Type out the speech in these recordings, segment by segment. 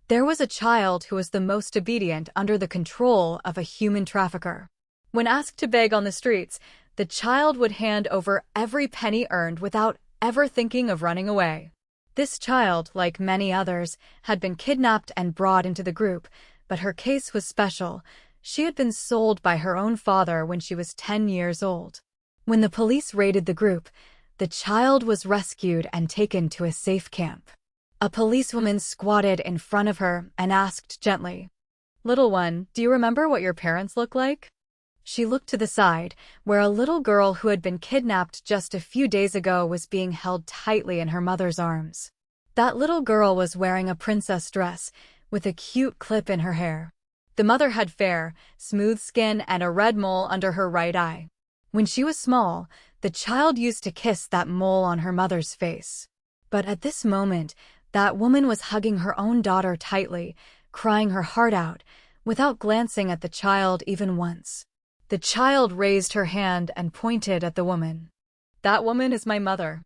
There was a child who was the most obedient under the control of a human trafficker. When asked to beg on the streets, the child would hand over every penny earned without ever thinking of running away. This child, like many others, had been kidnapped and brought into the group, but her case was special. She had been sold by her own father when she was 10 years old. When the police raided the group, the child was rescued and taken to a safe camp. A policewoman squatted in front of her and asked gently, "Little one, do you remember what your parents look like?" She looked to the side, where a little girl who had been kidnapped just a few days ago was being held tightly in her mother's arms. That little girl was wearing a princess dress, with a cute clip in her hair. The mother had fair, smooth skin and a red mole under her right eye. When she was small, the child used to kiss that mole on her mother's face. But at this moment, that woman was hugging her own daughter tightly, crying her heart out, without glancing at the child even once. The child raised her hand and pointed at the woman. "That woman is my mother."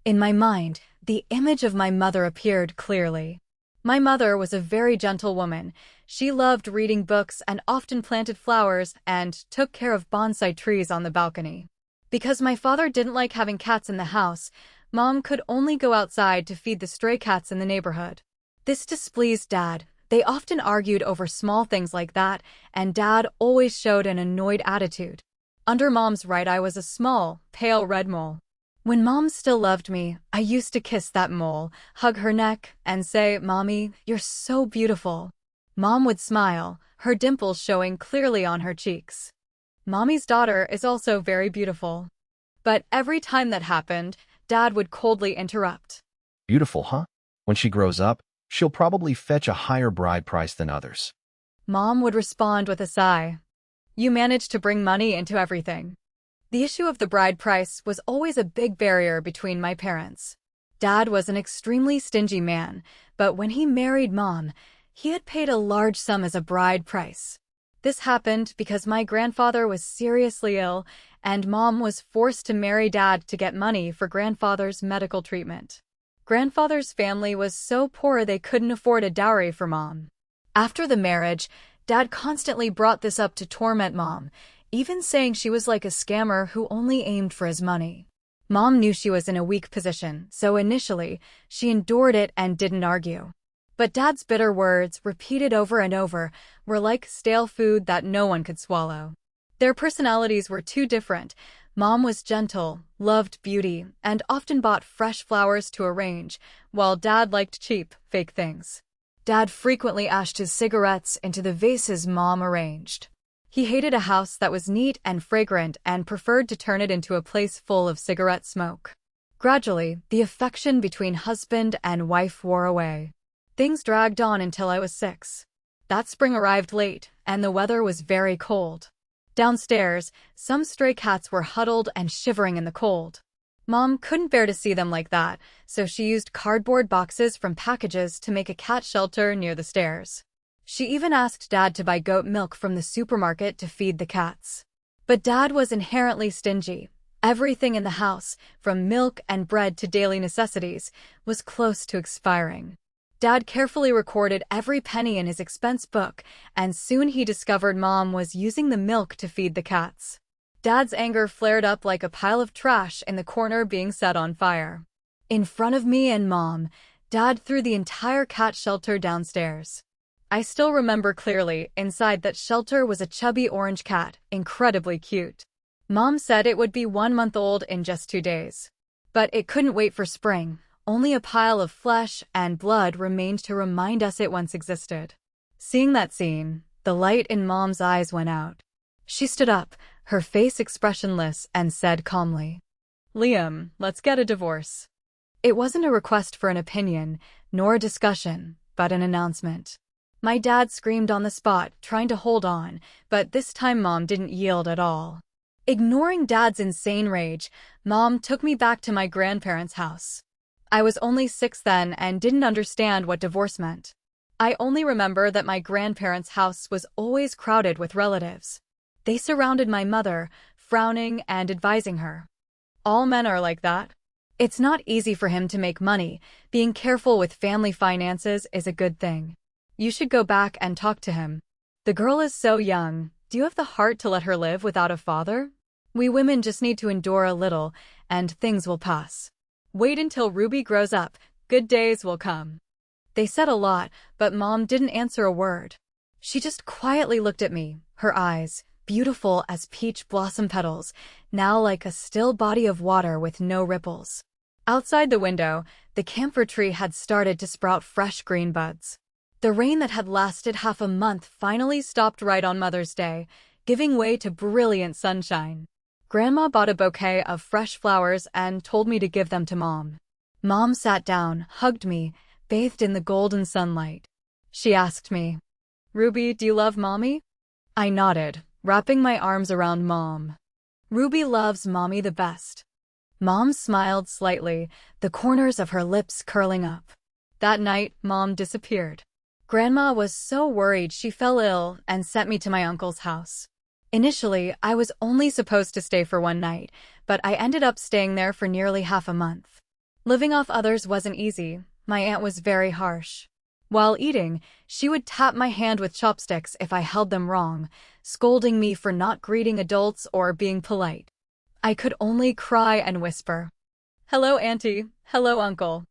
In my mind, the image of my mother appeared clearly. My mother was a very gentle woman. She loved reading books and often planted flowers and took care of bonsai trees on the balcony. Because my father didn't like having cats in the house, Mom could only go outside to feed the stray cats in the neighborhood. This displeased Dad. They often argued over small things like that, and Dad always showed an annoyed attitude. Under Mom's right eye was a small, pale red mole. When Mom still loved me, I used to kiss that mole, hug her neck, and say, "Mommy, you're so beautiful." Mom would smile, her dimples showing clearly on her cheeks. "Mommy's daughter is also very beautiful." But every time that happened, Dad would coldly interrupt. "Beautiful, huh? When she grows up, she'll probably fetch a higher bride price than others." Mom would respond with a sigh. "You managed to bring money into everything." The issue of the bride price was always a big barrier between my parents. Dad was an extremely stingy man, but when he married Mom, he had paid a large sum as a bride price. This happened because my grandfather was seriously ill, and Mom was forced to marry Dad to get money for grandfather's medical treatment. Grandfather's family was so poor they couldn't afford a dowry for Mom. After the marriage, Dad constantly brought this up to torment Mom, even saying she was like a scammer who only aimed for his money. Mom knew she was in a weak position, so initially, she endured it and didn't argue. But Dad's bitter words, repeated over and over, were like stale food that no one could swallow. Their personalities were too different. Mom was gentle, loved beauty, and often bought fresh flowers to arrange, while Dad liked cheap, fake things. Dad frequently ashed his cigarettes into the vases Mom arranged. He hated a house that was neat and fragrant and preferred to turn it into a place full of cigarette smoke. Gradually, the affection between husband and wife wore away. Things dragged on until I was 6. That spring arrived late, and the weather was very cold. Downstairs, some stray cats were huddled and shivering in the cold. Mom couldn't bear to see them like that, so she used cardboard boxes from packages to make a cat shelter near the stairs. She even asked Dad to buy goat milk from the supermarket to feed the cats. But Dad was inherently stingy. Everything in the house, from milk and bread to daily necessities, was close to expiring. Dad carefully recorded every penny in his expense book, and soon he discovered Mom was using the milk to feed the cats. Dad's anger flared up like a pile of trash in the corner being set on fire. In front of me and Mom, Dad threw the entire cat shelter downstairs. I still remember clearly, inside that shelter was a chubby orange cat, incredibly cute. Mom said it would be 1 month old in just 2 days. But it couldn't wait for spring. Only a pile of flesh and blood remained to remind us it once existed. Seeing that scene, the light in Mom's eyes went out. She stood up, her face expressionless, and said calmly, "Liam, let's get a divorce." It wasn't a request for an opinion, nor a discussion, but an announcement. My dad screamed on the spot, trying to hold on, but this time Mom didn't yield at all. Ignoring Dad's insane rage, Mom took me back to my grandparents' house. I was only 6 then and didn't understand what divorce meant. I only remember that my grandparents' house was always crowded with relatives. They surrounded my mother, frowning and advising her. "All men are like that. It's not easy for him to make money. Being careful with family finances is a good thing." You should go back and talk to him. The girl is so young. Do you have the heart to let her live without a father? We women just need to endure a little, and things will pass. Wait until Ruby grows up. Good days will come. They said a lot, but Mom didn't answer a word. She just quietly looked at me, her eyes, beautiful as peach blossom petals, now like a still body of water with no ripples. Outside the window, the camphor tree had started to sprout fresh green buds. The rain that had lasted half a month finally stopped right on Mother's Day, giving way to brilliant sunshine. Grandma bought a bouquet of fresh flowers and told me to give them to Mom. Mom sat down, hugged me, bathed in the golden sunlight. She asked me, "Ruby, do you love Mommy?" I nodded, wrapping my arms around Mom. Ruby loves Mommy the best. Mom smiled slightly, the corners of her lips curling up. That night, Mom disappeared. Grandma was so worried she fell ill and sent me to my uncle's house. Initially, I was only supposed to stay for one night, but I ended up staying there for nearly half a month. Living off others wasn't easy. My aunt was very harsh. While eating, she would tap my hand with chopsticks if I held them wrong, scolding me for not greeting adults or being polite. I could only cry and whisper, "Hello, Auntie. Hello, Uncle."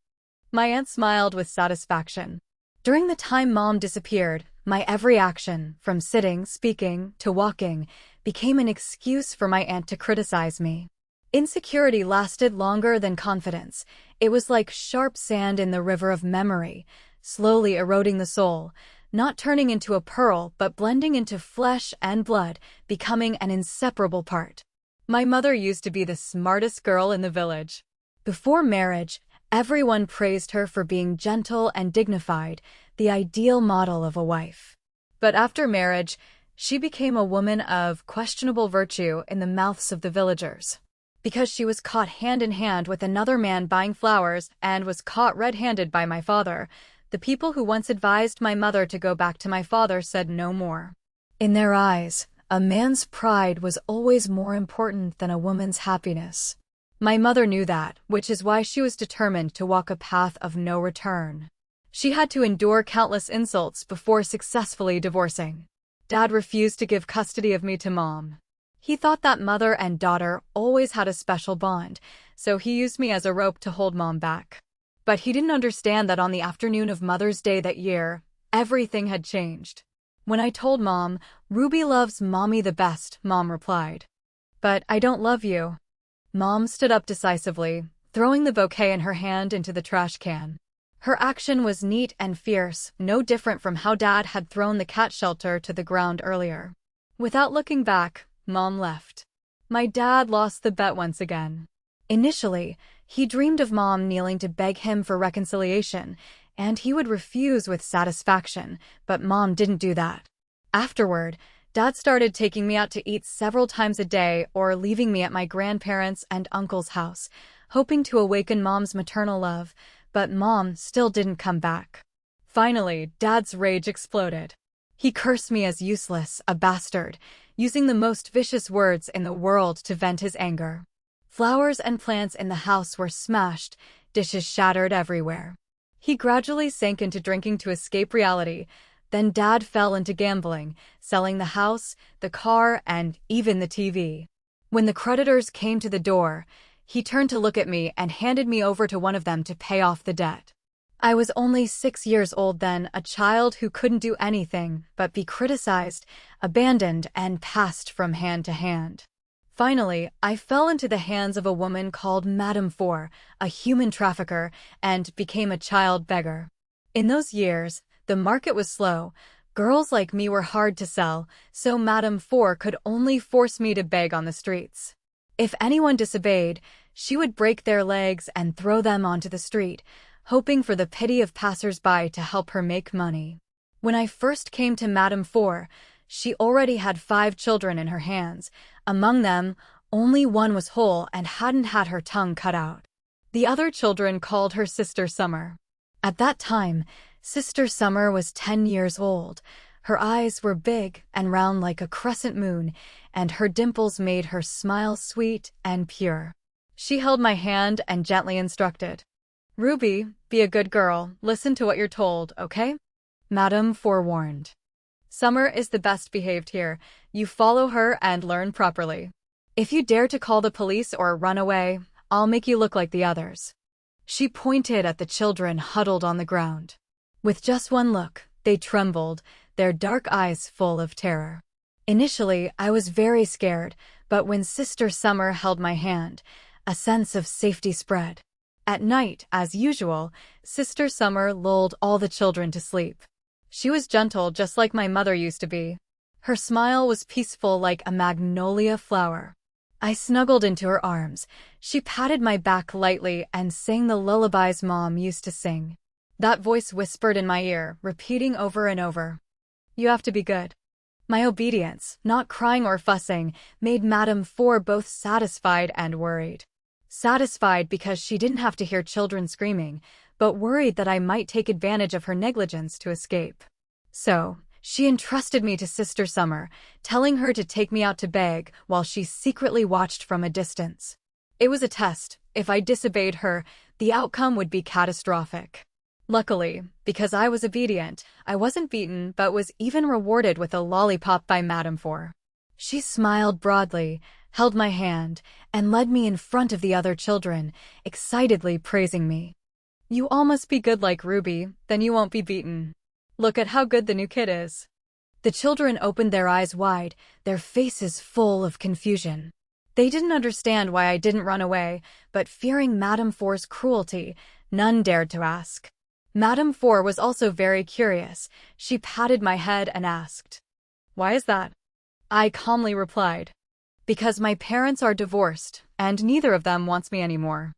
My aunt smiled with satisfaction. During the time Mom disappeared, my every action, from sitting, speaking, to walking, became an excuse for my aunt to criticize me. Insecurity lasted longer than confidence. It was like sharp sand in the river of memory, slowly eroding the soul, not turning into a pearl but blending into flesh and blood, becoming an inseparable part. My mother used to be the smartest girl in the village. Before marriage, everyone praised her for being gentle and dignified, the ideal model of a wife. But after marriage, she became a woman of questionable virtue in the mouths of the villagers. Because she was caught hand in hand with another man buying flowers and was caught red-handed by my father, the people who once advised my mother to go back to my father said no more. In their eyes, a man's pride was always more important than a woman's happiness. My mother knew that, which is why she was determined to walk a path of no return. She had to endure countless insults before successfully divorcing. Dad refused to give custody of me to Mom. He thought that mother and daughter always had a special bond, so he used me as a rope to hold Mom back. But he didn't understand that on the afternoon of Mother's Day that year, everything had changed. When I told Mom, "Ruby loves Mommy the best," Mom replied, "But I don't love you." Mom stood up decisively, throwing the bouquet in her hand into the trash can. Her action was neat and fierce, no different from how Dad had thrown the cat shelter to the ground earlier. Without looking back, Mom left. My dad lost the bet once again. Initially, he dreamed of Mom kneeling to beg him for reconciliation, and he would refuse with satisfaction, but Mom didn't do that. Afterward, Dad started taking me out to eat several times a day or leaving me at my grandparents' and uncle's house, hoping to awaken Mom's maternal love, but Mom still didn't come back. Finally, Dad's rage exploded. He cursed me as useless, a bastard, using the most vicious words in the world to vent his anger. Flowers and plants in the house were smashed, dishes shattered everywhere. He gradually sank into drinking to escape reality. Then Dad fell into gambling, selling the house, the car, and even the TV. When the creditors came to the door, he turned to look at me and handed me over to one of them to pay off the debt. I was only 6 years old then, a child who couldn't do anything but be criticized, abandoned, and passed from hand to hand. Finally, I fell into the hands of a woman called Madame Four, a human trafficker, and became a child beggar. In those years, the market was slow. Girls like me were hard to sell, so Madame Four could only force me to beg on the streets. If anyone disobeyed, she would break their legs and throw them onto the street, hoping for the pity of passers-by to help her make money. When I first came to Madame Four, she already had 5 children in her hands. Among them, only one was whole and hadn't had her tongue cut out. The other children called her Sister Summer. At that time, Sister Summer was 10 years old. Her eyes were big and round like a crescent moon, and her dimples made her smile sweet and pure. She held my hand and gently instructed, "Ruby, be a good girl, listen to what you're told, okay?" Madame forewarned. Summer is the best behaved here. You follow her and learn properly. If you dare to call the police or run away, I'll make you look like the others. She pointed at the children huddled on the ground. With just one look, they trembled, their dark eyes full of terror. Initially, I was very scared, but when Sister Summer held my hand, a sense of safety spread. At night, as usual, Sister Summer lulled all the children to sleep. She was gentle just like my mother used to be. Her smile was peaceful like a magnolia flower. I snuggled into her arms. She patted my back lightly and sang the lullabies Mom used to sing. That voice whispered in my ear, repeating over and over, "You have to be good." My obedience, not crying or fussing, made Madame Four both satisfied and worried. Satisfied because she didn't have to hear children screaming, but worried that I might take advantage of her negligence to escape. So, she entrusted me to Sister Summer, telling her to take me out to beg while she secretly watched from a distance. It was a test. If I disobeyed her, the outcome would be catastrophic. Luckily, because I was obedient, I wasn't beaten but was even rewarded with a lollipop by Madame Four. She smiled broadly, held my hand, and led me in front of the other children, excitedly praising me. "You all must be good like Ruby, then you won't be beaten. Look at how good the new kid is." The children opened their eyes wide, their faces full of confusion. They didn't understand why I didn't run away, but fearing Madame Four's cruelty, none dared to ask. Madame Four was also very curious. She patted my head and asked, "Why is that?" I calmly replied, "Because my parents are divorced, and neither of them wants me anymore."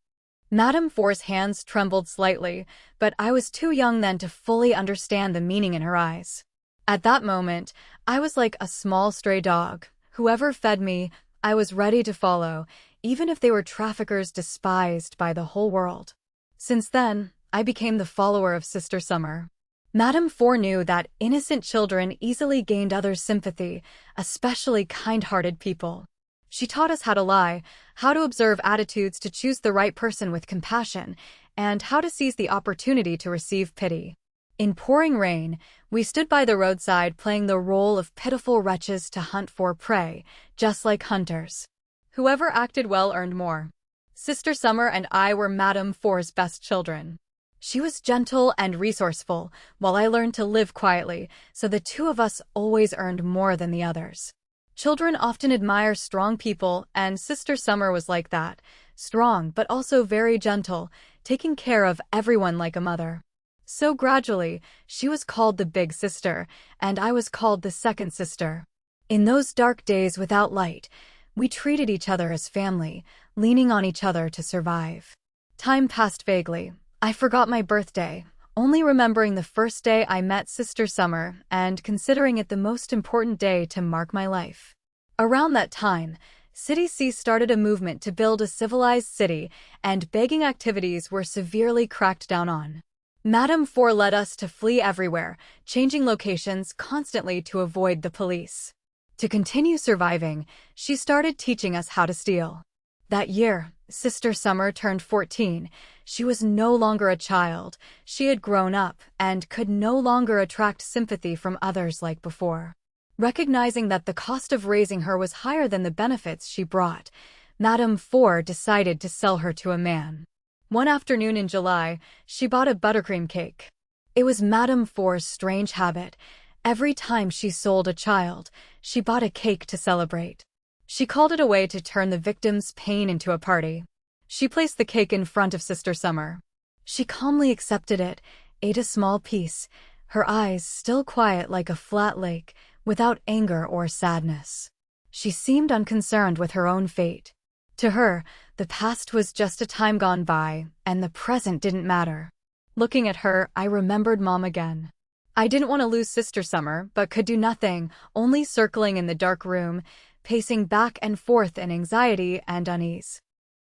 Madame Four's hands trembled slightly, but I was too young then to fully understand the meaning in her eyes. At that moment, I was like a small stray dog. Whoever fed me, I was ready to follow, even if they were traffickers despised by the whole world. Since then, I became the follower of Sister Summer. Madame Four knew that innocent children easily gained others' sympathy, especially kind-hearted people. She taught us how to lie, how to observe attitudes to choose the right person with compassion, and how to seize the opportunity to receive pity. In pouring rain, we stood by the roadside playing the role of pitiful wretches to hunt for prey, just like hunters. Whoever acted well earned more. Sister Summer and I were Madame Four's best children. She was gentle and resourceful, while I learned to live quietly, so the two of us always earned more than the others. Children often admire strong people, and Sister Summer was like that, strong but also very gentle, taking care of everyone like a mother. So gradually, she was called the big sister, and I was called the second sister. In those dark days without light, we treated each other as family, leaning on each other to survive. Time passed vaguely. I forgot my birthday, only remembering the first day I met Sister Summer and considering it the most important day to mark my life. Around that time, City C started a movement to build a civilized city, and begging activities were severely cracked down on. Madame Four led us to flee everywhere, changing locations constantly to avoid the police. To continue surviving, she started teaching us how to steal. That year, Sister Summer turned 14. She was no longer a child. She had grown up and could no longer attract sympathy from others like before. Recognizing that the cost of raising her was higher than the benefits she brought, Madame Four decided to sell her to a man. One afternoon in July, she bought a buttercream cake. It was Madame Four's strange habit. Every time she sold a child, she bought a cake to celebrate. She called it a way to turn the victim's pain into a party. She placed the cake in front of Sister Summer. She calmly accepted it, ate a small piece, her eyes still quiet like a flat lake, without anger or sadness. She seemed unconcerned with her own fate. To her, the past was just a time gone by, and the present didn't matter. Looking at her, I remembered Mom again. I didn't want to lose Sister Summer, but could do nothing, only circling in the dark room, pacing back and forth in anxiety and unease.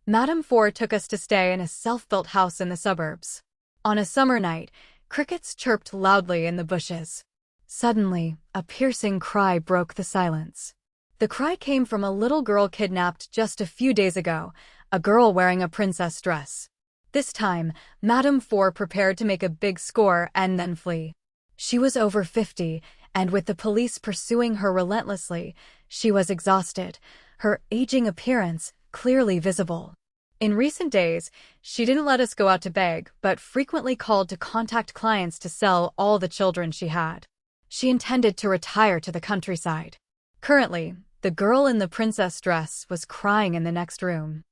Madame Four took us to stay in a self-built house in the suburbs. On a summer night, crickets chirped loudly in the bushes. Suddenly, a piercing cry broke the silence. The cry came from a little girl kidnapped just a few days ago, a girl wearing a princess dress. This time, Madame Four prepared to make a big score and then flee. She was over 50, and with the police pursuing her relentlessly, she was exhausted, her aging appearance clearly visible. In recent days, she didn't let us go out to beg, but frequently called to contact clients to sell all the children she had. She intended to retire to the countryside. Currently, the girl in the princess dress was crying in the next room.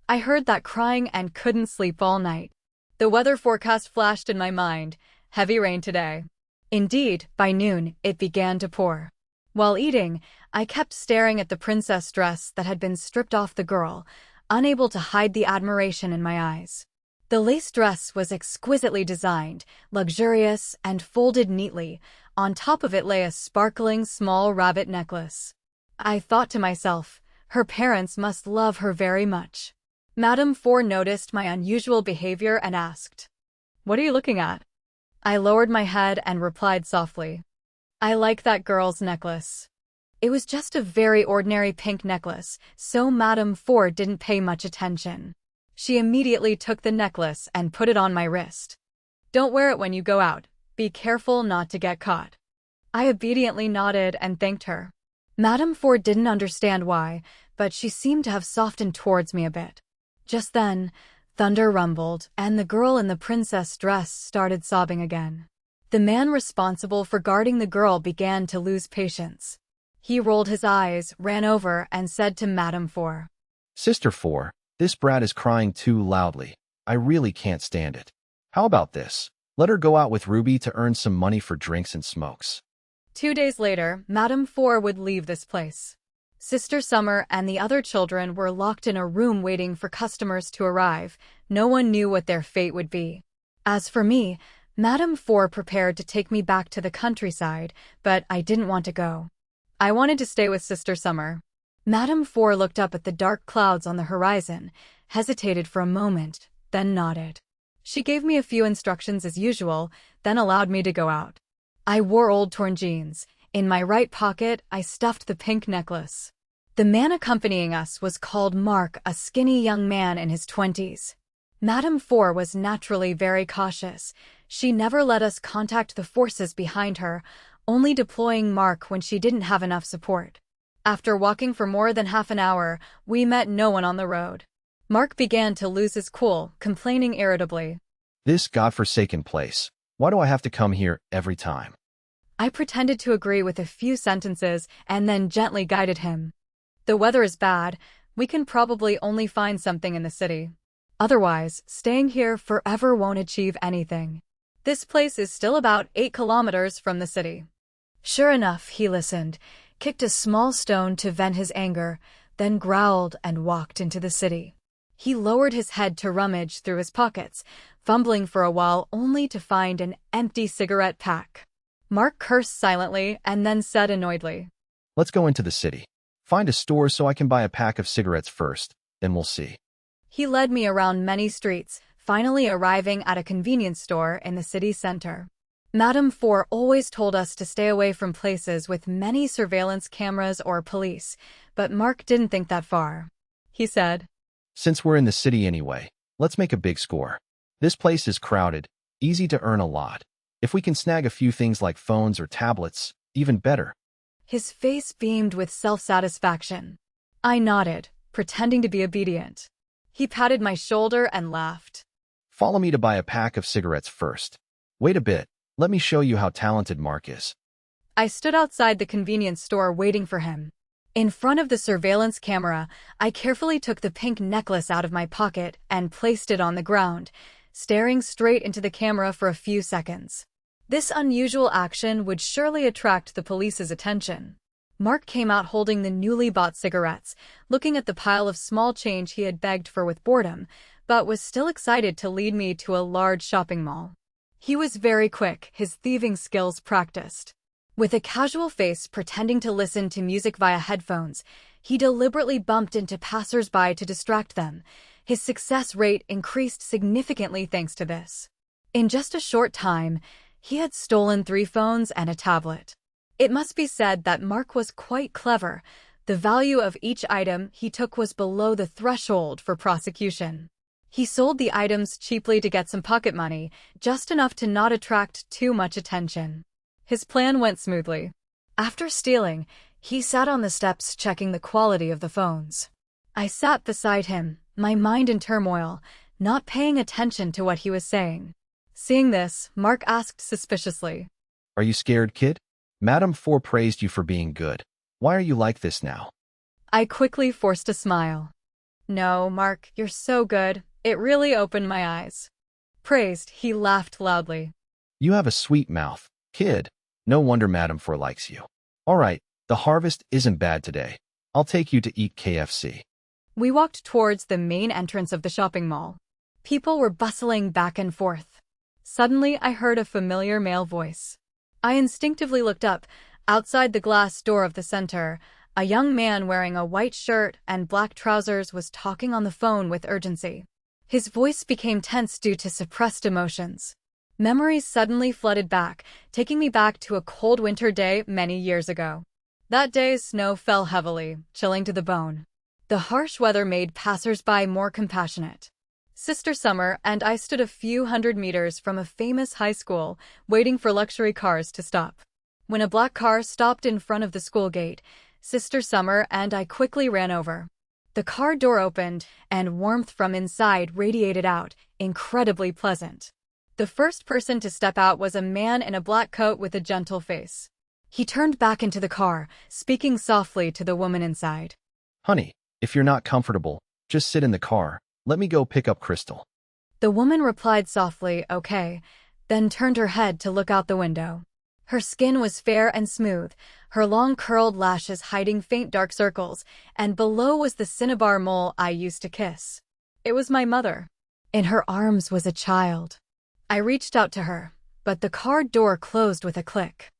I heard that crying and couldn't sleep all night. The weather forecast flashed in my mind: heavy rain today. Indeed, by noon, it began to pour. While eating, I kept staring at the princess dress that had been stripped off the girl, unable to hide the admiration in my eyes. The lace dress was exquisitely designed, luxurious, and folded neatly. On top of it lay a sparkling small rabbit necklace. I thought to myself, her parents must love her very much. Madame Four noticed my unusual behavior and asked, "What are you looking at?" I lowered my head and replied softly, "I like that girl's necklace." It was just a very ordinary pink necklace, so Madame Four didn't pay much attention. She immediately took the necklace and put it on my wrist. "Don't wear it when you go out. Be careful not to get caught." I obediently nodded and thanked her. Madame Four didn't understand why, but she seemed to have softened towards me a bit. Just then, thunder rumbled, and the girl in the princess dress started sobbing again. The man responsible for guarding the girl began to lose patience. He rolled his eyes, ran over, and said to Madame Four, Sister Four, this brat is crying too loudly. I really can't stand it. How about this? Let her go out with Ruby to earn some money for drinks and smokes." 2 days later, Madame Four would leave this place. Sister Summer and the other children were locked in a room waiting for customers to arrive. No one knew what their fate would be. As for me, Madame Four prepared to take me back to the countryside, but I didn't want to go. I wanted to stay with Sister Summer. Madame Four looked up at the dark clouds on the horizon, hesitated for a moment, then nodded. She gave me a few instructions as usual, then allowed me to go out. I wore old torn jeans. In my right pocket, I stuffed the pink necklace. The man accompanying us was called Mark, a skinny young man in his 20s. Madame Four was naturally very cautious. She never let us contact the forces behind her, only deploying Mark when she didn't have enough support. After walking for more than half an hour, we met no one on the road. Mark began to lose his cool, complaining irritably, "This godforsaken place. Why do I have to come here every time?" I pretended to agree with a few sentences and then gently guided him. "The weather is bad. We can probably only find something in the city. Otherwise, staying here forever won't achieve anything. This place is still about 8 kilometers from the city." Sure enough, he listened, kicked a small stone to vent his anger, then growled and walked into the city. He lowered his head to rummage through his pockets, fumbling for a while only to find an empty cigarette pack. Mark cursed silently and then said annoyedly, "Let's go into the city. Find a store so I can buy a pack of cigarettes first, then we'll see." He led me around many streets, finally arriving at a convenience store in the city center. Madame Four always told us to stay away from places with many surveillance cameras or police, but Mark didn't think that far. He said, "Since we're in the city anyway, let's make a big score. This place is crowded, easy to earn a lot. If we can snag a few things like phones or tablets, even better." His face beamed with self-satisfaction. I nodded, pretending to be obedient. He patted my shoulder and laughed. "Follow me to buy a pack of cigarettes first. Wait a bit, let me show you how talented Mark is." I stood outside the convenience store waiting for him. In front of the surveillance camera, I carefully took the pink necklace out of my pocket and placed it on the ground, staring straight into the camera for a few seconds. This unusual action would surely attract the police's attention. Mark came out holding the newly bought cigarettes, looking at the pile of small change he had begged for with boredom, but was still excited to lead me to a large shopping mall. He was very quick, his thieving skills practiced. With a casual face pretending to listen to music via headphones, he deliberately bumped into passers-by to distract them. His success rate increased significantly thanks to this. In just a short time, he had stolen 3 phones and a tablet. It must be said that Mark was quite clever. The value of each item he took was below the threshold for prosecution. He sold the items cheaply to get some pocket money, just enough to not attract too much attention. His plan went smoothly. After stealing, he sat on the steps checking the quality of the phones. I sat beside him, my mind in turmoil, not paying attention to what he was saying. Seeing this, Mark asked suspiciously, Are you scared, kid? Madame Four praised you for being good. Why are you like this now? I quickly forced a smile. No, Mark, you're so good. It really opened my eyes. Praised, he laughed loudly. You have a sweet mouth, kid. No wonder Madame Four likes you. All right, the harvest isn't bad today. I'll take you to eat KFC. We walked towards the main entrance of the shopping mall. People were bustling back and forth. Suddenly, I heard a familiar male voice. I instinctively looked up. Outside the glass door of the center, a young man wearing a white shirt and black trousers was talking on the phone with urgency. His voice became tense due to suppressed emotions. Memories suddenly flooded back, taking me back to a cold winter day many years ago. That day, snow fell heavily, chilling to the bone. The harsh weather made passers-by more compassionate. Sister Summer and I stood a few hundred meters from a famous high school, waiting for luxury cars to stop. When a black car stopped in front of the school gate, Sister Summer and I quickly ran over. The car door opened, and warmth from inside radiated out, incredibly pleasant. The first person to step out was a man in a black coat with a gentle face. He turned back into the car, speaking softly to the woman inside. Honey, if you're not comfortable, just sit in the car. Let me go pick up Crystal. The woman replied softly, okay, then turned her head to look out the window. Her skin was fair and smooth, her long curled lashes hiding faint dark circles, and below was the cinnabar mole I used to kiss. It was my mother. In her arms was a child. I reached out to her, but the car door closed with a click.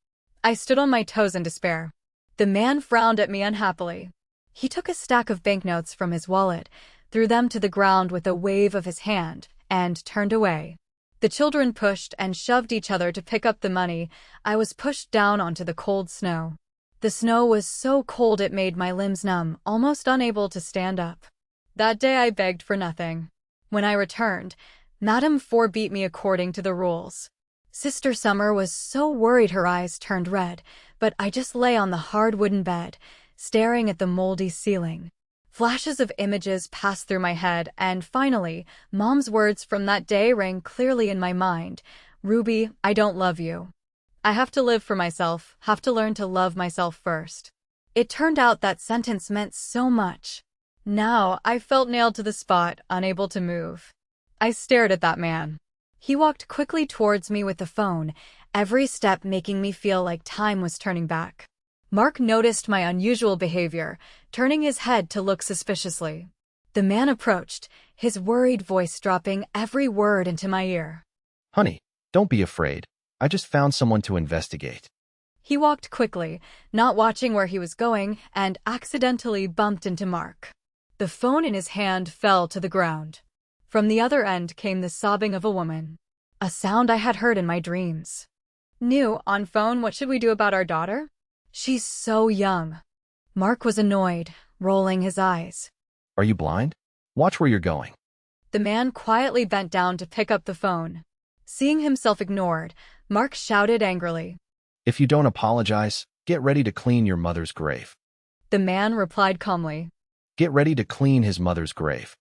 I stood on my toes in despair. The man frowned at me unhappily. He took a stack of banknotes from his wallet, threw them to the ground with a wave of his hand, and turned away. The children pushed and shoved each other to pick up the money. I was pushed down onto the cold snow. The snow was so cold it made my limbs numb, almost unable to stand up. That day I begged for nothing. When I returned, Madame Four beat me according to the rules. Sister Summer was so worried her eyes turned red, but I just lay on the hard wooden bed, staring at the moldy ceiling. Flashes of images passed through my head, and finally, Mom's words from that day rang clearly in my mind. Ruby, I don't love you. I have to live for myself, have to learn to love myself first. It turned out that sentence meant so much. Now, I felt nailed to the spot, unable to move. I stared at that man. He walked quickly towards me with the phone, every step making me feel like time was turning back. Mark noticed my unusual behavior, turning his head to look suspiciously. The man approached, his worried voice dropping every word into my ear. Honey, don't be afraid. I just found someone to investigate. He walked quickly, not watching where he was going, and accidentally bumped into Mark. The phone in his hand fell to the ground. From the other end came the sobbing of a woman, a sound I had heard in my dreams. New, on phone, what should we do about our daughter? She's so young. Mark was annoyed, rolling his eyes. Are you blind? Watch where you're going. The man quietly bent down to pick up the phone. Seeing himself ignored, Mark shouted angrily. If you don't apologize, get ready to clean your mother's grave. The man replied calmly. Get ready to clean his mother's grave.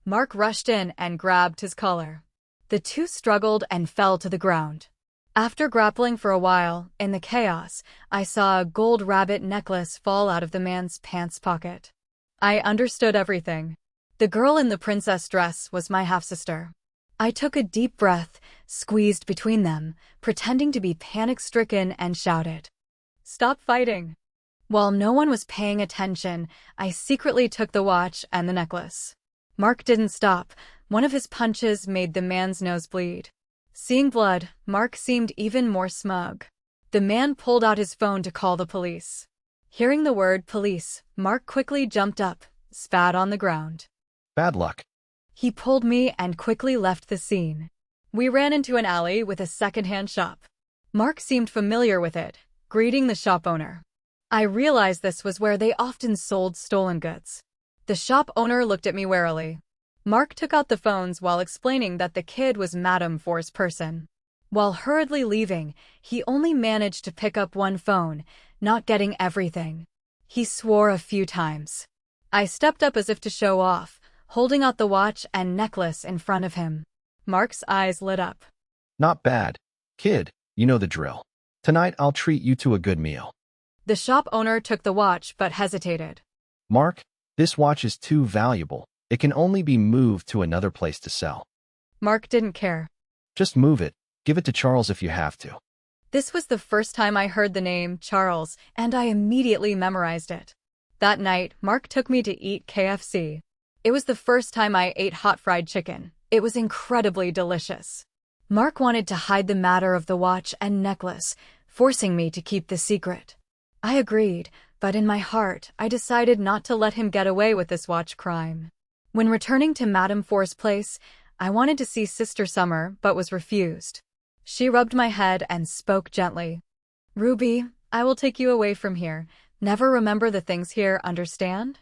Mark rushed in and grabbed his collar. The two struggled and fell to the ground. After grappling for a while, in the chaos, I saw a gold rabbit necklace fall out of the man's pants pocket. I understood everything. The girl in the princess dress was my half-sister. I took a deep breath, squeezed between them, pretending to be panic-stricken, and shouted, "Stop fighting!" While no one was paying attention, I secretly took the watch and the necklace. Mark didn't stop. One of his punches made the man's nose bleed. Seeing blood, Mark seemed even more smug. The man pulled out his phone to call the police. Hearing the word police, Mark quickly jumped up, spat on the ground. Bad luck. He pulled me and quickly left the scene. We ran into an alley with a second-hand shop. Mark seemed familiar with it, greeting the shop owner. I realized this was where they often sold stolen goods. The shop owner looked at me warily. Mark took out the phones while explaining that the kid was Madame Four's person. While hurriedly leaving, he only managed to pick up one phone, not getting everything. He swore a few times. I stepped up as if to show off, holding out the watch and necklace in front of him. Mark's eyes lit up. Not bad. Kid, you know the drill. Tonight I'll treat you to a good meal. The shop owner took the watch but hesitated. Mark, this watch is too valuable. It can only be moved to another place to sell. Mark didn't care. Just move it. Give it to Charles if you have to. This was the first time I heard the name Charles, and I immediately memorized it. That night, Mark took me to eat KFC. It was the first time I ate hot fried chicken. It was incredibly delicious. Mark wanted to hide the matter of the watch and necklace, forcing me to keep the secret. I agreed, but in my heart, I decided not to let him get away with this watch crime. When returning to Madame Four's place, I wanted to see Sister Summer, but was refused. She rubbed my head and spoke gently. Ruby, I will take you away from here. Never remember the things here, understand?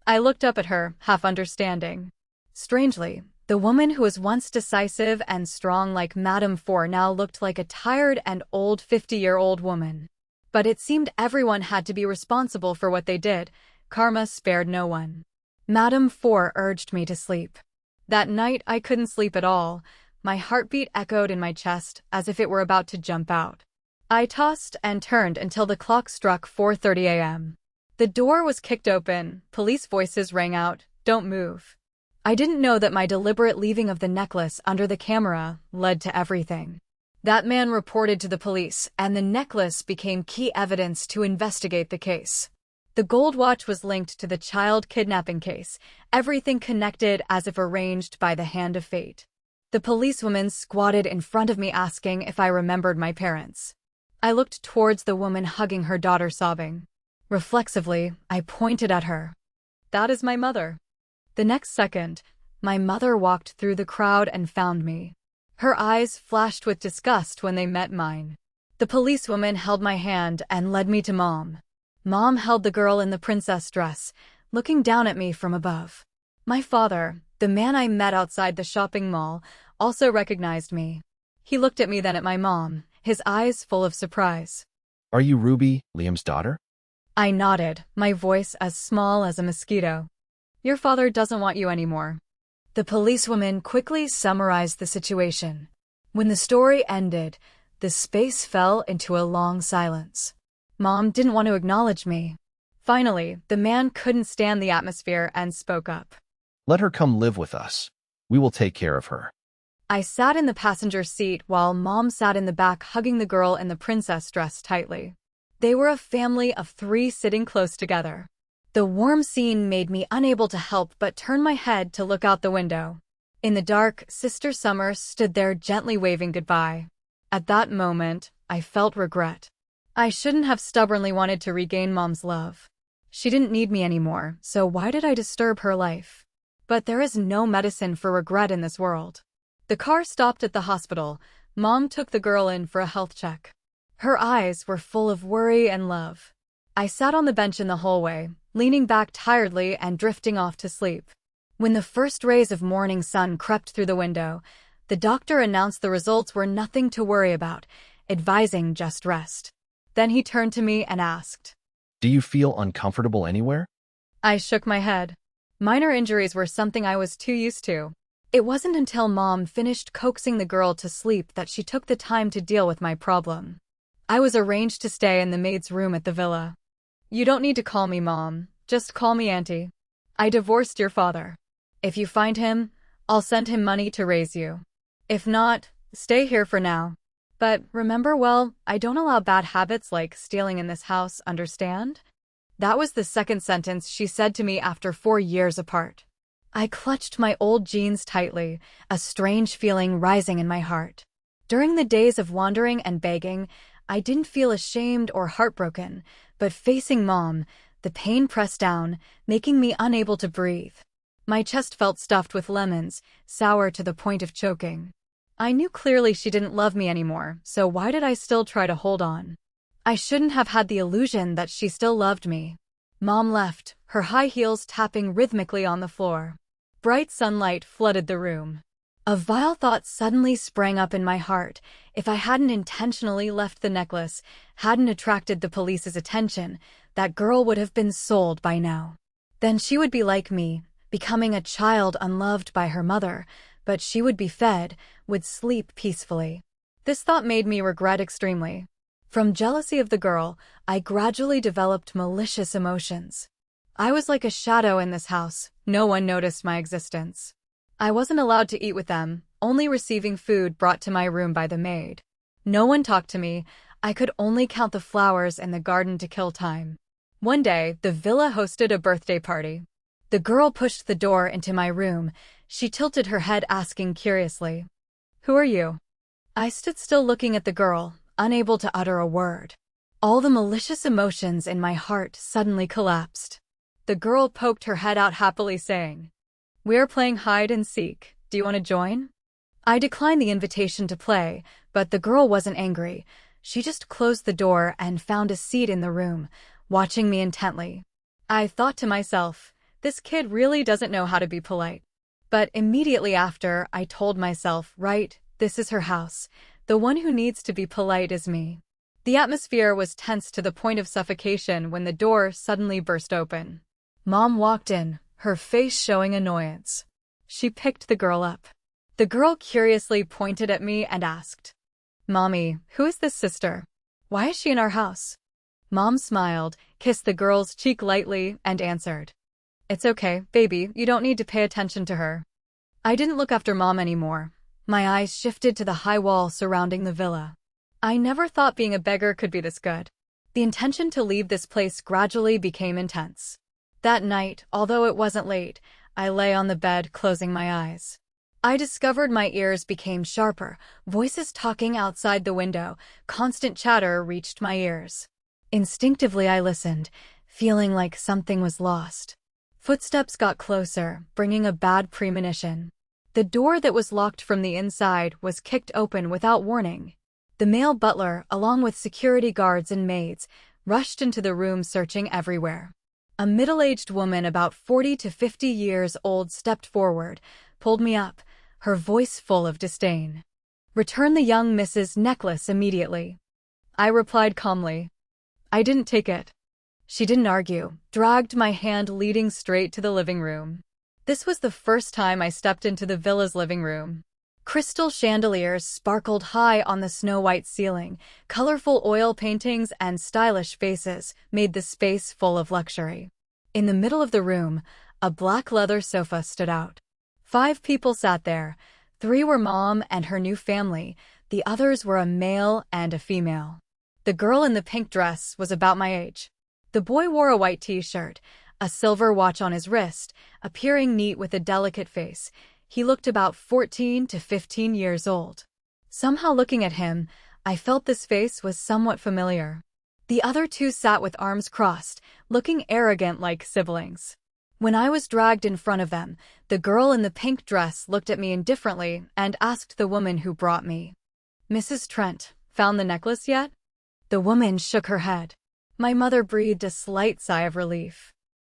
I looked up at her, half understanding. Strangely, the woman who was once decisive and strong like Madame Four now looked like a tired and old 50-year-old woman. But it seemed everyone had to be responsible for what they did. Karma spared no one. Madame Four urged me to sleep. That night I couldn't sleep at all. My heartbeat echoed in my chest as if it were about to jump out. I tossed and turned until the clock struck 4:30 a.m. The door was kicked open, police voices rang out, "Don't move." I didn't know that my deliberate leaving of the necklace under the camera led to everything. That man reported to the police, and the necklace became key evidence to investigate the case. The gold watch was linked to the child kidnapping case, everything connected as if arranged by the hand of fate. The policewoman squatted in front of me asking if I remembered my parents. I looked towards the woman hugging her daughter sobbing. Reflexively, I pointed at her. That is my mother. The next second, my mother walked through the crowd and found me. Her eyes flashed with disgust when they met mine. The policewoman held my hand and led me to Mom. Mom held the girl in the princess dress, looking down at me from above. My father, the man I met outside the shopping mall, also recognized me. He looked at me then at my mom, his eyes full of surprise. Are you Ruby, Liam's daughter? I nodded, my voice as small as a mosquito. Your father doesn't want you anymore. The policewoman quickly summarized the situation. When the story ended, the space fell into a long silence. Mom didn't want to acknowledge me. Finally, the man couldn't stand the atmosphere and spoke up. Let her come live with us. We will take care of her. I sat in the passenger seat while Mom sat in the back hugging the girl in the princess dress tightly. They were a family of 3 sitting close together. The warm scene made me unable to help but turn my head to look out the window. In the dark, Sister Summer stood there gently waving goodbye. At that moment, I felt regret. I shouldn't have stubbornly wanted to regain Mom's love. She didn't need me anymore, so why did I disturb her life? But there is no medicine for regret in this world. The car stopped at the hospital. Mom took the girl in for a health check. Her eyes were full of worry and love. I sat on the bench in the hallway, leaning back tiredly and drifting off to sleep. When the first rays of morning sun crept through the window, the doctor announced the results were nothing to worry about, advising just rest. Then he turned to me and asked, Do you feel uncomfortable anywhere? I shook my head. Minor injuries were something I was too used to. It wasn't until Mom finished coaxing the girl to sleep that she took the time to deal with my problem. I was arranged to stay in the maid's room at the villa. You don't need to call me Mom, just call me Auntie. I divorced your father. If you find him, I'll send him money to raise you. If not, stay here for now. But remember, well, I don't allow bad habits like stealing in this house, understand? That was the second sentence she said to me after 4 years apart. I clutched my old jeans tightly, a strange feeling rising in my heart. During the days of wandering and begging, I didn't feel ashamed or heartbroken, but facing Mom, the pain pressed down, making me unable to breathe. My chest felt stuffed with lemons, sour to the point of choking. I knew clearly she didn't love me anymore, so why did I still try to hold on? I shouldn't have had the illusion that she still loved me. Mom left, her high heels tapping rhythmically on the floor. Bright sunlight flooded the room. A vile thought suddenly sprang up in my heart. If I hadn't intentionally left the necklace, hadn't attracted the police's attention, that girl would have been sold by now. Then she would be like me, becoming a child unloved by her mother, but she would be fed, would sleep peacefully. This thought made me regret extremely. From jealousy of the girl, I gradually developed malicious emotions. I was like a shadow in this house. No one noticed my existence. I wasn't allowed to eat with them, only receiving food brought to my room by the maid. No one talked to me. I could only count the flowers in the garden to kill time. One day, the villa hosted a birthday party. The girl pushed the door into my room. She tilted her head, asking curiously, "Who are you?" I stood still looking at the girl, unable to utter a word. All the malicious emotions in my heart suddenly collapsed. The girl poked her head out happily, saying, "We are playing hide and seek. Do you want to join?" I declined the invitation to play, but the girl wasn't angry. She just closed the door and found a seat in the room, watching me intently. I thought to myself, this kid really doesn't know how to be polite. But immediately after, I told myself, right, this is her house. The one who needs to be polite is me. The atmosphere was tense to the point of suffocation when the door suddenly burst open. Mom walked in, her face showing annoyance. She picked the girl up. The girl curiously pointed at me and asked, "Mommy, who is this sister? Why is she in our house?" Mom smiled, kissed the girl's cheek lightly, and answered, "It's okay, baby, you don't need to pay attention to her." I didn't look after Mom anymore. My eyes shifted to the high wall surrounding the villa. I never thought being a beggar could be this good. The intention to leave this place gradually became intense. That night, although it wasn't late, I lay on the bed, closing my eyes. I discovered my ears became sharper, voices talking outside the window, constant chatter reached my ears. Instinctively I listened, feeling like something was lost. Footsteps got closer, bringing a bad premonition. The door that was locked from the inside was kicked open without warning. The male butler, along with security guards and maids, rushed into the room, searching everywhere. A middle-aged woman about 40 to 50 years old stepped forward, pulled me up, her voice full of disdain. "Return the young Mrs. necklace immediately." I replied calmly, "I didn't take it." She didn't argue, dragged my hand, leading straight to the living room. This was the first time I stepped into the villa's living room. Crystal chandeliers sparkled high on the snow-white ceiling. Colorful oil paintings and stylish vases made the space full of luxury. In the middle of the room, a black leather sofa stood out. 5 people sat there. 3 were Mom and her new family. The others were a male and a female. The girl in the pink dress was about my age. The boy wore a white t-shirt, a silver watch on his wrist, appearing neat with a delicate face. He looked about 14 to 15 years old. Somehow, looking at him, I felt this face was somewhat familiar. The other 2 sat with arms crossed, looking arrogant like siblings. When I was dragged in front of them, the girl in the pink dress looked at me indifferently and asked the woman who brought me, "Mrs. Trent, found the necklace yet?" The woman shook her head. My mother breathed a slight sigh of relief.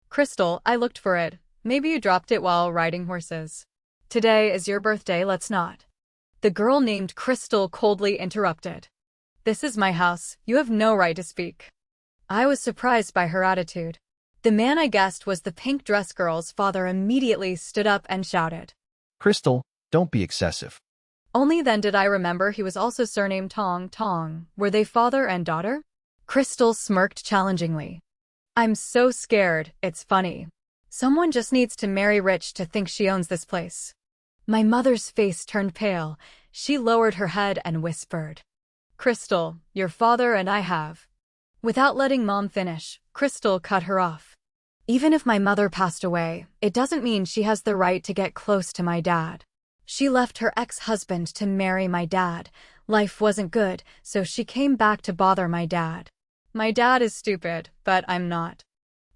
"Crystal, I looked for it. Maybe you dropped it while riding horses. Today is your birthday, let's not." The girl named Crystal coldly interrupted. "This is my house, you have no right to speak." I was surprised by her attitude. The man I guessed was the pink dress girl's father immediately stood up and shouted, "Crystal, don't be excessive." Only then did I remember he was also surnamed Tong. Were they father and daughter? Crystal smirked challengingly. "I'm so scared, it's funny. Someone just needs to marry rich to think she owns this place." My mother's face turned pale. She lowered her head and whispered, "Crystal, your father and I have." Without letting Mom finish, Crystal cut her off. "Even if my mother passed away, it doesn't mean she has the right to get close to my dad. She left her ex-husband to marry my dad. Life wasn't good, so she came back to bother my dad. My dad is stupid, but I'm not."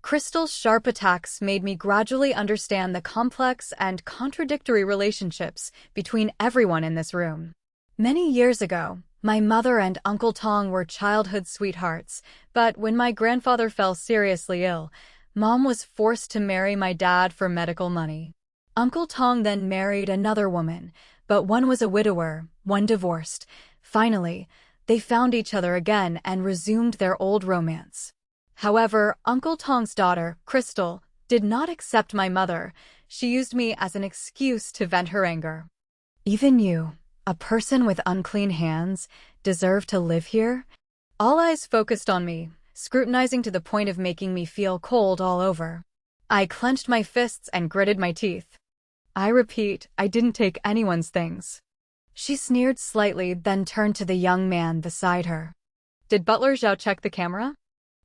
Crystal's sharp attacks made me gradually understand the complex and contradictory relationships between everyone in this room. Many years ago, my mother and Uncle Tong were childhood sweethearts, but when my grandfather fell seriously ill, Mom was forced to marry my dad for medical money. Uncle Tong then married another woman, But one was a widower, one divorced. Finally, they found each other again and resumed their old romance. However, Uncle Tong's daughter, Crystal, did not accept my mother. She used me as an excuse to vent her anger. Even you, a person with unclean hands, deserve to live here? All eyes focused on me, scrutinizing to the point of making me feel cold all over. I clenched my fists and gritted my teeth. I repeat, I didn't take anyone's things. She sneered slightly, then turned to the young man beside her. Did Butler Zhao check the camera?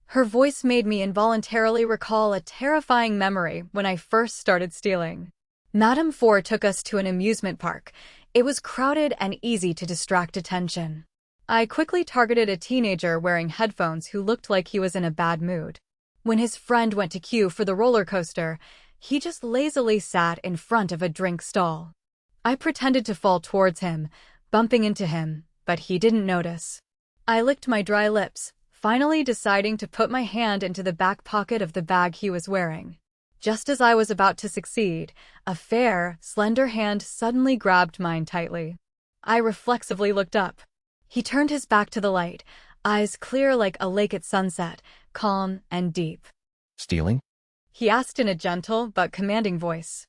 Her voice made me involuntarily recall a terrifying memory when I first started stealing. Madame Four took us to an amusement park. It was crowded and easy to distract attention. I quickly targeted a teenager wearing headphones who looked like he was in a bad mood. When his friend went to queue for the roller coaster, he just lazily sat in front of a drink stall. I pretended to fall towards him, bumping into him, but he didn't notice. I licked my dry lips, finally deciding to put my hand into the back pocket of the bag he was wearing. Just as I was about to succeed, a fair, slender hand suddenly grabbed mine tightly. I reflexively looked up. He turned his back to the light, eyes clear like a lake at sunset, calm and deep. Stealing? He asked in a gentle but commanding voice.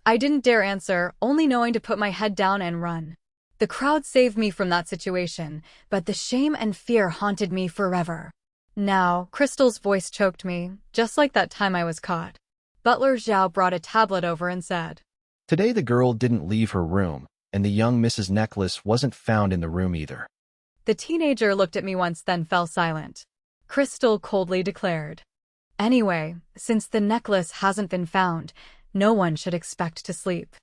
I didn't dare answer, only knowing to put my head down and run. The crowd saved me from that situation, but the shame and fear haunted me forever. Now, Crystal's voice choked me, just like that time I was caught. Butler Zhao brought a tablet over and said, Today the girl didn't leave her room, and the young Mrs. Necklace wasn't found in the room either. The teenager looked at me once, then fell silent. Crystal coldly declared, Anyway, since the necklace hasn't been found, no one should expect to sleep.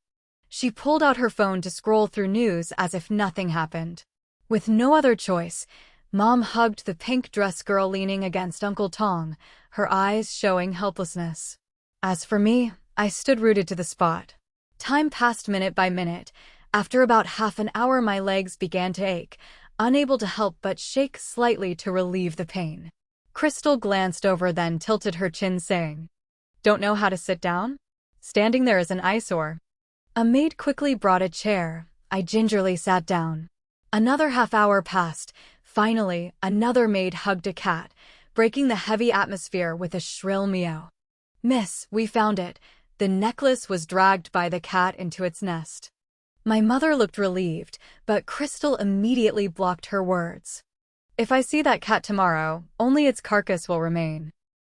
She pulled out her phone to scroll through news as if nothing happened. With no other choice, Mom hugged the pink dress girl leaning against Uncle Tong, her eyes showing helplessness. As for me, I stood rooted to the spot. Time passed minute by minute. After about half an hour, my legs began to ache, unable to help but shake slightly to relieve the pain. Crystal glanced over, then tilted her chin, saying, Don't know how to sit down? Standing there is an eyesore. A maid quickly brought a chair. I gingerly sat down. Another half hour passed. Finally, another maid hugged a cat, breaking the heavy atmosphere with a shrill meow. Miss, we found it. The necklace was dragged by the cat into its nest. My mother looked relieved, but Crystal immediately blocked her words. If I see that cat tomorrow, only its carcass will remain.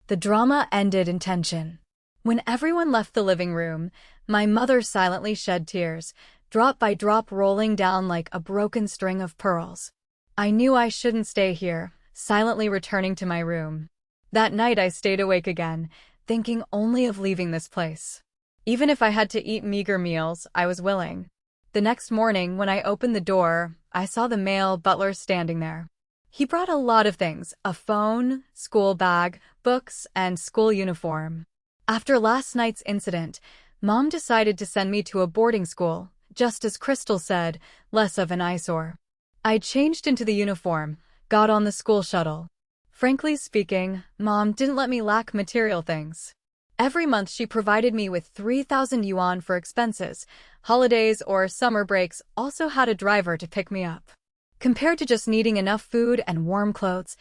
The drama ended in tension. When everyone left the living room, my mother silently shed tears, drop by drop rolling down like a broken string of pearls. I knew I shouldn't stay here, silently returning to my room. That night I stayed awake again, thinking only of leaving this place. Even if I had to eat meager meals, I was willing. The next morning, when I opened the door, I saw the male butler standing there. He brought a lot of things: a phone, school bag, books, and school uniform. After last night's incident, Mom decided to send me to a boarding school, just as Crystal said, less of an eyesore. I changed into the uniform, got on the school shuttle. Frankly speaking, Mom didn't let me lack material things. Every month she provided me with 3,000 yuan for expenses. Holidays or summer breaks also had a driver to pick me up. Compared to just needing enough food and warm clothes,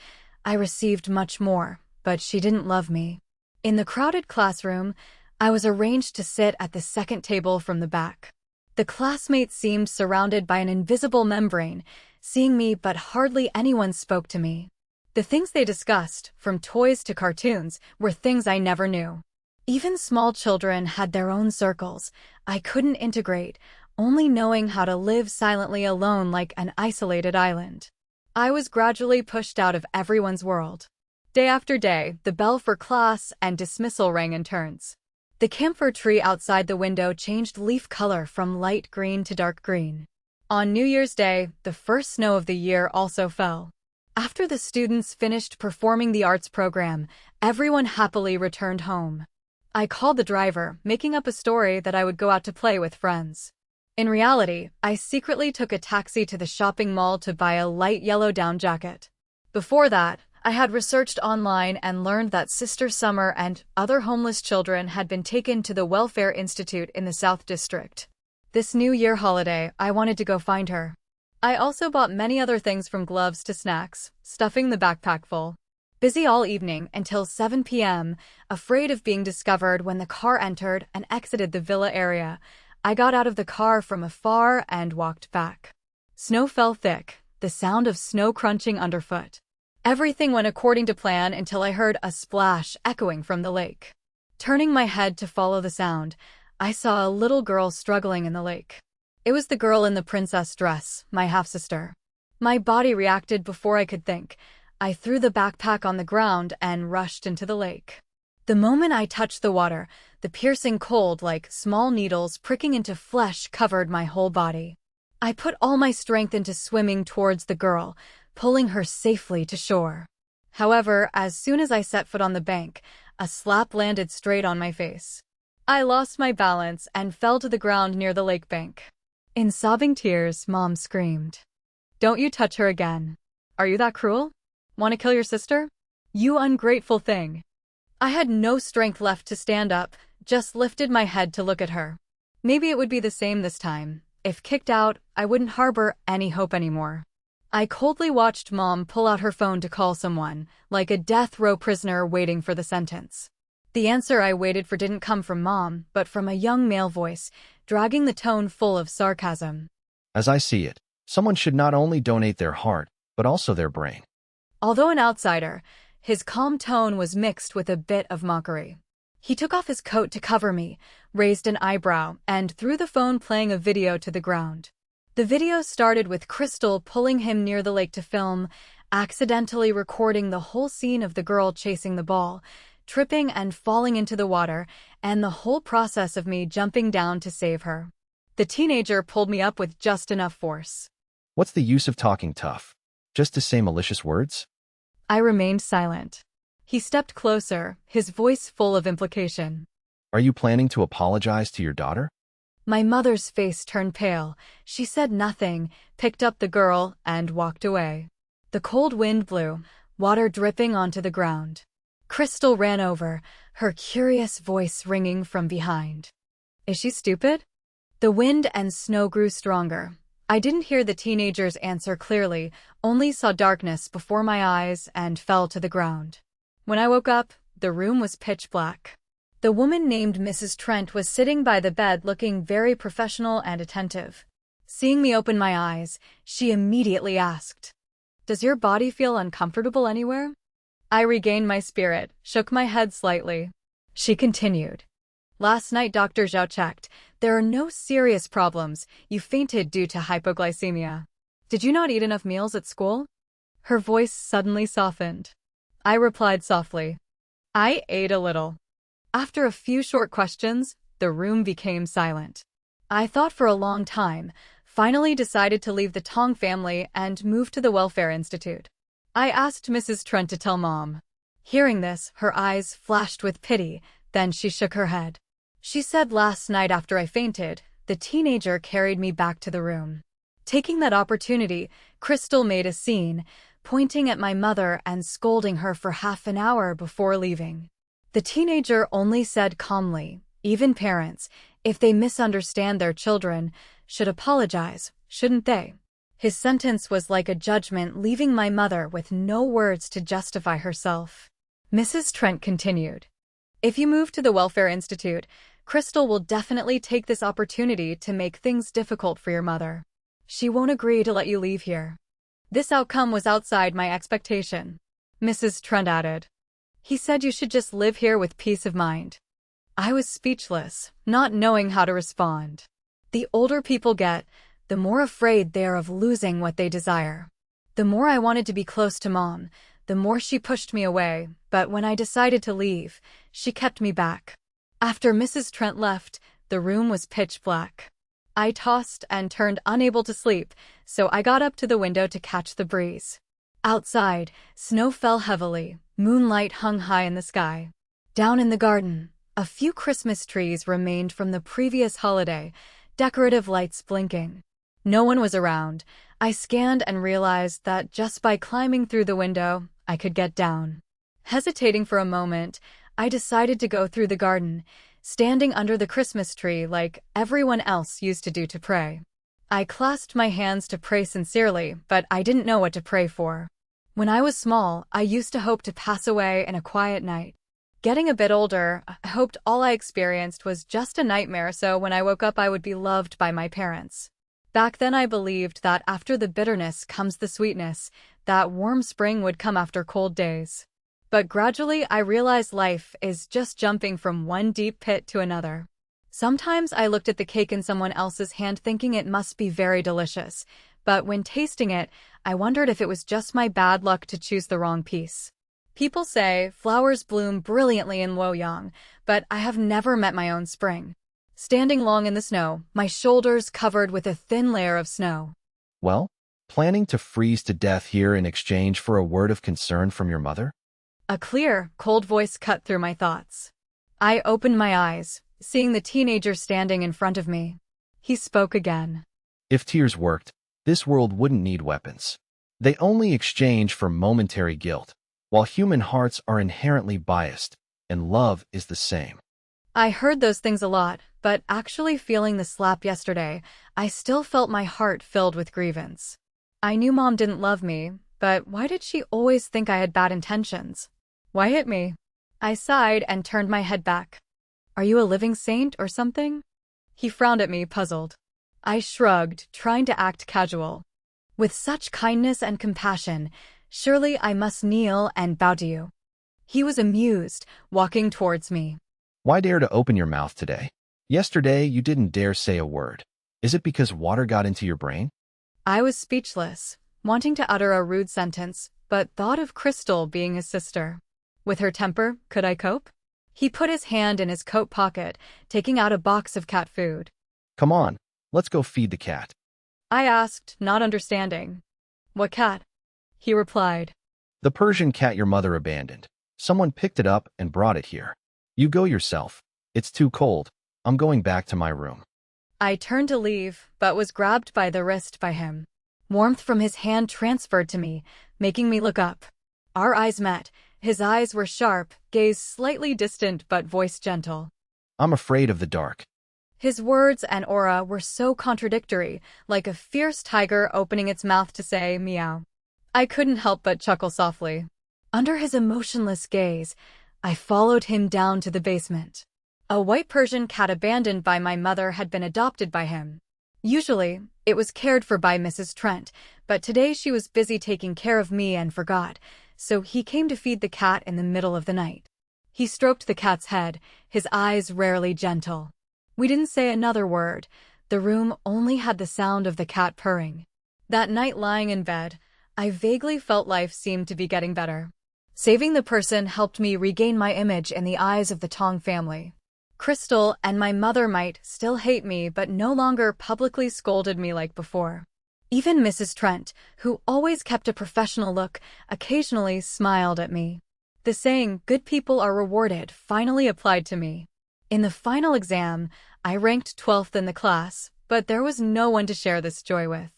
I received much more, but she didn't love me. In the crowded classroom, I was arranged to sit at the second table from the back. The classmates seemed surrounded by an invisible membrane, seeing me, but hardly anyone spoke to me. The things they discussed, from toys to cartoons, were things I never knew. Even small children had their own circles. I couldn't integrate, only knowing how to live silently alone like an isolated island. I was gradually pushed out of everyone's world. Day after day, the bell for class and dismissal rang in turns. The camphor tree outside the window changed leaf color from light green to dark green. On New Year's Day, the first snow of the year also fell. After the students finished performing the arts program, everyone happily returned home. I called the driver, making up a story that I would go out to play with friends. In reality, I secretly took a taxi to the shopping mall to buy a light yellow down jacket. Before that, I had researched online and learned that Sister Summer and other homeless children had been taken to the Welfare Institute in the South District. This New Year holiday, I wanted to go find her. I also bought many other things from gloves to snacks, stuffing the backpack full. Busy all evening until 7 p.m., afraid of being discovered when the car entered and exited the villa area, I got out of the car from afar and walked back. Snow fell thick, the sound of snow crunching underfoot. Everything went according to plan until I heard a splash echoing from the lake. Turning my head to follow the sound, I saw a little girl struggling in the lake. It was the girl in the princess dress, my half-sister. My body reacted before I could think. I threw the backpack on the ground and rushed into the lake. The moment I touched the water, the piercing cold like small needles pricking into flesh covered my whole body. I put all my strength into swimming towards the girl, pulling her safely to shore. However, as soon as I set foot on the bank, a slap landed straight on my face. I lost my balance and fell to the ground near the lake bank. In sobbing tears, Mom screamed, "Don't you touch her again. Are you that cruel? Want to kill your sister? You ungrateful thing." I had no strength left to stand up, just lifted my head to look at her. Maybe it would be the same this time. If kicked out, I wouldn't harbor any hope anymore. I coldly watched Mom pull out her phone to call someone, like a death row prisoner waiting for the sentence. The answer I waited for didn't come from Mom, but from a young male voice, dragging the tone full of sarcasm. As I see it, someone should not only donate their heart, but also their brain. Although an outsider, his calm tone was mixed with a bit of mockery. He took off his coat to cover me, raised an eyebrow, and threw the phone playing a video to the ground. The video started with Crystal pulling him near the lake to film, accidentally recording the whole scene of the girl chasing the ball, tripping and falling into the water, and the whole process of me jumping down to save her. The teenager pulled me up with just enough force. What's the use of talking tough? Just to say malicious words? I remained silent. He stepped closer, his voice full of implication. Are you planning to apologize to your daughter? My mother's face turned pale. She said nothing, picked up the girl, and walked away. The cold wind blew, water dripping onto the ground. Crystal ran over, her curious voice ringing from behind. Is she stupid? The wind and snow grew stronger. I didn't hear the teenager's answer clearly, only saw darkness before my eyes and fell to the ground. When I woke up, the room was pitch black. The woman named Mrs. Trent was sitting by the bed looking very professional and attentive. Seeing me open my eyes, she immediately asked, "Does your body feel uncomfortable anywhere?" I regained my spirit, shook my head slightly. She continued, "Last night Dr. Zhao checked. There are no serious problems. You fainted due to hypoglycemia. Did you not eat enough meals at school?" Her voice suddenly softened. I replied softly, "I ate a little." After a few short questions, the room became silent. I thought for a long time, finally decided to leave the Tong family and move to the Welfare Institute. I asked Mrs. Trent to tell Mom. Hearing this, her eyes flashed with pity, then she shook her head. She said last night after I fainted, the teenager carried me back to the room. Taking that opportunity, Crystal made a scene, pointing at my mother and scolding her for half an hour before leaving. The teenager only said calmly, even parents, if they misunderstand their children, should apologize, shouldn't they? His sentence was like a judgment, leaving my mother with no words to justify herself. Mrs. Trent continued, "If you move to the Welfare Institute, Crystal will definitely take this opportunity to make things difficult for your mother. She won't agree to let you leave here." This outcome was outside my expectation. Mrs. Trent added, "He said you should just live here with peace of mind." I was speechless, not knowing how to respond. The older people get, the more afraid they are of losing what they desire. The more I wanted to be close to Mom, the more she pushed me away, but when I decided to leave, she kept me back. After Mrs. Trent left, the room was pitch black. I tossed and turned, unable to sleep, so I got up to the window to catch the breeze. Outside, snow fell heavily, moonlight hung high in the sky. Down in the garden, a few Christmas trees remained from the previous holiday, decorative lights blinking. No one was around. I scanned and realized that just by climbing through the window, I could get down. Hesitating for a moment, I decided to go through the garden, standing under the Christmas tree like everyone else used to do to pray. I clasped my hands to pray sincerely, but I didn't know what to pray for. When I was small, I used to hope to pass away in a quiet night. Getting a bit older, I hoped all I experienced was just a nightmare, so when I woke up I would be loved by my parents. Back then I believed that after the bitterness comes the sweetness, that warm spring would come after cold days. But gradually I realized life is just jumping from one deep pit to another. Sometimes I looked at the cake in someone else's hand thinking it must be very delicious, but when tasting it, I wondered if it was just my bad luck to choose the wrong piece. People say flowers bloom brilliantly in Luonng, but I have never met my own spring. Standing long in the snow, my shoulders covered with a thin layer of snow. Well, planning to freeze to death here in exchange for a word of concern from your mother? A clear, cold voice cut through my thoughts. I opened my eyes, seeing the teenager standing in front of me. He spoke again. If tears worked, this world wouldn't need weapons. They only exchange for momentary guilt, while human hearts are inherently biased, and love is the same. I heard those things a lot, but actually feeling the slap yesterday, I still felt my heart filled with grievance. I knew Mom didn't love me, but why did she always think I had bad intentions? Why hit me? I sighed and turned my head back. Are you a living saint or something? He frowned at me, puzzled. I shrugged, trying to act casual. With such kindness and compassion, surely I must kneel and bow to you. He was amused, walking towards me. Why dare to open your mouth today? Yesterday you didn't dare say a word. Is it because water got into your brain? I was speechless, wanting to utter a rude sentence, but thought of Crystal being his sister. With her temper, could I cope? He put his hand in his coat pocket, taking out a box of cat food. Come on, let's go feed the cat. I asked, not understanding. What cat? He replied. The Persian cat your mother abandoned. Someone picked it up and brought it here. You go yourself. It's too cold. I'm going back to my room. I turned to leave, but was grabbed by the wrist by him. Warmth from his hand transferred to me, making me look up. Our eyes met. His eyes were sharp, gaze slightly distant but voice gentle. I'm afraid of the dark. His words and aura were so contradictory, like a fierce tiger opening its mouth to say meow. I couldn't help but chuckle softly. Under his emotionless gaze, I followed him down to the basement. A white Persian cat abandoned by my mother had been adopted by him. Usually, it was cared for by Mrs. Trent, but today she was busy taking care of me and forgot, so he came to feed the cat in the middle of the night. He stroked the cat's head, his eyes rarely gentle. We didn't say another word. The room only had the sound of the cat purring. That night lying in bed, I vaguely felt life seemed to be getting better. Saving the person helped me regain my image in the eyes of the Tong family. Crystal and my mother might still hate me but no longer publicly scolded me like before. Even Mrs. Trent, who always kept a professional look, occasionally smiled at me. The saying, "good people are rewarded," finally applied to me. In the final exam, I ranked 12th in the class, but there was no one to share this joy with.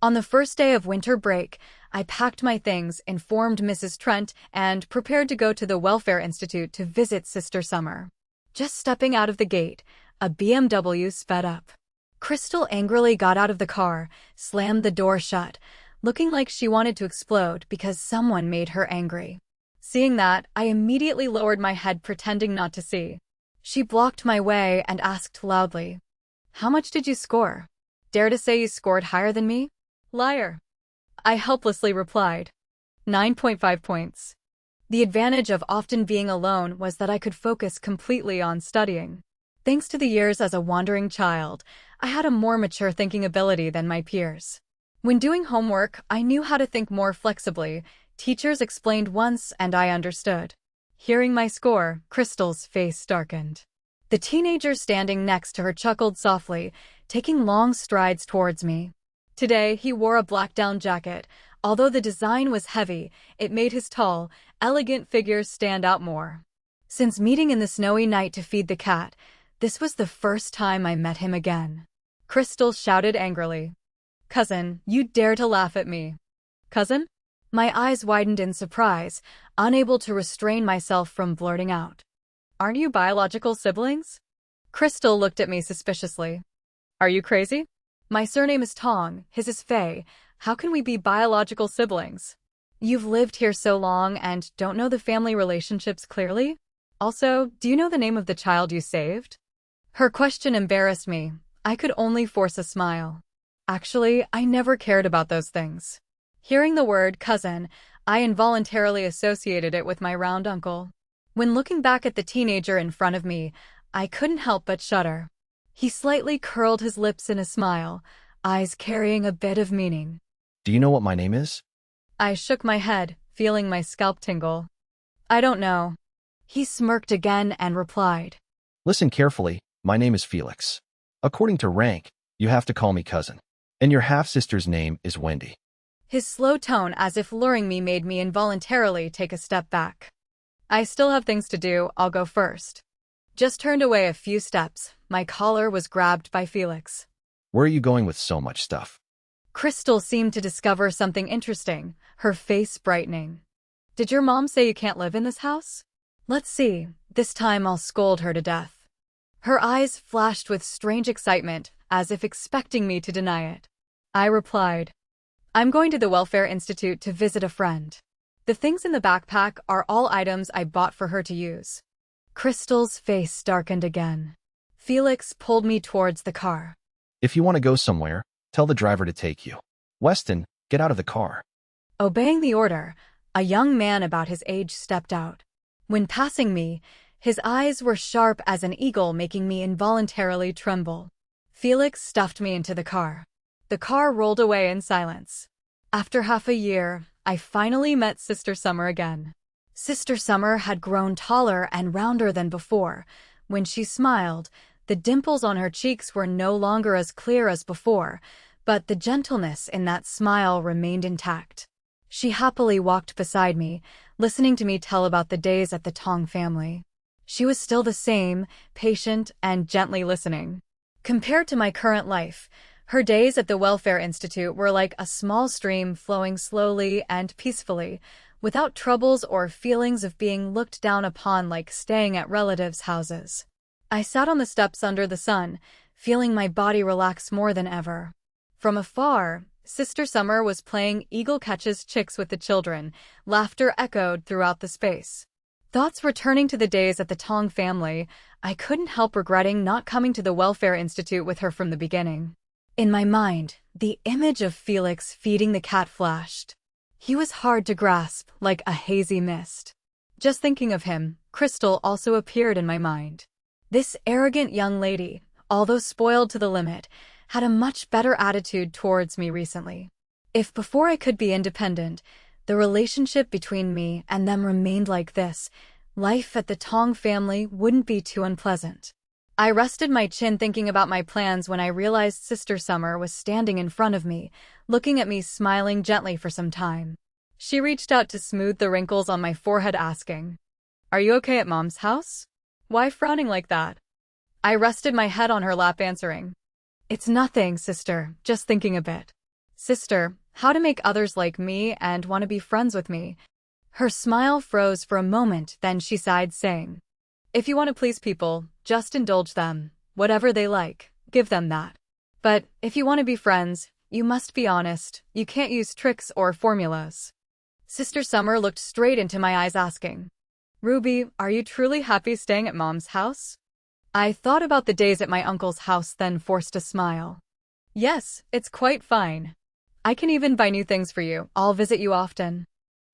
On the first day of winter break, I packed my things, informed Mrs. Trent, and prepared to go to the Welfare Institute to visit Sister Summer. Just stepping out of the gate, a BMW sped up. Crystal angrily got out of the car, slammed the door shut, looking like she wanted to explode because someone made her angry. Seeing that, I immediately lowered my head, pretending not to see. She blocked my way and asked loudly, "How much did you score? Dare to say you scored higher than me? Liar." I helplessly replied, 9.5 points. The advantage of often being alone was that I could focus completely on studying. Thanks to the years as a wandering child, I had a more mature thinking ability than my peers. When doing homework, I knew how to think more flexibly. Teachers explained once and I understood. Hearing my score, Crystal's face darkened. The teenager standing next to her chuckled softly, taking long strides towards me. Today, he wore a black down jacket. Although the design was heavy, it made his tall, elegant figure stand out more. Since meeting in the snowy night to feed the cat, this was the first time I met him again. Crystal shouted angrily, "Cousin, you dare to laugh at me." "Cousin?" My eyes widened in surprise, unable to restrain myself from blurting out, "Aren't you biological siblings?" Crystal looked at me suspiciously. Are you crazy? My surname is Tong, his is Fei. How can we be biological siblings? You've lived here so long and don't know the family relationships clearly? Also, do you know the name of the child you saved? Her question embarrassed me. I could only force a smile. Actually, I never cared about those things. Hearing the word cousin, I involuntarily associated it with my round uncle. When looking back at the teenager in front of me, I couldn't help but shudder. He slightly curled his lips in a smile, eyes carrying a bit of meaning. Do you know what my name is? I shook my head, feeling my scalp tingle. I don't know. He smirked again and replied. Listen carefully, my name is Felix. According to rank, you have to call me cousin. And your half-sister's name is Wendy. His slow tone, as if luring me, made me involuntarily take a step back. I still have things to do, I'll go first. Just turned away a few steps, my collar was grabbed by Felix. Where are you going with so much stuff? Crystal seemed to discover something interesting, her face brightening. Did your mom say you can't live in this house? Let's see, this time I'll scold her to death. Her eyes flashed with strange excitement, as if expecting me to deny it. I replied, I'm going to the Welfare Institute to visit a friend. The things in the backpack are all items I bought for her to use. Crystal's face darkened again. Felix pulled me towards the car. If you want to go somewhere, tell the driver to take you. Weston, get out of the car. Obeying the order, a young man about his age stepped out. When passing me, his eyes were sharp as an eagle, making me involuntarily tremble. Felix stuffed me into the car. The car rolled away in silence. After half a year, I finally met Sister Summer again. Sister Summer had grown taller and rounder than before. When she smiled, the dimples on her cheeks were no longer as clear as before, but the gentleness in that smile remained intact. She happily walked beside me, listening to me tell about the days at the Tong family. She was still the same, patient and gently listening. Compared to my current life, her days at the Welfare Institute were like a small stream flowing slowly and peacefully, without troubles or feelings of being looked down upon like staying at relatives' houses. I sat on the steps under the sun, feeling my body relax more than ever. From afar, Sister Summer was playing Eagle Catches Chicks with the children. Laughter echoed throughout the space. Thoughts returning to the days at the Tong family, I couldn't help regretting not coming to the Welfare Institute with her from the beginning. In my mind, the image of Felix feeding the cat flashed. He was hard to grasp, like a hazy mist. Just thinking of him, Crystal also appeared in my mind. This arrogant young lady, although spoiled to the limit, had a much better attitude towards me recently. If before I could be independent, the relationship between me and them remained like this, life at the Tong family wouldn't be too unpleasant. I rested my chin thinking about my plans when I realized Sister Summer was standing in front of me, looking at me, smiling gently for some time. She reached out to smooth the wrinkles on my forehead, asking, "Are you okay at Mom's house? Why frowning like that?" I rested my head on her lap, answering, "It's nothing, sister, just thinking a bit. Sister, how to make others like me and want to be friends with me." Her smile froze for a moment, then she sighed, saying, "If you want to please people, just indulge them. Whatever they like, give them that. But if you want to be friends, you must be honest. You can't use tricks or formulas." Sister Summer looked straight into my eyes, asking, "Ruby, are you truly happy staying at Mom's house?" I thought about the days at my uncle's house, then forced a smile. "Yes, it's quite fine. I can even buy new things for you. I'll visit you often."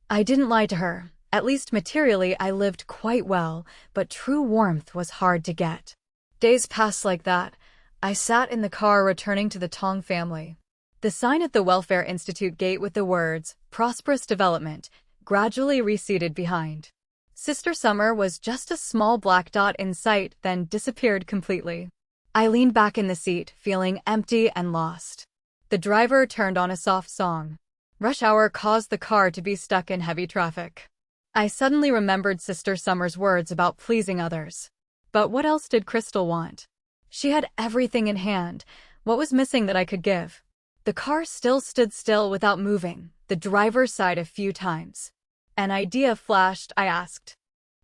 I didn't lie to her. At least materially, I lived quite well, but true warmth was hard to get. Days passed like that. I sat in the car returning to the Tong family. The sign at the Welfare Institute gate with the words, "Prosperous Development," gradually receded behind. Sister Summer was just a small black dot in sight, then disappeared completely. I leaned back in the seat, feeling empty and lost. The driver turned on a soft song. Rush hour caused the car to be stuck in heavy traffic. I suddenly remembered Sister Summer's words about pleasing others. But what else did Crystal want? She had everything in hand. What was missing that I could give? The car still stood still without moving. The driver sighed a few times. An idea flashed. I asked,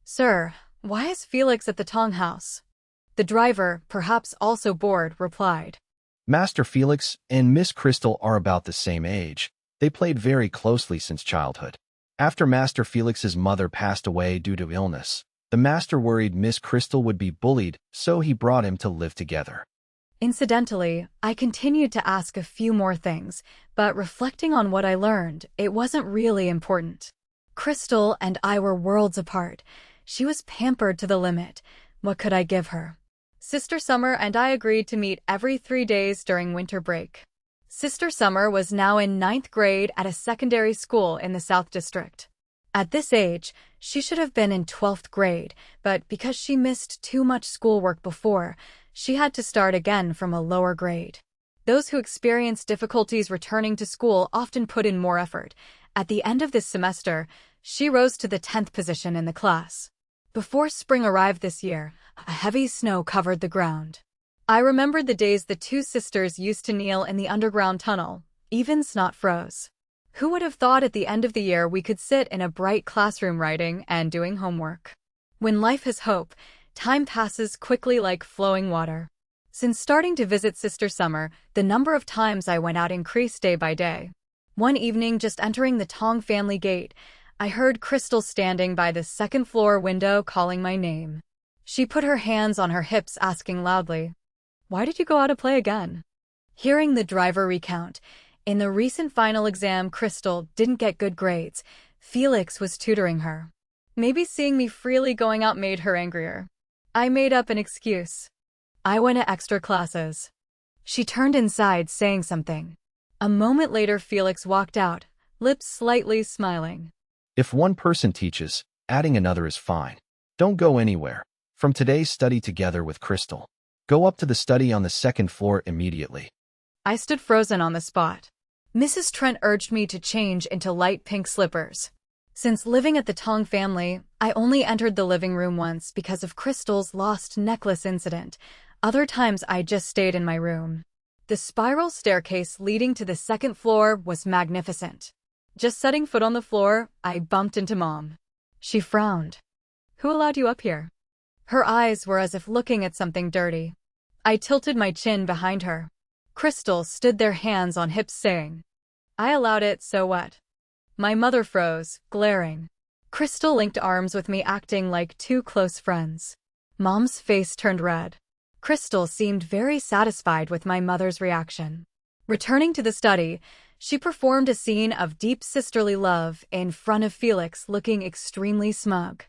"Sir, why is Felix at the Tong house?" The driver, perhaps also bored, replied. Master Felix and Miss Crystal are about the same age. They played very closely since childhood. After Master Felix's mother passed away due to illness, the master worried Miss Crystal would be bullied, so he brought him to live together. Incidentally, I continued to ask a few more things, but reflecting on what I learned, it wasn't really important. Crystal and I were worlds apart. She was pampered to the limit. What could I give her? Sister Summer and I agreed to meet every 3 days during winter break. Sister Summer was now in 9th grade at a secondary school in the South District. At this age, she should have been in 12th grade, but because she missed too much schoolwork before, she had to start again from a lower grade. Those who experience difficulties returning to school often put in more effort. At the end of this semester, she rose to the 10th position in the class. Before spring arrived this year, a heavy snow covered the ground. I remembered the days the two sisters used to kneel in the underground tunnel. Even snot froze. Who would have thought at the end of the year we could sit in a bright classroom writing and doing homework? When life has hope, time passes quickly like flowing water. Since starting to visit Sister Summer, the number of times I went out increased day by day. One evening, just entering the Tong family gate, I heard Crystal standing by the second-floor window calling my name. She put her hands on her hips, asking loudly, "Why did you go out to play again?" Hearing the driver recount, in the recent final exam Crystal didn't get good grades. Felix was tutoring her. Maybe seeing me freely going out made her angrier. I made up an excuse. I went to extra classes. She turned inside, saying something. A moment later, Felix walked out, lips slightly smiling. If one person teaches, adding another is fine. Don't go anywhere. From today's study together with Crystal. Go up to the study on the second floor immediately. I stood frozen on the spot. Mrs. Trent urged me to change into light pink slippers. Since living at the Tong family, I only entered the living room once because of Crystal's lost necklace incident. Other times I just stayed in my room. The spiral staircase leading to the second floor was magnificent. Just setting foot on the floor, I bumped into Mom. She frowned. "Who allowed you up here?" Her eyes were as if looking at something dirty. I tilted my chin behind her. Crystal stood there, hands on hips, saying, "I allowed it, so what?" My mother froze, glaring. Crystal linked arms with me, acting like two close friends. Mom's face turned red. Crystal seemed very satisfied with my mother's reaction. Returning to the study, she performed a scene of deep sisterly love in front of Felix, looking extremely smug.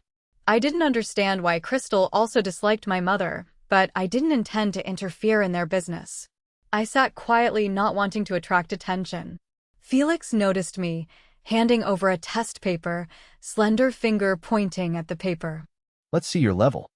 I didn't understand why Crystal also disliked my mother, but I didn't intend to interfere in their business. I sat quietly, not wanting to attract attention. Felix noticed me, handing over a test paper, slender finger pointing at the paper. Let's see your level.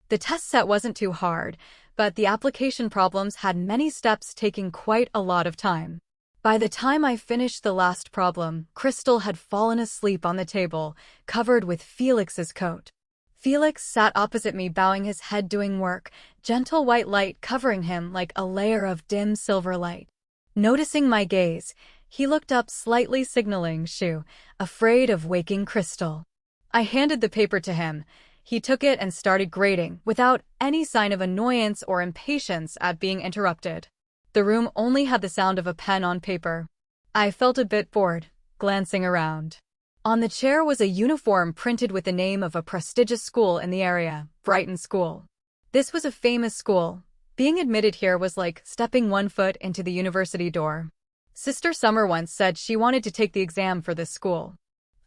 The test set wasn't too hard, but the application problems had many steps, taking quite a lot of time. By the time I finished the last problem, Crystal had fallen asleep on the table, covered with Felix's coat. Felix sat opposite me, bowing his head, doing work, gentle white light covering him like a layer of dim silver light. Noticing my gaze, he looked up slightly, signaling shoo, afraid of waking Crystal. I handed the paper to him. He took it and started grading, without any sign of annoyance or impatience at being interrupted. The room only had the sound of a pen on paper. I felt a bit bored, glancing around. On the chair was a uniform printed with the name of a prestigious school in the area, Brighton School. This was a famous school. Being admitted here was like stepping one foot into the university door. Sister Summer once said she wanted to take the exam for this school.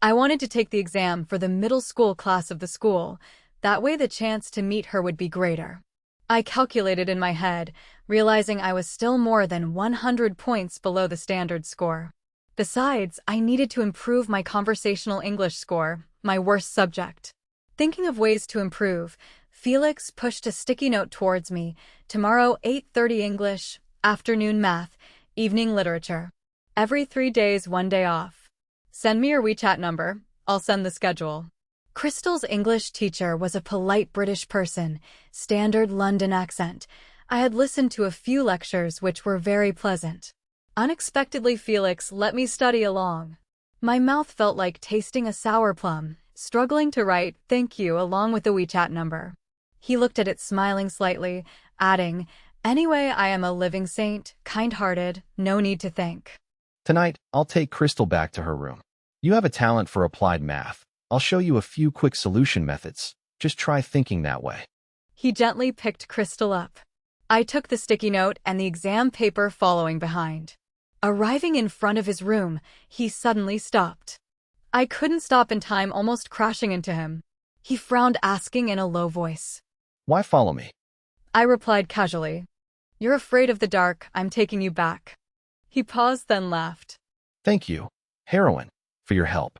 I wanted to take the exam for the middle school class of the school. That way the chance to meet her would be greater. I calculated in my head, realizing I was still more than 100 points below the standard score. Besides, I needed to improve my conversational English score, my worst subject. Thinking of ways to improve, Felix pushed a sticky note towards me. Tomorrow, 8:30 English, afternoon math, evening literature. Every 3 days, 1 day off. Send me your WeChat number. I'll send the schedule. Crystal's English teacher was a polite British person, standard London accent. I had listened to a few lectures which were very pleasant. Unexpectedly, Felix let me study along. My mouth felt like tasting a sour plum, struggling to write "thank you" along with the WeChat number. He looked at it smiling slightly, adding, "Anyway, I am a living saint, kind-hearted, no need to thank." Tonight, I'll take Crystal back to her room. You have a talent for applied math. I'll show you a few quick solution methods. Just try thinking that way. He gently picked Crystal up. I took the sticky note and the exam paper following behind. Arriving in front of his room, he suddenly stopped. I couldn't stop in time, almost crashing into him. He frowned, asking in a low voice, Why follow me? I replied casually, "You're afraid of the dark, I'm taking you back." He paused, then laughed. Thank you, heroine, for your help.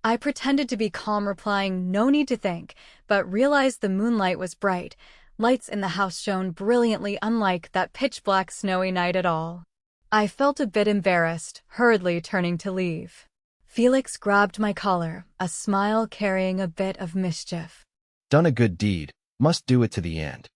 I pretended to be calm, replying, "No need to thank," but realized the moonlight was bright. Lights in the house shone brilliantly, unlike that pitch-black snowy night at all. I felt a bit embarrassed, hurriedly turning to leave. Felix grabbed my collar, a smile carrying a bit of mischief. Done a good deed, must do it to the end.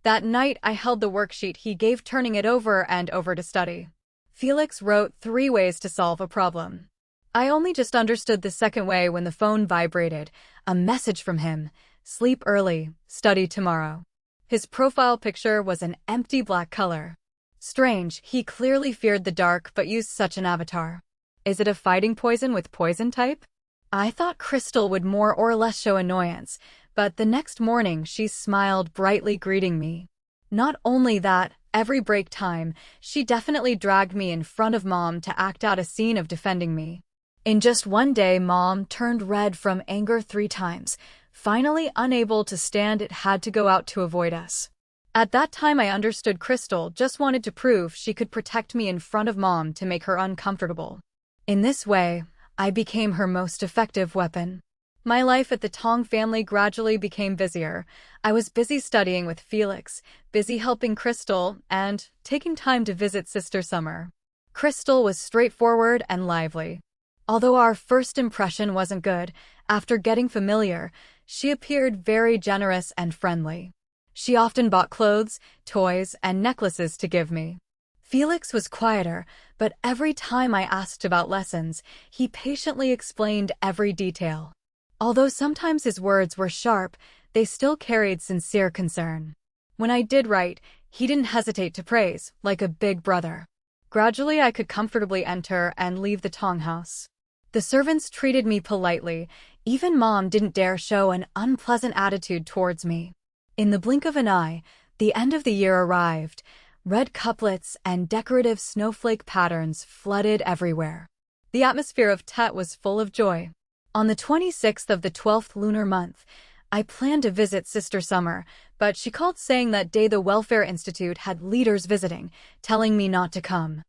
That night I held the worksheet he gave, turning it over and over to study. Felix wrote 3 ways to solve a problem. I only just understood the second way when the phone vibrated. A message from him: "Sleep early, study tomorrow." His profile picture was an empty black color. Strange, he clearly feared the dark but used such an avatar. Is it a fighting poison with poison type? I thought Crystal would more or less show annoyance, but the next morning she smiled brightly, greeting me. Not only that, every break time, she definitely dragged me in front of Mom to act out a scene of defending me. In just one day, Mom turned red from anger 3 times. Finally, unable to stand it, had to go out to avoid us. At that time, I understood Crystal just wanted to prove she could protect me in front of Mom to make her uncomfortable. In this way, I became her most effective weapon. My life at the Tong family gradually became busier. I was busy studying with Felix, busy helping Crystal, and taking time to visit Sister Summer. Crystal was straightforward and lively. Although our first impression wasn't good, after getting familiar, she appeared very generous and friendly. She often bought clothes, toys, and necklaces to give me. Felix was quieter, but every time I asked about lessons, he patiently explained every detail. Although sometimes his words were sharp, they still carried sincere concern. When I did right, he didn't hesitate to praise, like a big brother. Gradually, I could comfortably enter and leave the Tong house. The servants treated me politely. Even Mom didn't dare show an unpleasant attitude towards me. In the blink of an eye, the end of the year arrived. Red couplets and decorative snowflake patterns flooded everywhere. The atmosphere of Tet was full of joy. On the 26th of the 12th lunar month, I planned to visit Sister Summer, but she called saying that day the Welfare Institute had leaders visiting, telling me not to come.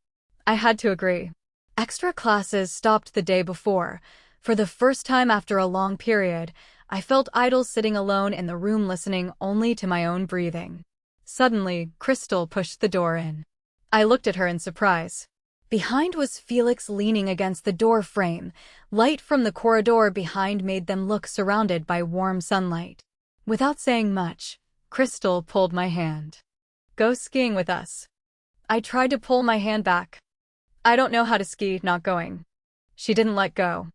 I had to agree. Extra classes stopped the day before. For the first time after a long period, I felt idle sitting alone in the room listening only to my own breathing. Suddenly, Crystal pushed the door in. I looked at her in surprise. Behind was Felix leaning against the door frame. Light from the corridor behind made them look surrounded by warm sunlight. Without saying much, Crystal pulled my hand. "Go skiing with us." I tried to pull my hand back. "I don't know how to ski, not going." She didn't let go.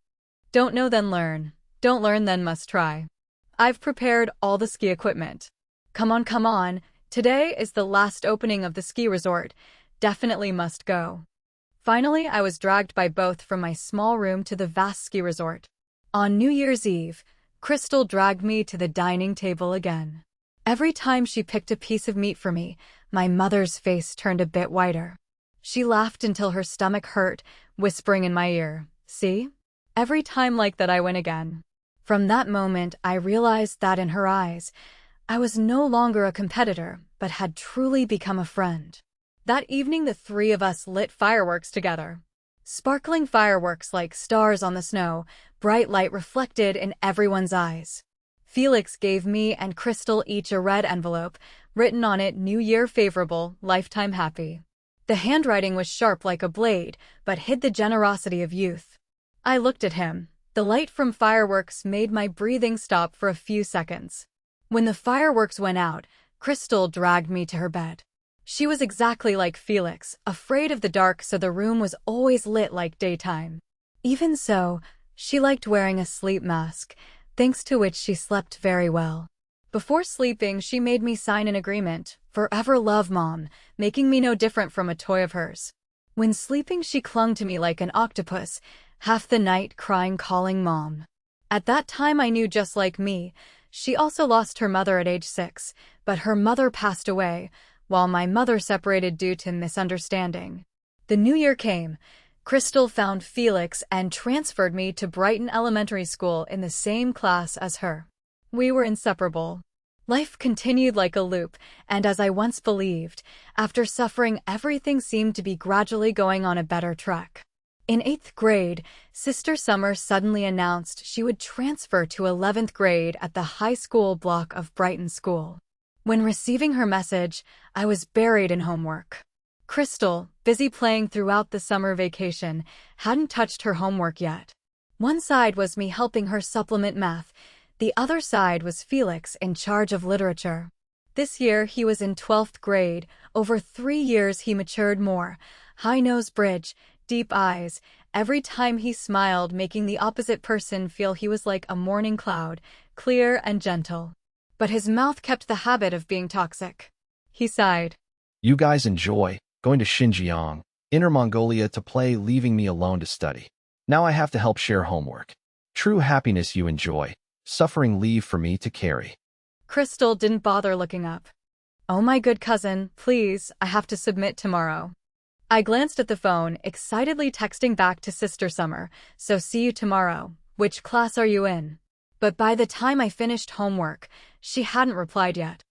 "Don't know, then learn. Don't learn, then must try. I've prepared all the ski equipment. Come on, come on. Today is the last opening of the ski resort. Definitely must go." Finally, I was dragged by both from my small room to the vast ski resort. On New Year's Eve, Crystal dragged me to the dining table again. Every time she picked a piece of meat for me, my mother's face turned a bit whiter. She laughed until her stomach hurt, whispering in my ear, "See? Every time like that I win again." From that moment, I realized that in her eyes, I was no longer a competitor, but had truly become a friend. That evening, the 3 of us lit fireworks together. Sparkling fireworks like stars on the snow, bright light reflected in everyone's eyes. Felix gave me and Crystal each a red envelope, written on it "New Year favorable, lifetime happy." The handwriting was sharp like a blade, but hid the generosity of youth. I looked at him. The light from fireworks made my breathing stop for a few seconds. When the fireworks went out, Crystal dragged me to her bed. She was exactly like Felix, afraid of the dark, so the room was always lit like daytime. Even so, she liked wearing a sleep mask, thanks to which she slept very well. Before sleeping, she made me sign an agreement, "Forever love, Mom," making me no different from a toy of hers. When sleeping, she clung to me like an octopus, half the night crying, calling Mom. At that time, I knew, just like me, she also lost her mother at age 6, but her mother passed away, while my mother separated due to misunderstanding. The new year came. Crystal found Felix and transferred me to Brighton Elementary School in the same class as her. We were inseparable. Life continued like a loop, and as I once believed, after suffering, everything seemed to be gradually going on a better track. In 8th grade, Sister Summer suddenly announced she would transfer to 11th grade at the high school block of Brighton School. When receiving her message, I was buried in homework. Crystal, busy playing throughout the summer vacation, hadn't touched her homework yet. One side was me helping her supplement math. The other side was Felix, in charge of literature. This year he was in 12th grade. Over 3 years he matured more. High nose bridge, deep eyes, every time he smiled making the opposite person feel he was like a morning cloud, clear and gentle. But his mouth kept the habit of being toxic. He sighed. You guys enjoy going to Xinjiang, Inner Mongolia to play, leaving me alone to study. Now I have to help share homework. True happiness you enjoy. Suffering leave for me to carry. Crystal didn't bother looking up. Oh my good cousin, please, I have to submit tomorrow. I glanced at the phone, excitedly texting back to Sister Summer, "So see you tomorrow. Which class are you in?" But by the time I finished homework, she hadn't replied yet.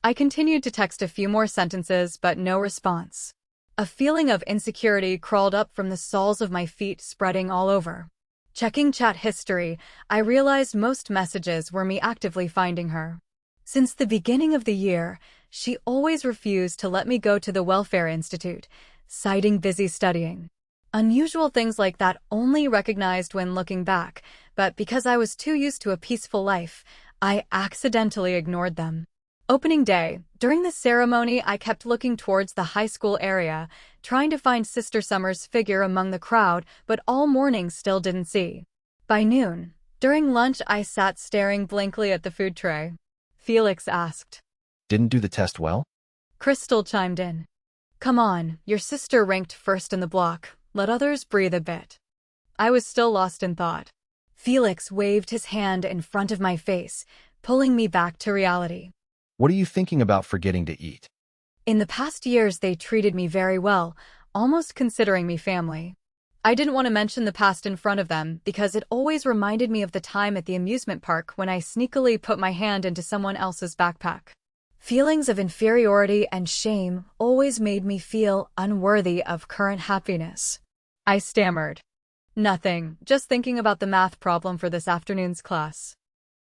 I continued to text a few more sentences, but no response. A feeling of insecurity crawled up from the soles of my feet, spreading all over. Checking chat history, I realized most messages were me actively finding her. Since the beginning of the year, she always refused to let me go to the Welfare Institute, citing busy studying. Unusual things like that only recognized when looking back, but because I was too used to a peaceful life, I accidentally ignored them. Opening day, during the ceremony, I kept looking towards the high school area, trying to find Sister Summer's figure among the crowd, but all morning still didn't see. By noon, during lunch, I sat staring blankly at the food tray. Felix asked, Didn't do the test well? Crystal chimed in. Come on, your sister ranked first in the block. Let others breathe a bit. I was still lost in thought. Felix waved his hand in front of my face, pulling me back to reality. What are you thinking about forgetting to eat? In the past years, they treated me very well, almost considering me family. I didn't want to mention the past in front of them because it always reminded me of the time at the amusement park when I sneakily put my hand into someone else's backpack. Feelings of inferiority and shame always made me feel unworthy of current happiness. I stammered. Nothing, just thinking about the math problem for this afternoon's class.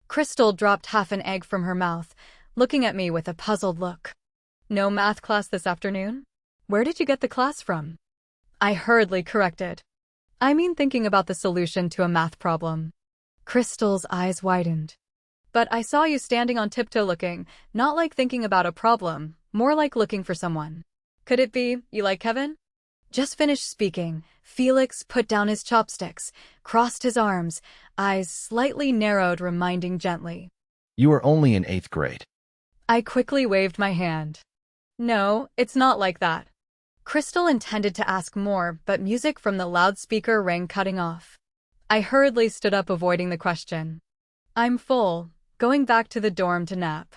Crystal dropped half an egg from her mouth, looking at me with a puzzled look. No math class this afternoon? Where did you get the class from? I hurriedly corrected. I mean thinking about the solution to a math problem. Crystal's eyes widened. But I saw you standing on tiptoe looking, not like thinking about a problem, more like looking for someone. Could it be you like Kevin? Just finished speaking, Felix put down his chopsticks, crossed his arms, eyes slightly narrowed, reminding gently. You are only in 8th grade. I quickly waved my hand. No, it's not like that. Crystal intended to ask more, but music from the loudspeaker rang, cutting off. I hurriedly stood up, avoiding the question. I'm full, going back to the dorm to nap.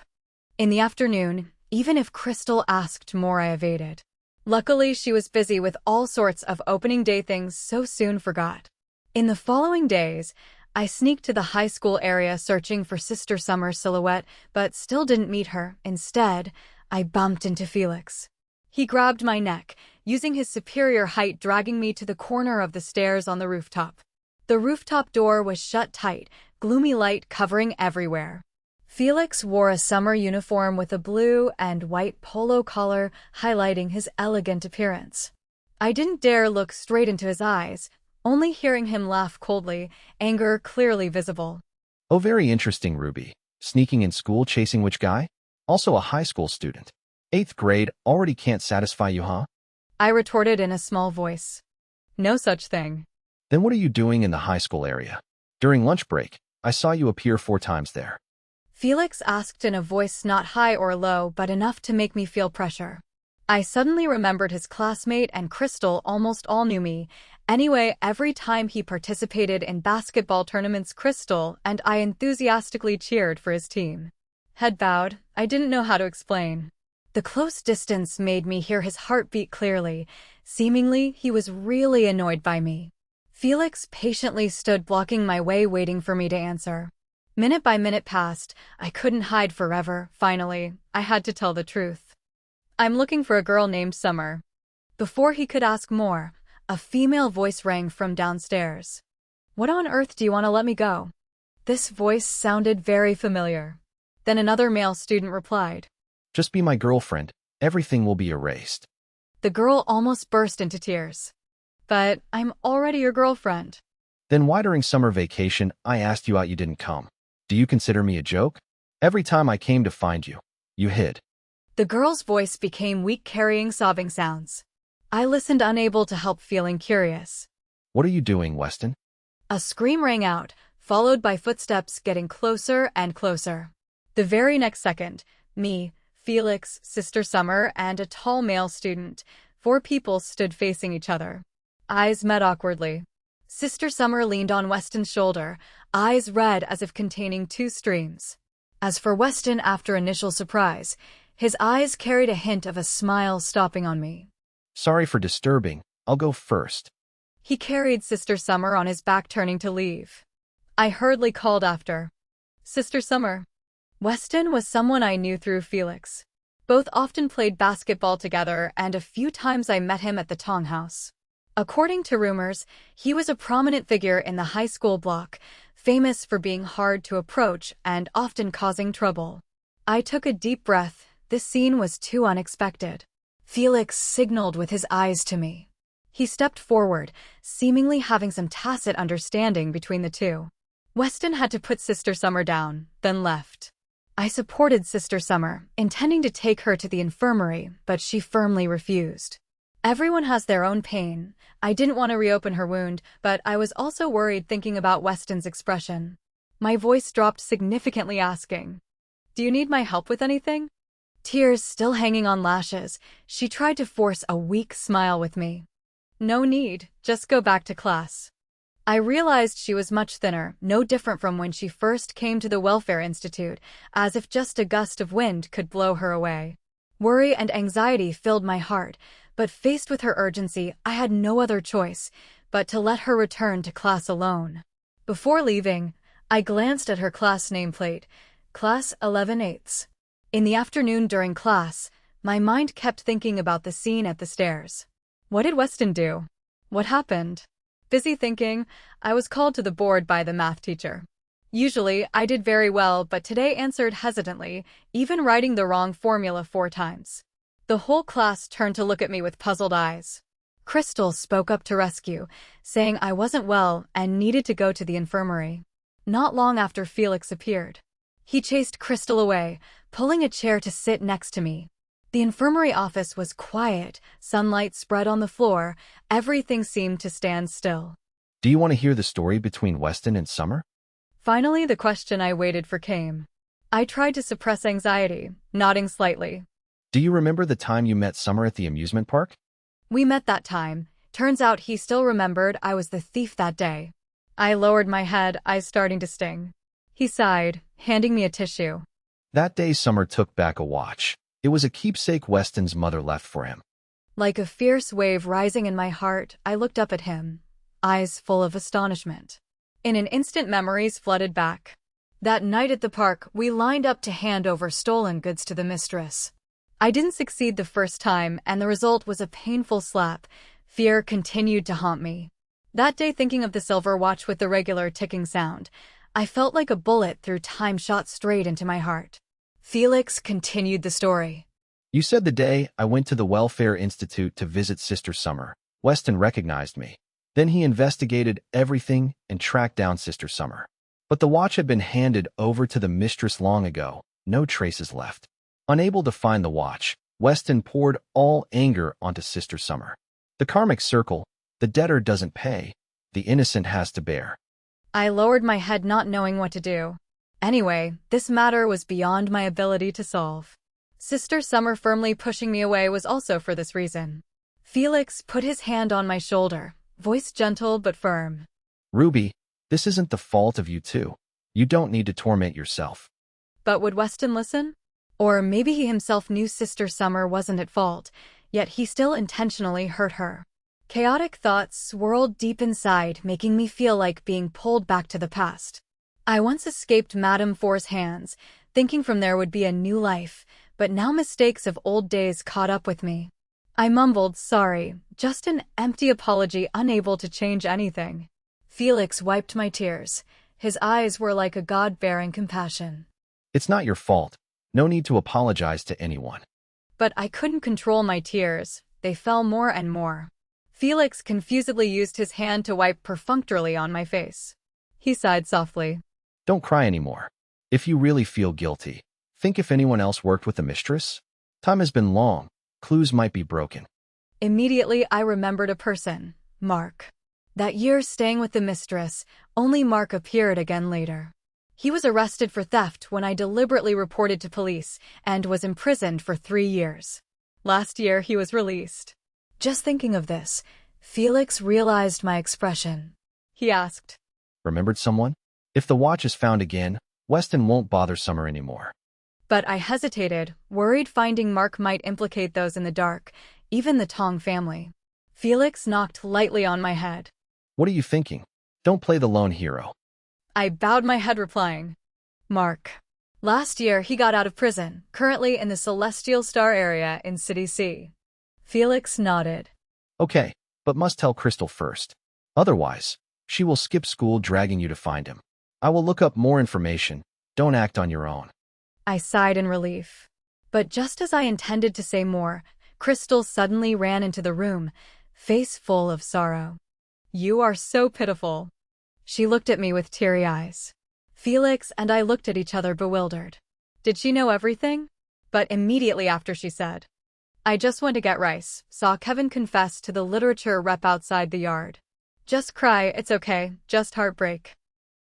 In the afternoon, even if Crystal asked more, I evaded. Luckily, she was busy with all sorts of opening day things, so soon forgot. In the following days, I sneaked to the high school area searching for Sister Summer's silhouette, but still didn't meet her. Instead, I bumped into Felix. He grabbed my neck, using his superior height, dragging me to the corner of the stairs on the rooftop. The rooftop door was shut tight, gloomy light covering everywhere. Felix wore a summer uniform with a blue and white polo collar, highlighting his elegant appearance. I didn't dare look straight into his eyes, only hearing him laugh coldly, anger clearly visible. Oh, very interesting, Ruby. Sneaking in school, chasing which guy? Also a high school student. 8th grade already can't satisfy you, huh? I retorted in a small voice. No such thing. Then what are you doing in the high school area? During lunch break, I saw you appear 4 times there. Felix asked in a voice not high or low, but enough to make me feel pressure. I suddenly remembered his classmate and Crystal almost all knew me. Anyway, every time he participated in basketball tournaments, Crystal and I enthusiastically cheered for his team. Head bowed, I didn't know how to explain. The close distance made me hear his heartbeat clearly. Seemingly, he was really annoyed by me. Felix patiently stood blocking my way, waiting for me to answer. Minute by minute passed. I couldn't hide forever. Finally, I had to tell the truth. I'm looking for a girl named Summer. Before he could ask more, a female voice rang from downstairs. What on earth do you want to let me go? This voice sounded very familiar. Then another male student replied. Just be my girlfriend. Everything will be erased. The girl almost burst into tears. But I'm already your girlfriend. Then why during summer vacation I asked you out you didn't come? Do you consider me a joke? Every time I came to find you, you hid. The girl's voice became weak, carrying sobbing sounds. I listened, unable to help feeling curious. What are you doing, Weston? A scream rang out, followed by footsteps getting closer and closer. The very next second, me, Felix, Sister Summer, and a tall male student, 4 people stood facing each other. Eyes met awkwardly. Sister Summer leaned on Weston's shoulder, eyes red as if containing 2 streams. As for Weston, after initial surprise, his eyes carried a hint of a smile, stopping on me. Sorry for disturbing. I'll go first. He carried Sister Summer on his back, turning to leave. I hurriedly called after. Sister Summer. Weston was someone I knew through Felix. Both often played basketball together, and a few times I met him at the Tong House. According to rumors, he was a prominent figure in the high school block, famous for being hard to approach and often causing trouble. I took a deep breath. This scene was too unexpected. Felix signaled with his eyes to me. He stepped forward, seemingly having some tacit understanding between the two. Weston had to put Sister Summer down, then left. I supported Sister Summer, intending to take her to the infirmary, but she firmly refused. Everyone has their own pain. I didn't want to reopen her wound, but I was also worried thinking about Weston's expression. My voice dropped significantly, asking, "Do you need my help with anything?" Tears still hanging on lashes, she tried to force a weak smile with me. No need, just go back to class. I realized she was much thinner, no different from when she first came to the Welfare Institute, as if just a gust of wind could blow her away. Worry and anxiety filled my heart, but faced with her urgency, I had no other choice but to let her return to class alone. Before leaving, I glanced at her class nameplate, Class 11/8. In the afternoon during class, my mind kept thinking about the scene at the stairs. What did Weston do? What happened? Busy thinking, I was called to the board by the math teacher. Usually, I did very well, but today answered hesitantly, even writing the wrong formula 4 times. The whole class turned to look at me with puzzled eyes. Crystal spoke up to rescue, saying I wasn't well and needed to go to the infirmary. Not long after, Felix appeared. He chased Crystal away, pulling a chair to sit next to me. The infirmary office was quiet, sunlight spread on the floor, everything seemed to stand still. Do you want to hear the story between Weston and Summer? Finally, the question I waited for came. I tried to suppress anxiety, nodding slightly. Do you remember the time you met Summer at the amusement park? We met that time. Turns out he still remembered I was the thief that day. I lowered my head, eyes starting to sting. He sighed, handing me a tissue. That day Summer took back a watch. It was a keepsake Weston's mother left for him. Like a fierce wave rising in my heart, I looked up at him, eyes full of astonishment. In an instant, memories flooded back. That night at the park, we lined up to hand over stolen goods to the mistress. I didn't succeed the first time, and the result was a painful slap. Fear continued to haunt me. That day, thinking of the silver watch with the regular ticking sound, I felt like a bullet through time shot straight into my heart. Felix continued the story. You said the day I went to the Welfare Institute to visit Sister Summer, Weston recognized me. Then he investigated everything and tracked down Sister Summer. But the watch had been handed over to the mistress long ago, no traces left. Unable to find the watch, Weston poured all anger onto Sister Summer. The karmic circle, the debtor doesn't pay, the innocent has to bear. I lowered my head, not knowing what to do. Anyway, this matter was beyond my ability to solve. Sister Summer firmly pushing me away was also for this reason. Felix put his hand on my shoulder, voice gentle but firm. Ruby, this isn't the fault of you two. You don't need to torment yourself. But would Weston listen? Or maybe he himself knew Sister Summer wasn't at fault, yet he still intentionally hurt her. Chaotic thoughts swirled deep inside, making me feel like being pulled back to the past. I once escaped Madame Four's hands, thinking from there would be a new life, but now mistakes of old days caught up with me. I mumbled, sorry, just an empty apology unable to change anything. Felix wiped my tears. His eyes were like a god bearing compassion. It's not your fault. No need to apologize to anyone. But I couldn't control my tears. They fell more and more. Felix confusedly used his hand to wipe perfunctorily on my face. He sighed softly. Don't cry anymore. If you really feel guilty, think if anyone else worked with the mistress. Time has been long. Clues might be broken. Immediately I remembered a person, Mark. That year staying with the mistress, only Mark appeared again later. He was arrested for theft when I deliberately reported to police and was imprisoned for 3 years. Last year he was released. Just thinking of this, Felix realized my expression. He asked, Remembered someone? If the watch is found again, Weston won't bother Summer anymore. But I hesitated, worried finding Mark might implicate those in the dark, even the Tong family. Felix knocked lightly on my head. What are you thinking? Don't play the lone hero. I bowed my head replying, Mark. Last year he got out of prison, currently in the Celestial Star area in City C. Felix nodded. Okay, but must tell Crystal first. Otherwise, she will skip school dragging you to find him. I will look up more information. Don't act on your own. I sighed in relief. But just as I intended to say more, Crystal suddenly ran into the room, face full of sorrow. You are so pitiful. She looked at me with teary eyes. Felix and I looked at each other bewildered. Did she know everything? But immediately after she said, I just went to get rice, saw Kevin confess to the literature rep outside the yard. Just cry, it's okay, just heartbreak.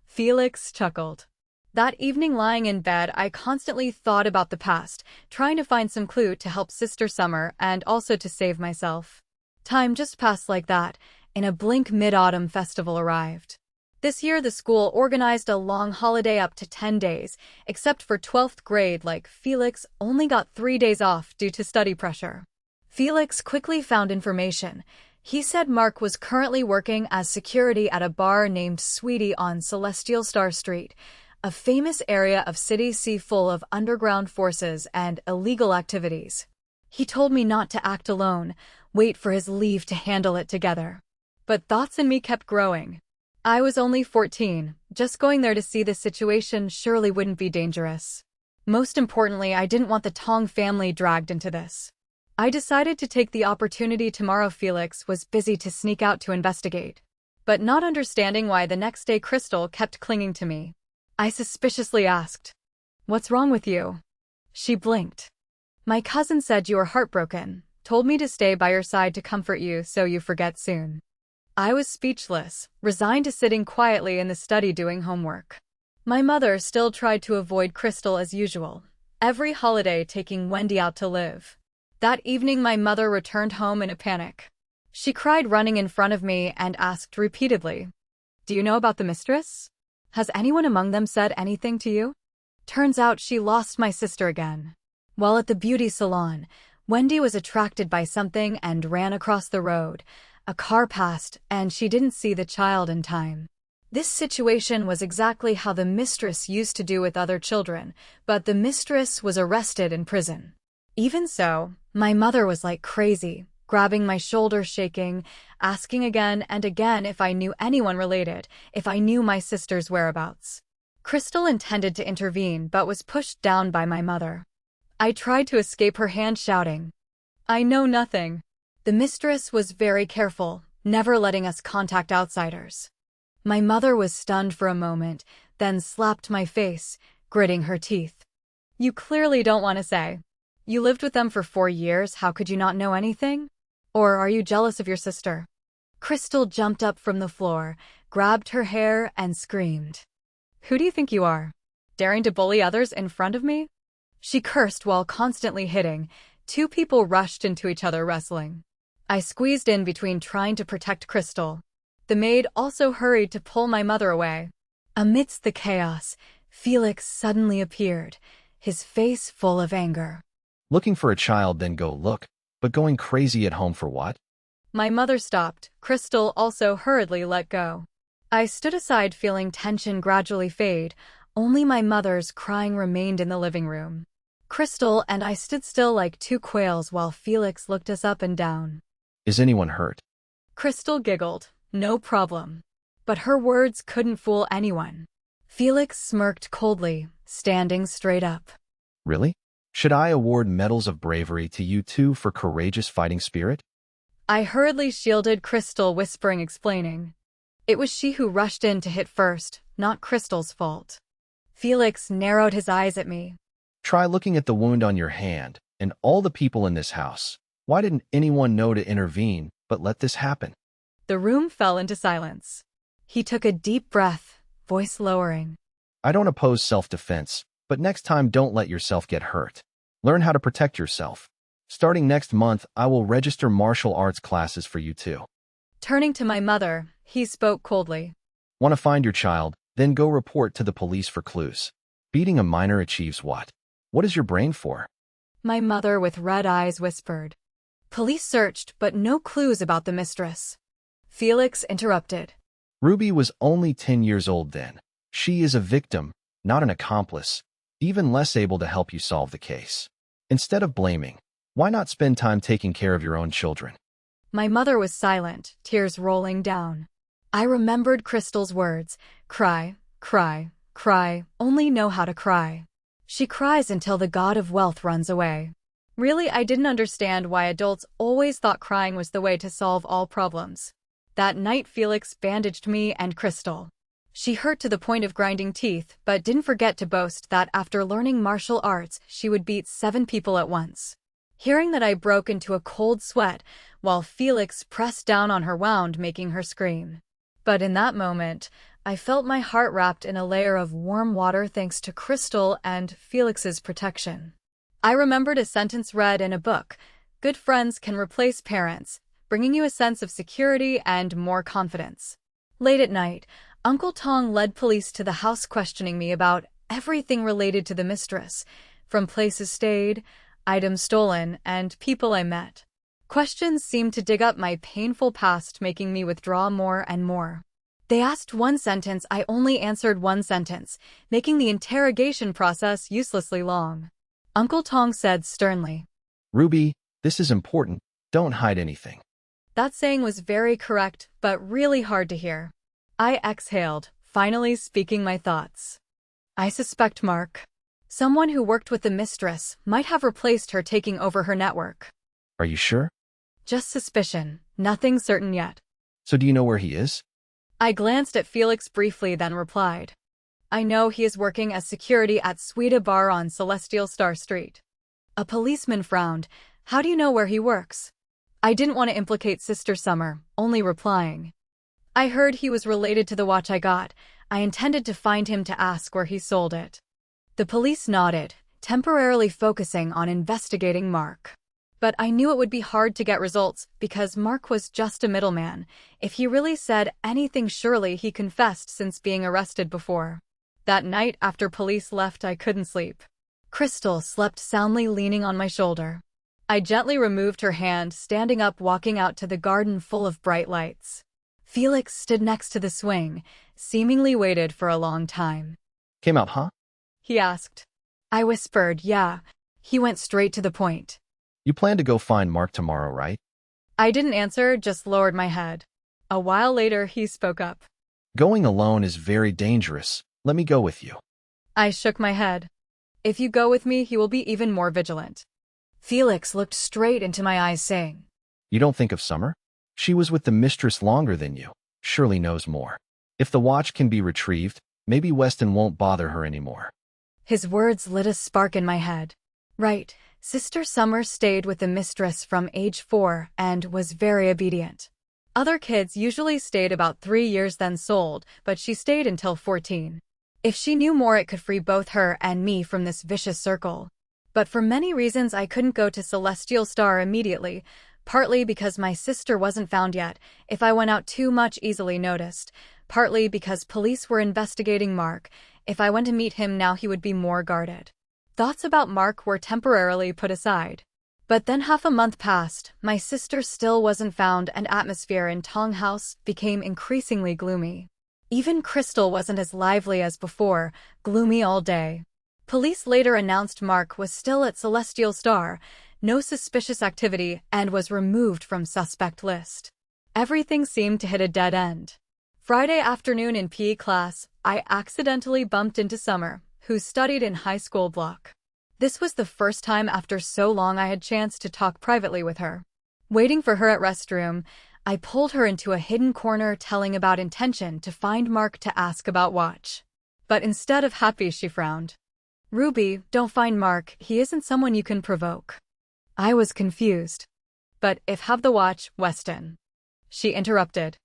Felix chuckled. That evening lying in bed, I constantly thought about the past, trying to find some clue to help Sister Summer and also to save myself. Time just passed like that. In a blink, Mid-Autumn Festival arrived. This year the school organized a long holiday up to 10 days, except for 12th grade like Felix only got 3 days off due to study pressure. Felix quickly found information. He said Mark was currently working as security at a bar named Sweetie on Celestial Star Street, a famous area of City C full of underground forces and illegal activities. He told me not to act alone, wait for his leave to handle it together. But thoughts in me kept growing. I was only 14, just going there to see the situation surely wouldn't be dangerous. Most importantly, I didn't want the Tong family dragged into this. I decided to take the opportunity tomorrow. Felix was busy to sneak out to investigate. But not understanding why the next day Crystal kept clinging to me, I suspiciously asked, What's wrong with you? She blinked. My cousin said you were heartbroken, told me to stay by your side to comfort you so you forget soon. I was speechless, resigned to sitting quietly in the study doing homework. My mother still tried to avoid Crystal as usual, every holiday taking Wendy out to live. That evening my mother returned home in a panic. She cried running in front of me and asked repeatedly, Do you know about the mistress? Has anyone among them said anything to you? Turns out she lost my sister again. While at the beauty salon, Wendy was attracted by something and ran across the road. A car passed, and she didn't see the child in time. This situation was exactly how the mistress used to do with other children, but the mistress was arrested in prison. Even so, my mother was like crazy, grabbing my shoulder, shaking, asking again and again if I knew anyone related, if I knew my sister's whereabouts. Crystal intended to intervene but was pushed down by my mother. I tried to escape her hand, shouting, I know nothing. The mistress was very careful, never letting us contact outsiders. My mother was stunned for a moment, then slapped my face, gritting her teeth. You clearly don't want to say. You lived with them for 4 years, how could you not know anything? Or are you jealous of your sister? Crystal jumped up from the floor, grabbed her hair, and screamed. Who do you think you are? daring to bully others in front of me? She cursed while constantly hitting. Two people rushed into each other wrestling. I squeezed in between trying to protect Crystal. The maid also hurried to pull my mother away. Amidst the chaos, Felix suddenly appeared, his face full of anger. Looking for a child, then go look. But going crazy at home for what? My mother stopped. Crystal also hurriedly let go. I stood aside, feeling tension gradually fade. Only my mother's crying remained in the living room. Crystal and I stood still like two quails while Felix looked us up and down. Is anyone hurt? Crystal giggled. No problem. But her words couldn't fool anyone. Felix smirked coldly, standing straight up. Really? Should I award medals of bravery to you two for courageous fighting spirit? I hurriedly shielded Crystal, whispering, explaining. It was she who rushed in to hit first, not Crystal's fault. Felix narrowed his eyes at me. Try looking at the wound on your hand, and all the people in this house. Why didn't anyone know to intervene, but let this happen? The room fell into silence. He took a deep breath, voice lowering. I don't oppose self-defense, but next time don't let yourself get hurt. Learn how to protect yourself. Starting next month, I will register martial arts classes for you too. Turning to my mother, he spoke coldly. Want to find your child, then go report to the police for clues. Beating a minor achieves what? What is your brain for? My mother with red eyes whispered. Police searched, but no clues about the mistress. Felix interrupted. Ruby was only 10 years old then. She is a victim, not an accomplice, even less able to help you solve the case. Instead of blaming, why not spend time taking care of your own children? My mother was silent, tears rolling down. I remembered Crystal's words. Cry, cry, cry, only know how to cry. She cries until the god of wealth runs away. Really, I didn't understand why adults always thought crying was the way to solve all problems. That night, Felix bandaged me and Crystal. She hurt to the point of grinding teeth, but didn't forget to boast that after learning martial arts, she would beat 7 people at once. Hearing that, I broke into a cold sweat, while Felix pressed down on her wound, making her scream. But in that moment, I felt my heart wrapped in a layer of warm water thanks to Crystal and Felix's protection. I remembered a sentence read in a book: good friends can replace parents, bringing you a sense of security and more confidence. Late at night, Uncle Tong led police to the house, questioning me about everything related to the mistress, from places stayed, items stolen, and people I met. Questions seemed to dig up my painful past, making me withdraw more and more. They asked one sentence, I only answered one sentence, making the interrogation process uselessly long. Uncle Tong said sternly, Ruby, this is important. Don't hide anything. That saying was very correct, but really hard to hear. I exhaled, finally speaking my thoughts. I suspect Mark. Someone who worked with the mistress might have replaced her, taking over her network. Are you sure? Just suspicion, nothing certain yet. So do you know where he is? I glanced at Felix briefly, then replied. I know he is working as security at Suida Bar on Celestial Star Street. A policeman frowned. How do you know where he works? I didn't want to implicate Sister Summer, only replying. I heard he was related to the watch I got. I intended to find him to ask where he sold it. The police nodded, temporarily focusing on investigating Mark. But I knew it would be hard to get results because Mark was just a middleman. If he really said anything, surely he confessed since being arrested before. That night after police left, I couldn't sleep. Crystal slept soundly, leaning on my shoulder. I gently removed her hand, standing up, walking out to the garden full of bright lights. Felix stood next to the swing, seemingly waited for a long time. Came out, huh? He asked. I whispered, yeah. He went straight to the point. You plan to go find Mark tomorrow, right? I didn't answer, just lowered my head. A while later, he spoke up. Going alone is very dangerous. Let me go with you. I shook my head. If you go with me, he will be even more vigilant. Felix looked straight into my eyes, saying, You don't think of Summer? She was with the mistress longer than you. Surely knows more. If the watch can be retrieved, maybe Weston won't bother her anymore. His words lit a spark in my head. Right, Sister Summer stayed with the mistress from age 4 and was very obedient. Other kids usually stayed about 3 years then sold, but she stayed until 14. If she knew more, it could free both her and me from this vicious circle. But for many reasons, I couldn't go to Celestial Star immediately, partly because my sister wasn't found yet, if I went out too much easily noticed, partly because police were investigating Mark. If I went to meet him now, he would be more guarded. Thoughts about Mark were temporarily put aside. But then half a month passed, my sister still wasn't found, and atmosphere in Tong House became increasingly gloomy. Even Crystal wasn't as lively as before, gloomy all day. Police later announced Mark was still at Celestial Star, no suspicious activity, and was removed from suspect list. Everything seemed to hit a dead end. Friday afternoon in PE class, I accidentally bumped into Summer, who studied in high school block. This was the first time after so long I had chance to talk privately with her. Waiting for her at restroom, I pulled her into a hidden corner, telling about intention to find Mark to ask about watch. But instead of happy, she frowned. "Ruby, don't find Mark, he isn't someone you can provoke." I was confused. "But if have the watch, Weston." She interrupted.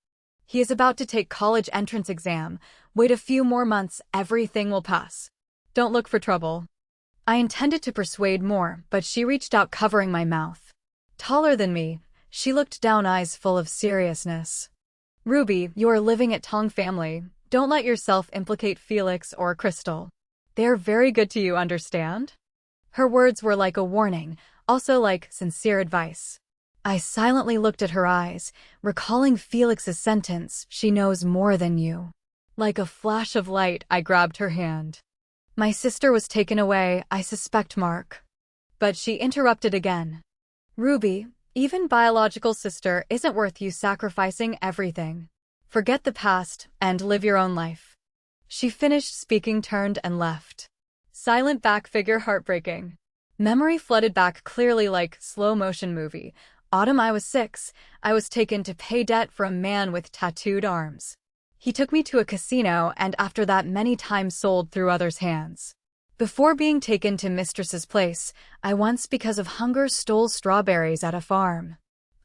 "He is about to take college entrance exam. Wait a few more months, everything will pass. Don't look for trouble." I intended to persuade more, but she reached out, covering my mouth. Taller than me, she looked down, eyes full of seriousness. "Ruby, you are living at Tong family. Don't let yourself implicate Felix or Crystal. They're very good to you, understand?" Her words were like a warning, also like sincere advice. I silently looked at her eyes, recalling Felix's sentence, "She knows more than you." Like a flash of light, I grabbed her hand. "My sister was taken away, I suspect Mark." But she interrupted again. "Ruby, even biological sister isn't worth you sacrificing everything. Forget the past and live your own life." She finished speaking, turned, and left. Silent back figure, heartbreaking. Memory flooded back clearly like slow-motion movie. Autumn, I was 6. I was taken to pay debt for a man with tattooed arms. He took me to a casino, and after that many times sold through others' hands. Before being taken to mistress's place, I once, because of hunger, stole strawberries at a farm.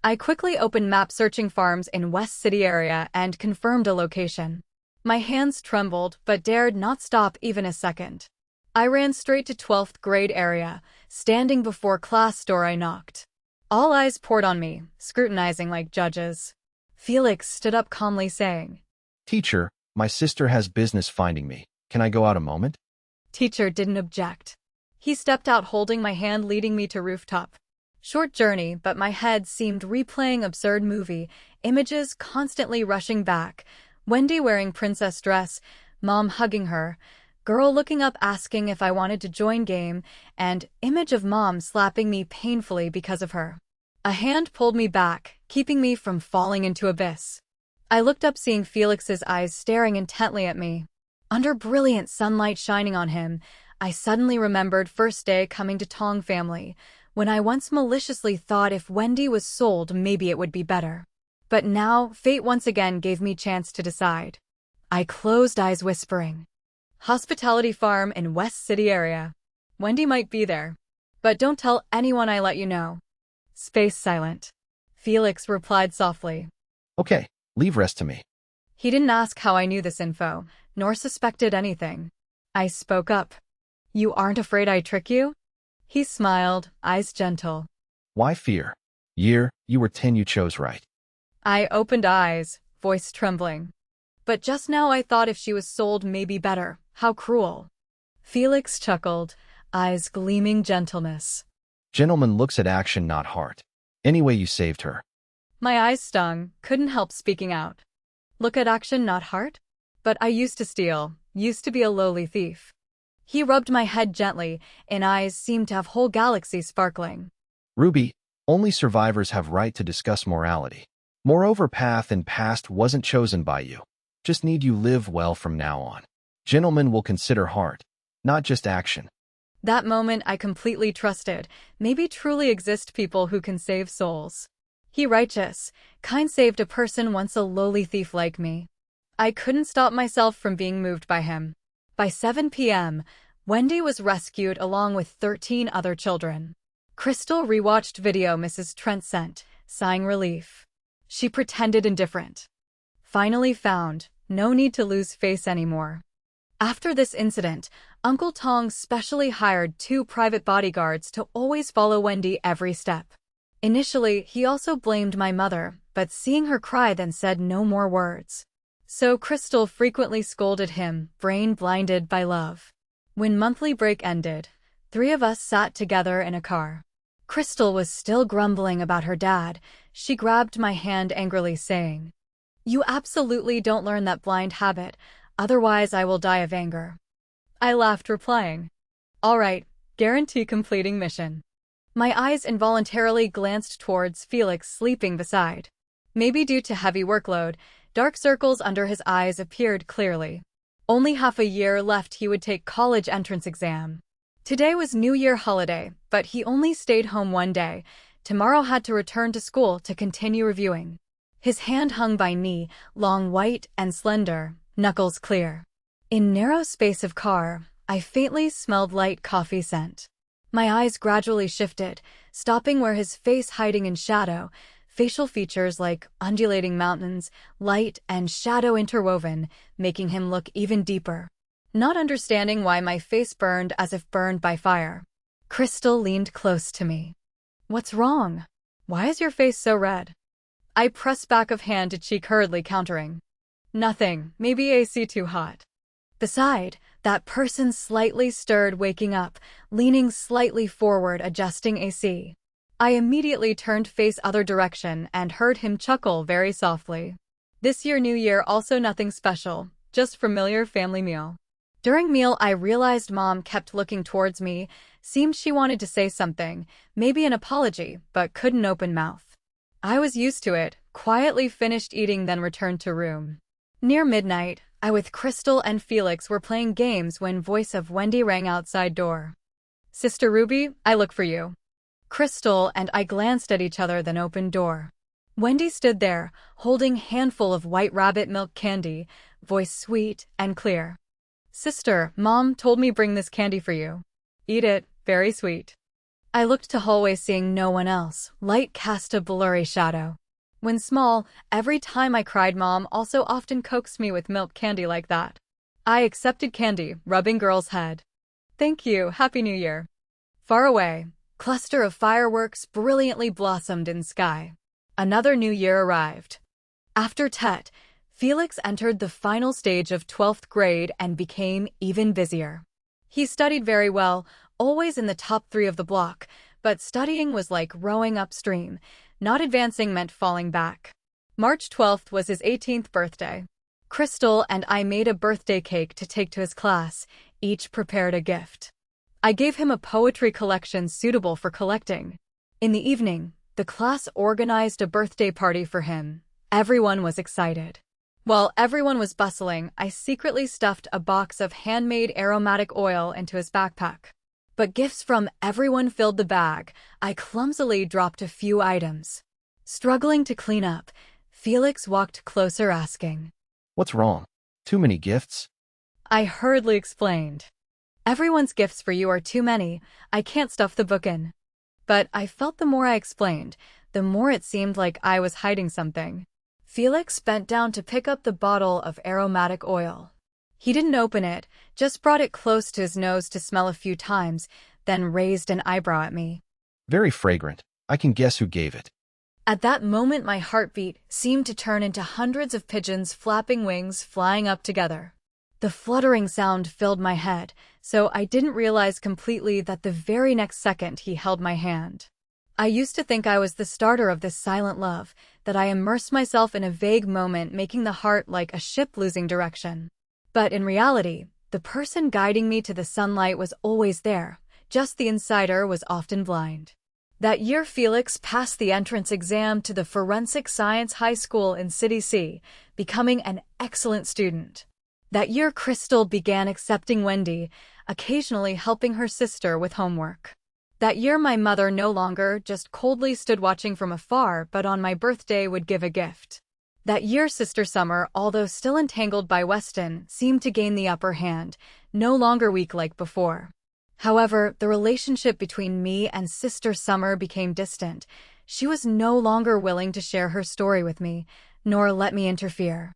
I quickly opened map, searching farms in West City area, and confirmed a location. My hands trembled, but dared not stop even a second. I ran straight to 12th grade area. Standing before class door, I knocked. All eyes poured on me, scrutinizing like judges. Felix stood up, calmly saying, "Teacher, my sister has business finding me. Can I go out a moment?" Teacher didn't object. He stepped out, holding my hand, leading me to rooftop. Short journey, but my head seemed replaying absurd movie, images constantly rushing back. Wendy wearing princess dress, mom hugging her, girl looking up asking if I wanted to join game, and image of mom slapping me painfully because of her. A hand pulled me back, keeping me from falling into abyss. I looked up, seeing Felix's eyes staring intently at me. Under brilliant sunlight shining on him, I suddenly remembered first day coming to Tong family, when I once maliciously thought if Wendy was sold, maybe it would be better. But now, fate once again gave me chance to decide. I closed eyes, whispering, "Hospitality farm in West City area. Wendy might be there. But don't tell anyone, I let you know." Space silent. Felix replied softly. "Okay, leave rest to me." He didn't ask how I knew this info, nor suspected anything. I spoke up. "You aren't afraid I trick you?" He smiled, eyes gentle. "Why fear? You were 10, you chose right." I opened eyes, voice trembling. "But just now I thought if she was sold, maybe better. How cruel." Felix chuckled, eyes gleaming gentleness. "Gentleman looks at action, not heart. Anyway, you saved her." My eyes stung, couldn't help speaking out. Look at action, not heart? But I used to steal, used to be a lowly thief. He rubbed my head gently, and eyes seemed to have whole galaxies sparkling. "Ruby, only survivors have right to discuss morality. Moreover, path and past wasn't chosen by you. Just need you live well from now on. Gentlemen will consider heart, not just action." That moment I completely trusted. Maybe truly exist people who can save souls. He righteous, kind, saved a person once a lowly thief like me. I couldn't stop myself from being moved by him. By 7 p.m., Wendy was rescued along with 13 other children. Crystal rewatched video Mrs. Trent sent, sighing relief. She pretended indifferent. Finally found, no need to lose face anymore. After this incident, Uncle Tong specially hired 2 private bodyguards to always follow Wendy every step. Initially, he also blamed my mother, but seeing her cry then said no more words. So Crystal frequently scolded him, brain-blinded by love. When monthly break ended, 3 of us sat together in a car. Crystal was still grumbling about her dad. She grabbed my hand angrily saying, "You absolutely don't learn that blind habit, otherwise I will die of anger." I laughed, replying, "All right, guarantee completing mission." My eyes involuntarily glanced towards Felix sleeping beside. Maybe due to heavy workload, dark circles under his eyes appeared clearly. Only half a year left he would take college entrance exam. Today was New Year holiday, but he only stayed home one day. Tomorrow had to return to school to continue reviewing. His hand hung by knee, long, white, and slender, knuckles clear. In narrow space of car, I faintly smelled light coffee scent. My eyes gradually shifted, stopping where his face hiding in shadow, facial features like undulating mountains, light and shadow interwoven, making him look even deeper. Not understanding why my face burned as if burned by fire. Crystal leaned close to me. "What's wrong? Why is your face so red?" I pressed back of hand to cheek, hurriedly countering, "Nothing, maybe AC too hot." Beside, that person slightly stirred, waking up, leaning slightly forward, adjusting AC. I immediately turned face other direction and heard him chuckle very softly. This year, New Year, also nothing special, just familiar family meal. During meal, I realized Mom kept looking towards me, seemed she wanted to say something, maybe an apology, but couldn't open mouth. I was used to it, quietly finished eating, then returned to room. Near midnight, I with Crystal and Felix were playing games when voice of Wendy rang outside door. "Sister Ruby, I look for you." Crystal and I glanced at each other, then opened door. Wendy stood there, holding handful of white rabbit milk candy, voice sweet and clear. "Sister, Mom told me bring this candy for you. Eat it, very sweet." I looked to hallway, seeing no one else. Light cast a blurry shadow. When small, every time I cried, Mom also often coaxed me with milk candy like that. I accepted candy, rubbing girl's head. "Thank you, Happy New Year." Far away, cluster of fireworks brilliantly blossomed in sky. Another new year arrived. After Tet, Felix entered the final stage of 12th grade and became even busier. He studied very well, always in the top 3 of the block, but studying was like rowing upstream. Not advancing meant falling back. March 12th was his 18th birthday. Crystal and I made a birthday cake to take to his class, each prepared a gift. I gave him a poetry collection suitable for collecting. In the evening, the class organized a birthday party for him. Everyone was excited. While everyone was bustling, I secretly stuffed a box of handmade aromatic oil into his backpack. But gifts from everyone filled the bag. I clumsily dropped a few items. Struggling to clean up, Felix walked closer, asking, "What's wrong? Too many gifts?" I hurriedly explained, "Everyone's gifts for you are too many. I can't stuff the book in." But I felt the more I explained, the more it seemed like I was hiding something. Felix bent down to pick up the bottle of aromatic oil. He didn't open it, just brought it close to his nose to smell a few times, then raised an eyebrow at me. "Very fragrant. I can guess who gave it." At that moment, my heartbeat seemed to turn into hundreds of pigeons flapping wings flying up together. The fluttering sound filled my head, so I didn't realize completely that the very next second he held my hand. I used to think I was the starter of this silent love, that I immersed myself in a vague moment, making the heart like a ship losing direction. But in reality, the person guiding me to the sunlight was always there, just the insider was often blind. That year, Felix passed the entrance exam to the Forensic Science High School in City C, becoming an excellent student. That year, Crystal began accepting Wendy, occasionally helping her sister with homework. That year, my mother no longer just coldly stood watching from afar, but on my birthday would give a gift. That year, Sister Summer, although still entangled by Weston, seemed to gain the upper hand, no longer weak like before. However, the relationship between me and Sister Summer became distant. She was no longer willing to share her story with me, nor let me interfere.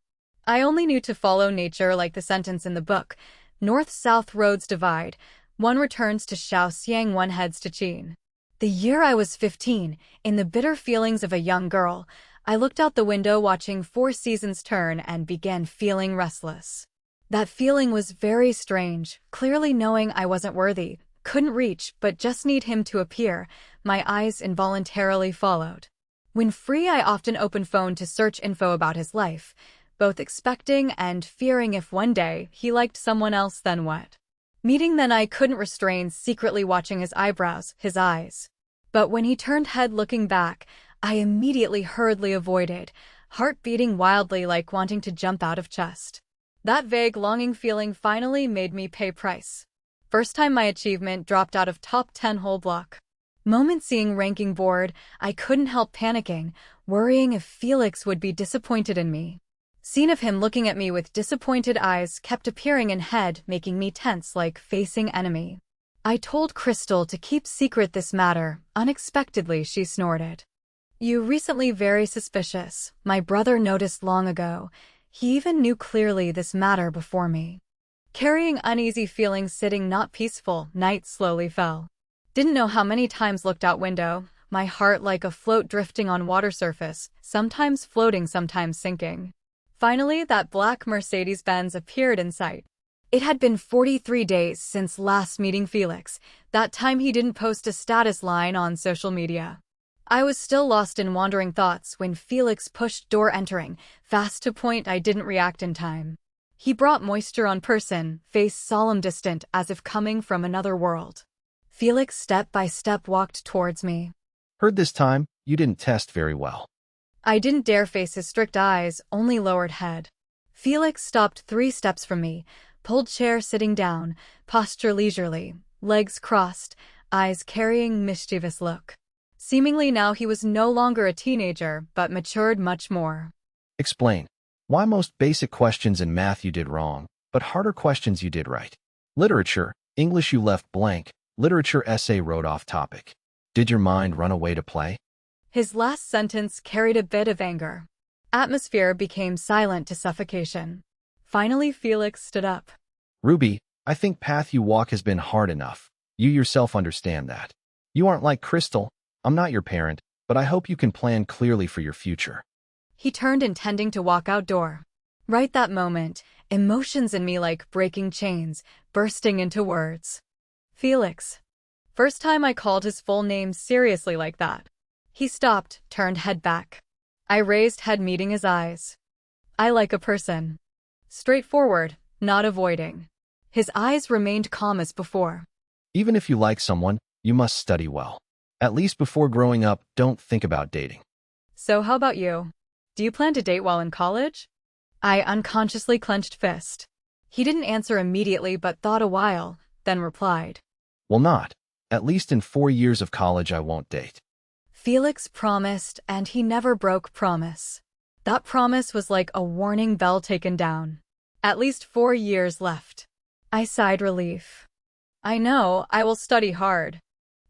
I only knew to follow nature, like the sentence in the book. North-south roads divide. One returns to Shaoxiang, one heads to Qin. The year I was 15, in the bitter feelings of a young girl, I looked out the window watching 4 seasons turn and began feeling restless. That feeling was very strange, clearly knowing I wasn't worthy, couldn't reach, but just need him to appear. My eyes involuntarily followed. When free, I often opened phone to search info about his life, both expecting and fearing if one day he liked someone else, then what? Meeting, then I couldn't restrain secretly watching his eyebrows, his eyes. But when he turned head looking back, I immediately hurriedly avoided, heart beating wildly like wanting to jump out of chest. That vague longing feeling finally made me pay price. First time my achievement dropped out of top 10 whole block. Moment seeing ranking board, I couldn't help panicking, worrying if Felix would be disappointed in me. Scene of him looking at me with disappointed eyes kept appearing in head, making me tense like facing enemy. I told Crystal to keep secret this matter. Unexpectedly, she snorted. You recently very suspicious. My brother noticed long ago. He even knew clearly this matter before me. Carrying uneasy feelings, sitting not peaceful, night slowly fell. Didn't know how many times looked out window, my heart like a float drifting on water surface, sometimes floating, sometimes sinking. Finally, that black Mercedes-Benz appeared in sight. It had been 43 days since last meeting Felix. That time he didn't post a status line on social media. I was still lost in wandering thoughts when Felix pushed door entering, fast to point I didn't react in time. He brought moisture on person, face solemn distant as if coming from another world. Felix step by step walked towards me. Heard this time, you didn't test very well. I didn't dare face his strict eyes, only lowered head. Felix stopped 3 steps from me, pulled chair sitting down, posture leisurely, legs crossed, eyes carrying mischievous look. Seemingly now he was no longer a teenager, but matured much more. Explain. Why most basic questions in math you did wrong, but harder questions you did right? Literature, English you left blank, literature essay wrote off topic. Did your mind run away to play? His last sentence carried a bit of anger. Atmosphere became silent to suffocation. Finally Felix stood up. Ruby, I think path you walk has been hard enough. You yourself understand that. You aren't like Crystal. I'm not your parent, but I hope you can plan clearly for your future. He turned intending to walk outdoor. Right that moment, emotions in me like breaking chains, bursting into words. Felix. First time I called his full name seriously like that. He stopped, turned head back. I raised head meeting his eyes. I like a person. Straightforward, not avoiding. His eyes remained calm as before. Even if you like someone, you must study well. At least before growing up, don't think about dating. So how about you? Do you plan to date while in college? I unconsciously clenched fist. He didn't answer immediately but thought a while, then replied. Well, not. At least in 4 years of college I won't date. Felix promised, and he never broke promise. That promise was like a warning bell taken down. At least 4 years left. I sighed relief. I know, I will study hard.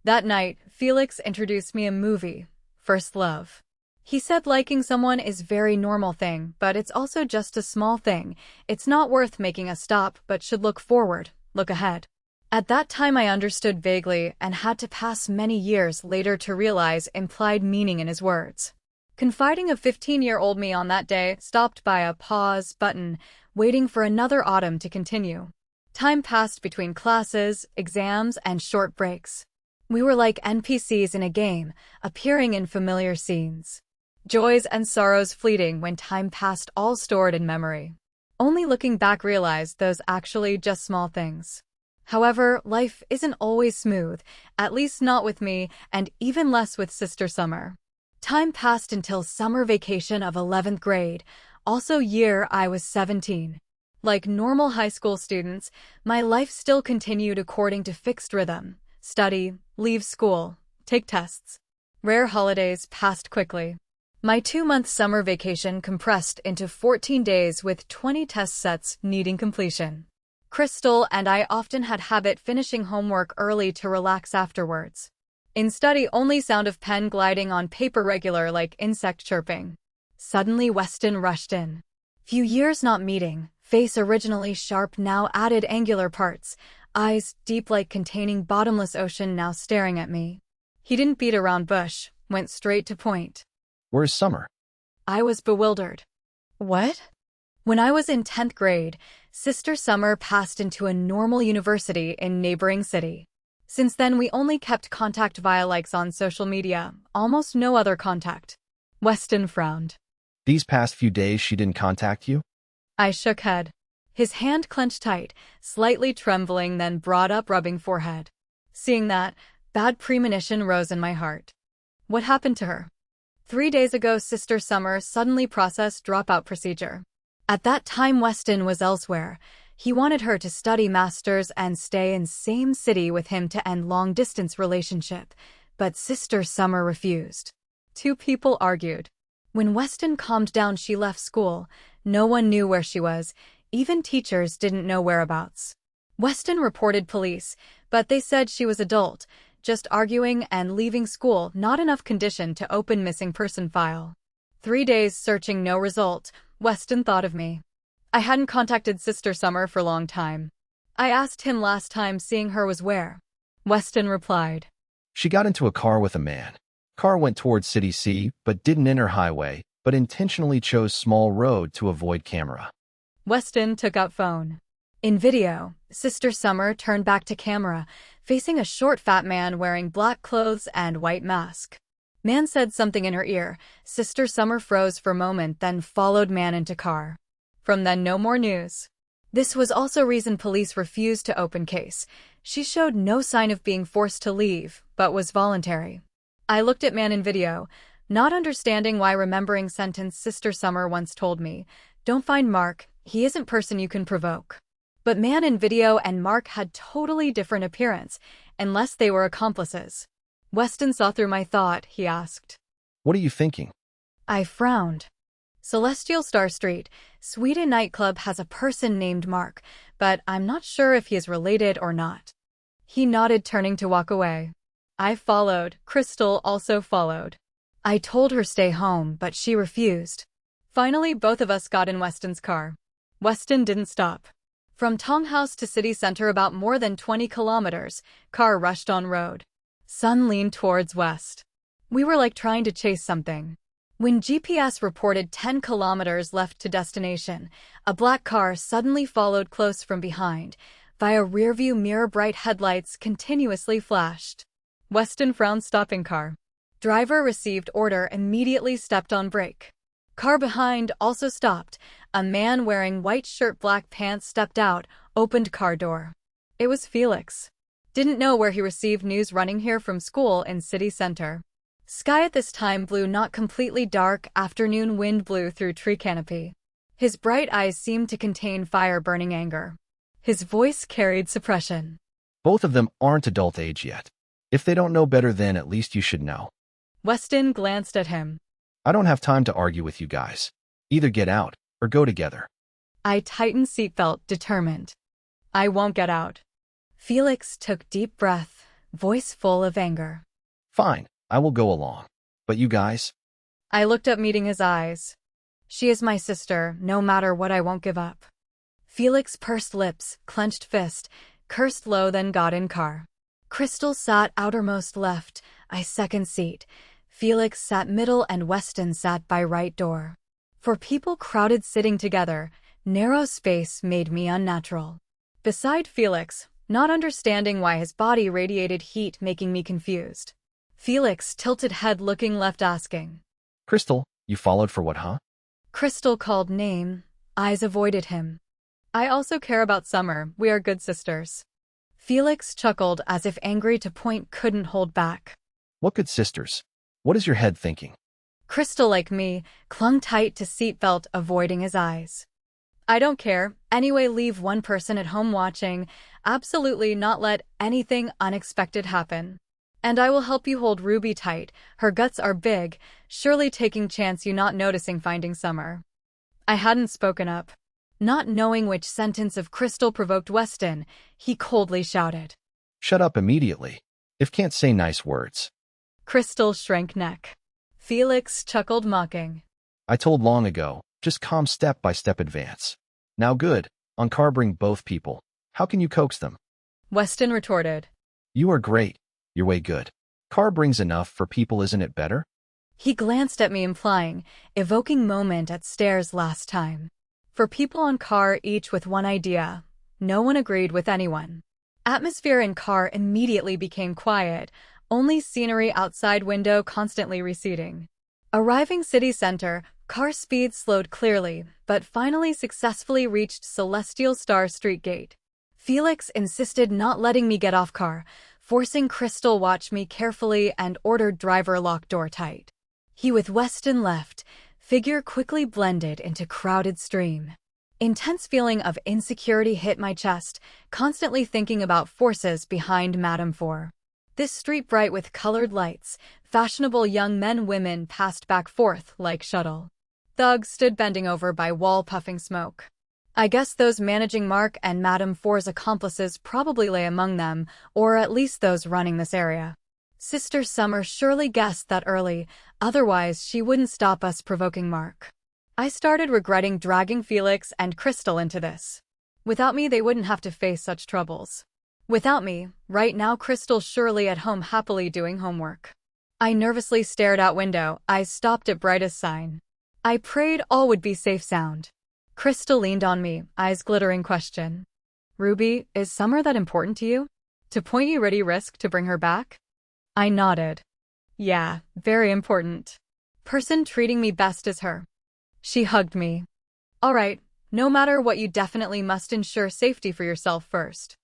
That night, Felix introduced me a movie, First Love. He said liking someone is a very normal thing, but it's also just a small thing. It's not worth making a stop, but should look forward, look ahead. At that time I understood vaguely and had to pass many years later to realize implied meaning in his words. Confiding a 15-year-old me on that day, stopped by a pause button, waiting for another autumn to continue. Time passed between classes, exams, and short breaks. We were like NPCs in a game, appearing in familiar scenes. Joys and sorrows fleeting when time passed, all stored in memory. Only looking back realized those actually just small things. However, life isn't always smooth, at least not with me, and even less with Sister Summer. Time passed until summer vacation of 11th grade, also year I was 17. Like normal high school students, my life still continued according to fixed rhythm. Study, leave school, take tests. Rare holidays passed quickly. My 2-month summer vacation compressed into 14 days with 20 test sets needing completion. Crystal and I often had habit finishing homework early to relax afterwards. In study, only sound of pen gliding on paper regular like insect chirping. Suddenly Weston rushed in. Few years not meeting, Face originally sharp, now added angular parts. Eyes deep like containing bottomless ocean, now staring at me. He didn't beat around bush, went straight to point. Where's Summer? I was bewildered. What? When I was in 10th grade, Sister Summer passed into a normal university in neighboring city. Since then, we only kept contact via likes on social media, almost no other contact. Weston frowned. These past few days she didn't contact you? I shook head. His hand clenched tight, slightly trembling, then brought up, rubbing forehead. Seeing that, bad premonition rose in my heart. What happened to her? 3 days ago, Sister Summer suddenly processed dropout procedure. At that time, Weston was elsewhere. He wanted her to study masters and stay in same city with him to end long-distance relationship, but Sister Summer refused. Two people argued. When Weston calmed down, she left school. No one knew where she was. Even teachers didn't know whereabouts. Weston reported police, but they said she was adult, just arguing and leaving school, not enough condition to open missing person file. 3 days searching, no result. Weston thought of me. I hadn't contacted Sister Summer for a long time. I asked him last time seeing her was where. Weston replied. She got into a car with a man. Car went towards City C, but didn't enter highway, but intentionally chose small road to avoid camera. Weston took out phone. In video, Sister Summer turned back to camera, facing a short fat man wearing black clothes and white mask. Man said something in her ear. Sister Summer froze for a moment, then followed man into car. From then, no more news. This was also reason police refused to open case. She showed no sign of being forced to leave, but was voluntary. I looked at man in video, not understanding why, remembering sentence Sister Summer once told me, "Don't find Mark, he isn't person you can provoke." But man in video and Mark had totally different appearance, unless they were accomplices. Weston saw through my thought. He asked, What are you thinking? I frowned. Celestial Star Street, Sweden nightclub has a person named Mark, but I'm not sure if he is related or not. He nodded, turning to walk away. I followed. Crystal also followed. I told her stay home, but she refused. Finally, both of us got in Weston's car. Weston didn't stop. From Tonghouse to city center, about more than 20 kilometers, car rushed on road. Sun leaned towards west. We were like trying to chase something. When GPS reported 10 kilometers left to destination, a black car suddenly followed close from behind. Via rearview mirror, bright headlights continuously flashed. Weston frowned, stopping car. Driver received order, immediately stepped on brake. Car behind also stopped. A man wearing white shirt, black pants stepped out, opened car door. It was Felix. Didn't know where he received news, running here from school in city center. Sky at this time blue, not completely dark. Afternoon wind blew through tree canopy. His bright eyes seemed to contain fire, burning anger. His voice carried suppression. Both of them aren't adult age yet. If they don't know better, then at least you should know. Weston glanced at him. I don't have time to argue with you guys. Either get out or go together. I tightened seatbelt, determined. I won't get out. Felix took deep breath, voice full of anger. Fine, I will go along. But you guys? I looked up, meeting his eyes. She is my sister, no matter what I won't give up. Felix pursed lips, clenched fist, cursed low, then got in car. Crystal sat outermost left, I second seat. Felix sat middle and Weston sat by right door. For people crowded sitting together, narrow space made me unnatural. Beside Felix, not understanding why his body radiated heat, making me confused. Felix tilted head, looking left, asking. Crystal, you followed for what, huh? Crystal called name. Eyes avoided him. I also care about Summer, we are good sisters. Felix chuckled, as if angry to point, couldn't hold back. What good sisters? What is your head thinking? Crystal, like me, clung tight to seatbelt, avoiding his eyes. I don't care. Anyway, leave one person at home watching. Absolutely not let anything unexpected happen. And I will help you hold Ruby tight. Her guts are big, surely taking chance you not noticing finding Summer. I hadn't spoken up. Not knowing which sentence of Crystal provoked Weston, he coldly shouted. Shut up immediately. If can't say nice words. Crystal shrank neck. Felix chuckled, mocking. I told long ago, just calm, step by step advance. Now good. On car bring both people. How can you coax them? Weston retorted. You are great. Your way good. Car brings enough for people, isn't it better? He glanced at me implying, evoking moment at stairs last time. For people on car each with one idea. No one agreed with anyone. Atmosphere in car immediately became quiet, only scenery outside window constantly receding. Arriving city center, car speed slowed clearly, but finally successfully reached Celestial Star Street gate. Felix insisted not letting me get off car, forcing Crystal watch me carefully and ordered driver lock door tight. He with Weston left, figure quickly blended into crowded stream. Intense feeling of insecurity hit my chest, constantly thinking about forces behind Madame Four. This street bright with colored lights, fashionable young men women passed back forth like shuttle. Thugs stood bending over by wall puffing smoke. I guess those managing Mark and Madame Four's accomplices probably lay among them, or at least those running this area. Sister Summer surely guessed that early, otherwise she wouldn't stop us provoking Mark. I started regretting dragging Felix and Crystal into this. Without me, they wouldn't have to face such troubles. Without me, right now Crystal's surely at home happily doing homework. I nervously stared out window, eyes stopped at brightest sign. I prayed all would be safe sound. Crystal leaned on me, eyes glittering question. Ruby, is Summer that important to you? To point you ready risk to bring her back? I nodded. Yeah, very important. Person treating me best is her. She hugged me. All right, no matter what, you definitely must ensure safety for yourself first.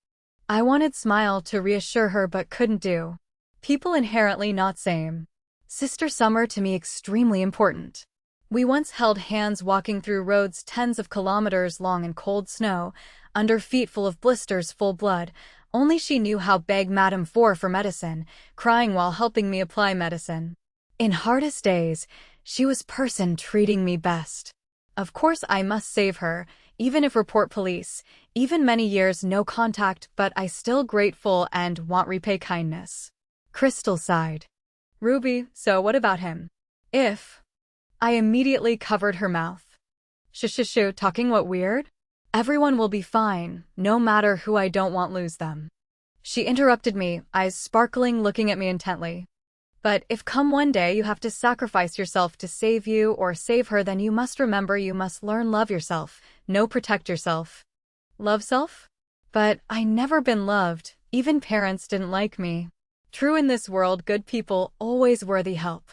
I wanted smile to reassure her but couldn't do. People inherently not same. Sister Summer to me extremely important. We once held hands walking through roads tens of kilometers long in cold snow, under feet full of blisters full blood. Only she knew how beg Madame Four for medicine, crying while helping me apply medicine. In hardest days, she was person treating me best. Of course I must save her, even if report police, even many years no contact, but I still grateful and want repay kindness. Crystal sighed. Ruby, so what about him? If... I immediately covered her mouth. Shh, talking what weird? Everyone will be fine, no matter who, I don't want lose them. She interrupted me, eyes sparkling looking at me intently. But if come one day you have to sacrifice yourself to save you or save her, then you must remember you must learn love yourself, no protect yourself. Love self? But I never been loved, even parents didn't like me. True in this world, good people always worthy help.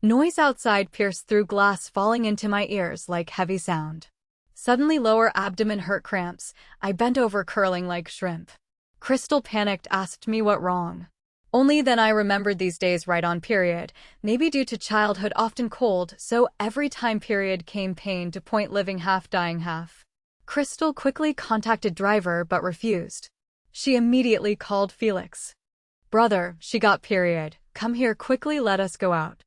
Noise outside pierced through glass falling into my ears like heavy sound. Suddenly lower abdomen hurt cramps, I bent over curling like shrimp. Crystal panicked asked me what wrong. Only then I remembered these days right on period, maybe due to childhood often cold, so every time period came pain to point living half dying half. Crystal quickly contacted driver but refused. She immediately called Felix. Brother, she got period, come here quickly, let us go out.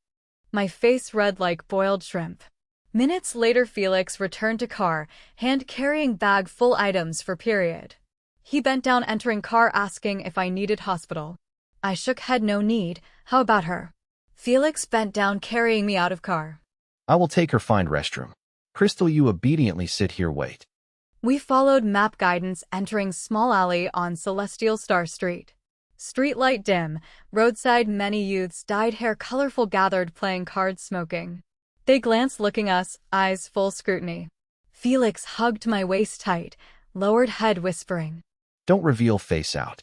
My face red like boiled shrimp. Minutes later Felix returned to car, hand carrying bag full items for period. He bent down entering car asking if I needed hospital. I shook head, no need, how about her? Felix bent down carrying me out of car. I will take her find restroom. Crystal, you obediently sit here wait. We followed map guidance entering small alley on Celestial Star Street. Street light dim, roadside many youths dyed hair colorful gathered playing cards smoking. They glanced looking us, eyes full scrutiny. Felix hugged my waist tight, lowered head whispering. Don't reveal face out.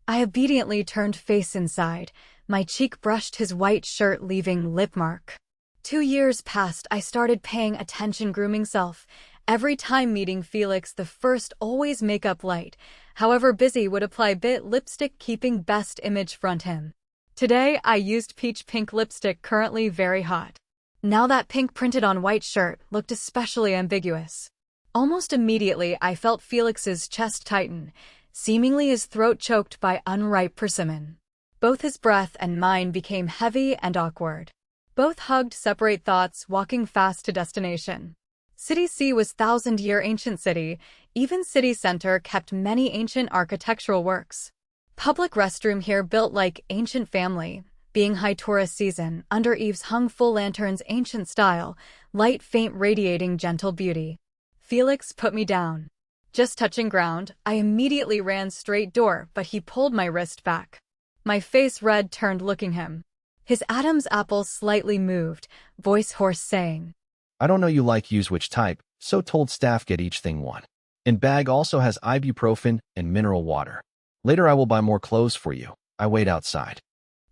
I obediently turned face inside, my cheek brushed his white shirt leaving lip mark. 2 years passed, I started paying attention grooming self. Every time meeting Felix the first always makeup light, however busy would apply bit lipstick keeping best image front him. Today I used peach pink lipstick currently very hot. Now that pink printed on white shirt looked especially ambiguous. Almost immediately I felt Felix's chest tighten, seemingly his throat choked by unripe persimmon. Both his breath and mine became heavy and awkward. Both hugged separate thoughts walking fast to destination. City C was 1,000-year ancient city, even city center kept many ancient architectural works. Public restroom here built like ancient family, being high tourist season, under eaves hung full lanterns ancient style, light faint radiating gentle beauty. Felix put me down. Just touching ground, I immediately ran straight door, but he pulled my wrist back. My face red turned looking him. His Adam's apple slightly moved, voice hoarse saying, I don't know you like use which type, so told staff get each thing one. In bag also has ibuprofen and mineral water. Later I will buy more clothes for you. I wait outside.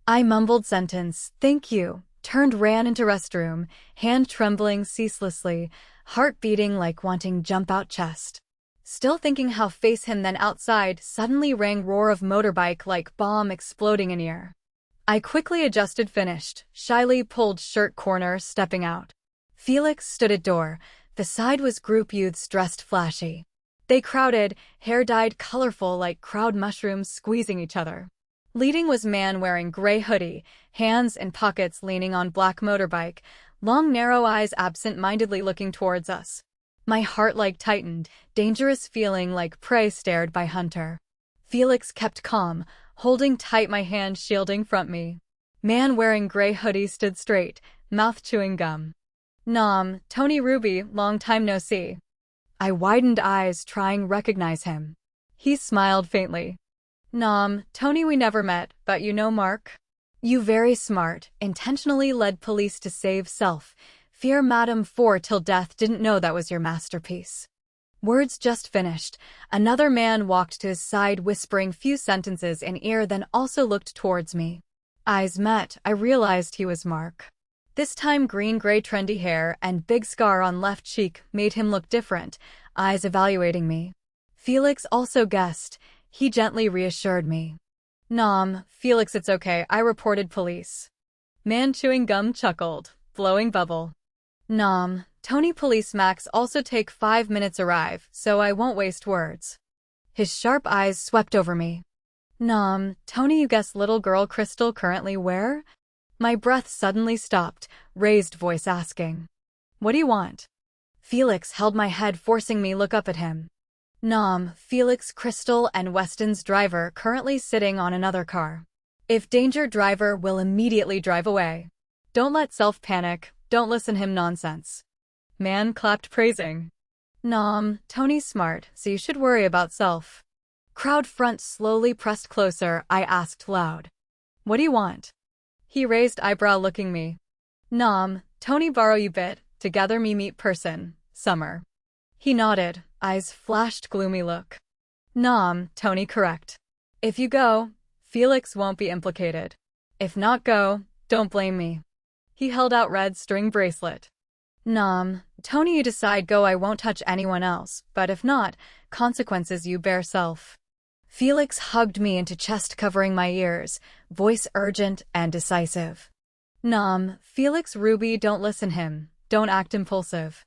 I mumbled sentence, thank you, turned ran into restroom, hand trembling ceaselessly, heart beating like wanting jump out chest. Still thinking how face him then outside suddenly rang roar of motorbike like bomb exploding in ear. I quickly adjusted finished, shyly pulled shirt corner stepping out. Felix stood at door, the side was group youths dressed flashy. They crowded, hair dyed colorful like crowd mushrooms squeezing each other. Leading was man wearing gray hoodie, hands in pockets leaning on black motorbike, long narrow eyes absent-mindedly looking towards us. My heart like tightened, dangerous feeling like prey stared by hunter. Felix kept calm, holding tight my hand shielding front me. Man wearing gray hoodie stood straight, mouth chewing gum. Nom, Tony Ruby, long time no see. I widened eyes trying recognize him. He smiled faintly. Nom, Tony we never met, but you know Mark? You very smart, intentionally led police to save self. Fear Madam 4 till death didn't know that was your masterpiece. Words just finished. Another man walked to his side whispering few sentences in ear then also looked towards me. Eyes met, I realized he was Mark. This time green-gray trendy hair and big scar on left cheek made him look different, eyes evaluating me. Felix also guessed. He gently reassured me. Nom, Felix it's okay, I reported police. Man chewing gum chuckled, blowing bubble. Nom, Tony police max also take 5 minutes arrive, so I won't waste words. His sharp eyes swept over me. Nom, Tony you guess little girl Crystal currently where? My breath suddenly stopped, raised voice asking. What do you want? Felix held my head forcing me look up at him. Nom, Felix Crystal and Weston's driver currently sitting on another car. If danger driver will immediately drive away. Don't let self panic, don't listen him nonsense. Man clapped praising. Nom, Tony's smart, so you should worry about self. Crowd front slowly pressed closer, I asked loud. What do you want? He raised eyebrow looking me. Nom, Tony borrow you bit, together me meet person, summer. He nodded, eyes flashed gloomy look. Nom, Tony correct. If you go, Felix won't be implicated. If not go, don't blame me. He held out red string bracelet. Nom, Tony you decide go I won't touch anyone else, but if not, consequences you bear self. Felix hugged me into chest covering my ears, voice urgent and decisive. Nom, Felix Ruby don't listen him, don't act impulsive.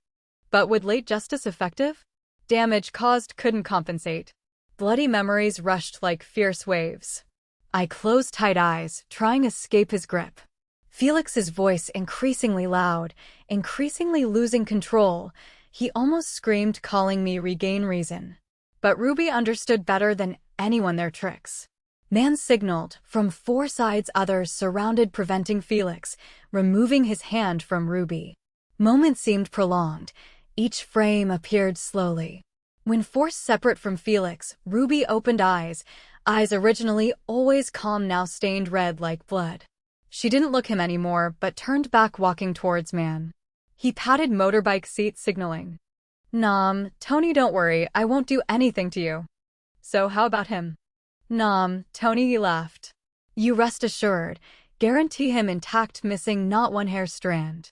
But would late justice effective? Damage caused couldn't compensate. Bloody memories rushed like fierce waves. I closed tight eyes, trying escape his grip. Felix's voice increasingly loud, increasingly losing control. He almost screamed calling me regain reason. But Ruby understood better than anyone their tricks. Man signaled, from 4 sides others surrounded preventing Felix, removing his hand from Ruby. Moments seemed prolonged. Each frame appeared slowly. When forced separate from Felix, Ruby opened eyes originally always calm now stained red like blood. She didn't look him anymore, but turned back walking towards man. He patted motorbike seat signaling. Nom, Tony don't worry, I won't do anything to you. So how about him? Nom, Tony he laughed. You rest assured, guarantee him intact missing not one hair strand.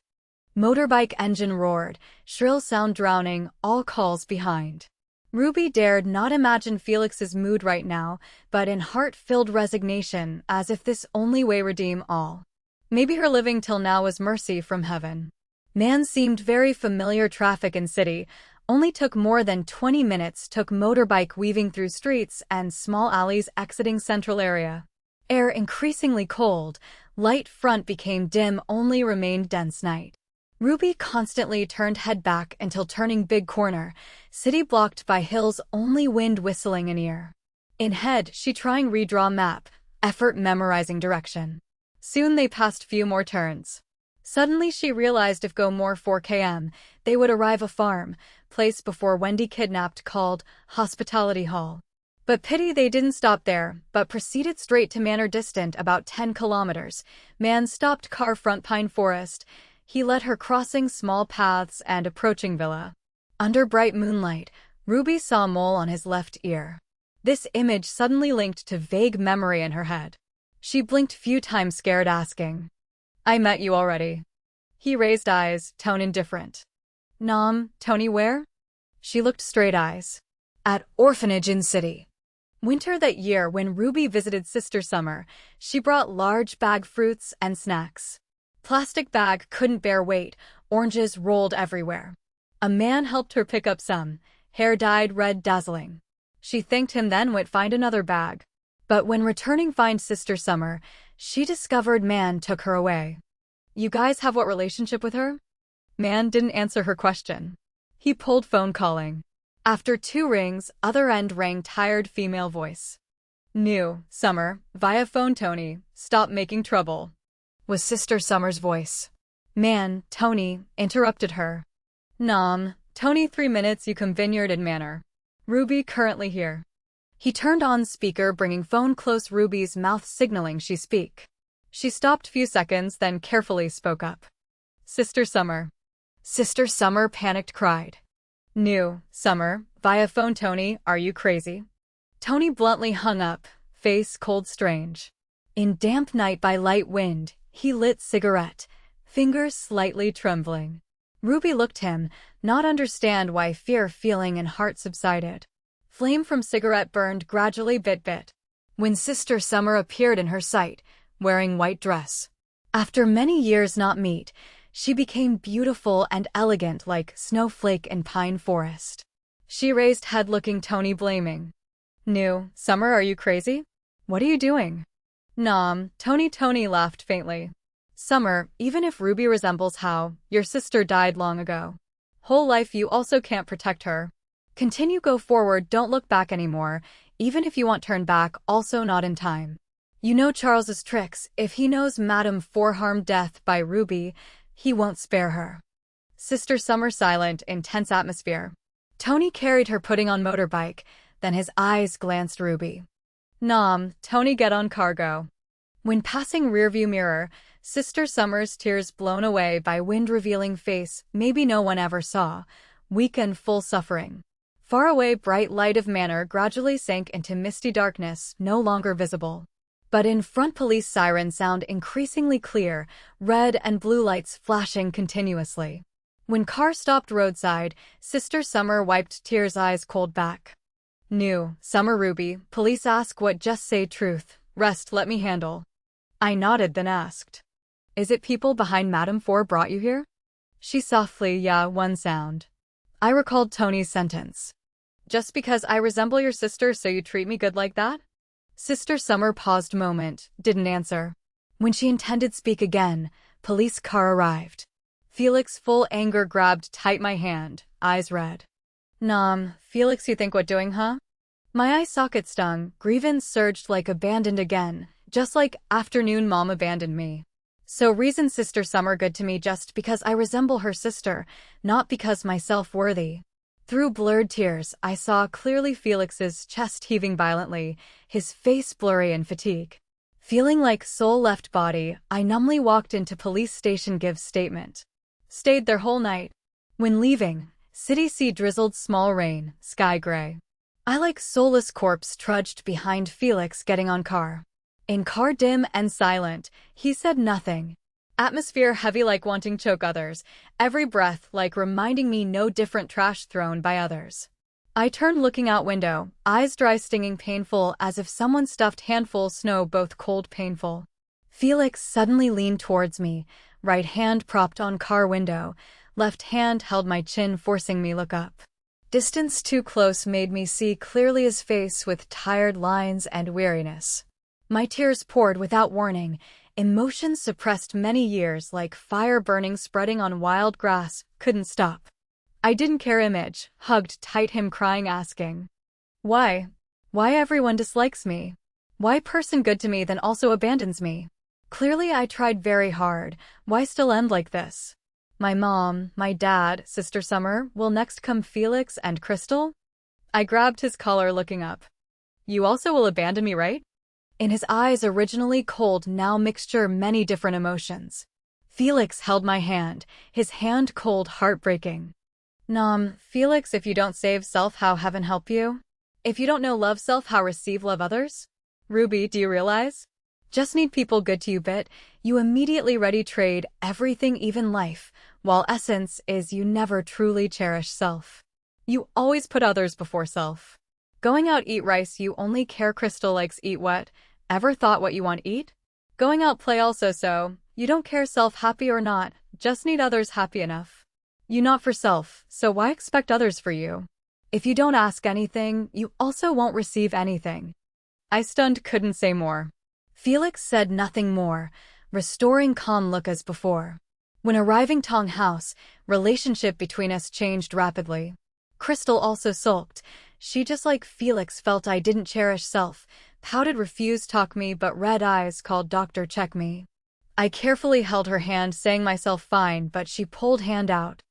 Motorbike engine roared, shrill sound drowning all calls behind. Ruby dared not imagine Felix's mood right now, but in heart-filled resignation, as if this only way redeem all. Maybe her living till now was mercy from heaven. Man seemed very familiar traffic in city, only took more than 20 minutes took motorbike weaving through streets and small alleys exiting central area. Air increasingly cold, light front became dim only remained dense night. Ruby constantly turned head back until turning big corner, city blocked by hills only wind whistling in ear. In head she trying redraw map, effort memorizing direction. Soon they passed few more turns. Suddenly she realized if go more 4 km, they would arrive a farm, place before Wendy kidnapped called Hospitality Hall. But pity they didn't stop there, but proceeded straight to manor distant about 10 kilometers. Man stopped car front pine forest. He led her crossing small paths and approaching villa. Under bright moonlight, Ruby saw a mole on his left ear. This image suddenly linked to vague memory in her head. She blinked few times scared asking, "I met you already." He raised eyes, tone indifferent. Tony where?" She looked straight eyes. "At orphanage in city." Winter that year when Ruby visited Sister Summer, she brought large bag fruits and snacks. Plastic bag couldn't bear weight, oranges rolled everywhere. A man helped her pick up some, hair dyed red dazzling. She thanked him then went find another bag. But when returning find Sister Summer, she discovered man took her away. "You guys have what relationship with her?" Man didn't answer her question. He pulled phone calling. After 2 rings, other end rang tired female voice. "New, Summer, via phone Tony, stop making trouble," was Sister Summer's voice. Man, Tony, interrupted her. Tony 3 minutes you come vineyard and manor. Ruby currently here." He turned on speaker bringing phone close Ruby's mouth signaling she speak. She stopped few seconds then carefully spoke up. "Sister Summer." Sister Summer panicked cried. "New, Summer, via phone Tony, are you crazy?" Tony bluntly hung up, face cold strange. In damp night by light wind, he lit cigarette, fingers slightly trembling. Ruby looked him, not understand why fear feeling and heart subsided. Flame from cigarette burned gradually bit. When Sister Summer appeared in her sight, wearing white dress. After many years not meet, she became beautiful and elegant like snowflake in pine forest. She raised head looking Tony blaming. "New, Summer are you crazy? What are you doing?" Tony laughed faintly. "Summer, even if Ruby resembles how your sister died long ago. Whole life you also can't protect her. Continue go forward don't look back anymore, even if you want turn back also not in time. You know Charles's tricks, if he knows Madame for harm death by Ruby, he won't spare her." Sister Summer silent, intense atmosphere. Tony carried her putting on motorbike, then his eyes glanced Ruby. Tony get on cargo." When passing rearview mirror, Sister Summer's tears blown away by wind revealing face maybe no one ever saw, weak and full suffering. Far away bright light of manor gradually sank into misty darkness, no longer visible. But in front police siren sound increasingly clear, red and blue lights flashing continuously. When car stopped roadside, Sister Summer wiped tears eyes cold back. "New, Summer Ruby, police ask what just say truth, rest let me handle." I nodded then asked. "Is it people behind Madame 4 brought you here?" She softly, yeah, one sound. I recalled Tony's sentence. "Just because I resemble your sister so you treat me good like that?" Sister Summer paused moment, didn't answer. When she intended speak again, police car arrived. Felix full anger grabbed tight my hand, eyes red. Felix you think what doing huh?" My eye socket stung, grievance surged like abandoned again, just like afternoon mom abandoned me. So reason Sister Summer good to me just because I resemble her sister, not because myself worthy. Through blurred tears, I saw clearly Felix's chest heaving violently, his face blurry in fatigue. Feeling like soul left body, I numbly walked into police station give statement. Stayed there whole night. When leaving, city sea drizzled small rain, sky gray. I like soulless corpse trudged behind Felix getting on car. In car dim and silent, he said nothing. Atmosphere heavy like wanting choke others, every breath like reminding me no different trash thrown by others. I turned looking out window, eyes dry stinging painful as if someone stuffed handful snow both cold painful. Felix suddenly leaned towards me, right hand propped on car window, left hand held my chin forcing me look up. Distance too close made me see clearly his face with tired lines and weariness. My tears poured without warning, emotions suppressed many years like fire burning spreading on wild grass, couldn't stop. I didn't care image, hugged tight him crying asking. Why? Why everyone dislikes me? Why person good to me then also abandons me? Clearly I tried very hard. Why still end like this? My mom, my dad, Sister Summer, will next come Felix and Crystal? I grabbed his collar looking up. You also will abandon me, right? In his eyes, originally cold, now mixture many different emotions. Felix held my hand, his hand cold, heartbreaking. Felix, if you don't save self, how heaven help you? If you don't know love self, how receive love others? Ruby, do you realize? Just need people good to you bit, you immediately ready trade everything, even life, while essence is you never truly cherish self. You always put others before self. Going out eat rice, you only care Crystal likes eat what? Ever thought what you want eat? Going out play also so, you don't care self happy or not, just need others happy enough. You not for self, so why expect others for you? If you don't ask anything, you also won't receive anything. I stunned, couldn't say more. Felix said nothing more, restoring calm look as before. When arriving Tong house, relationship between us changed rapidly. Crystal also sulked. She, just like Felix, felt I didn't cherish self, pouted, refused talk me, but red eyes called doctor check me. I carefully held her hand, saying myself fine, but she pulled hand out.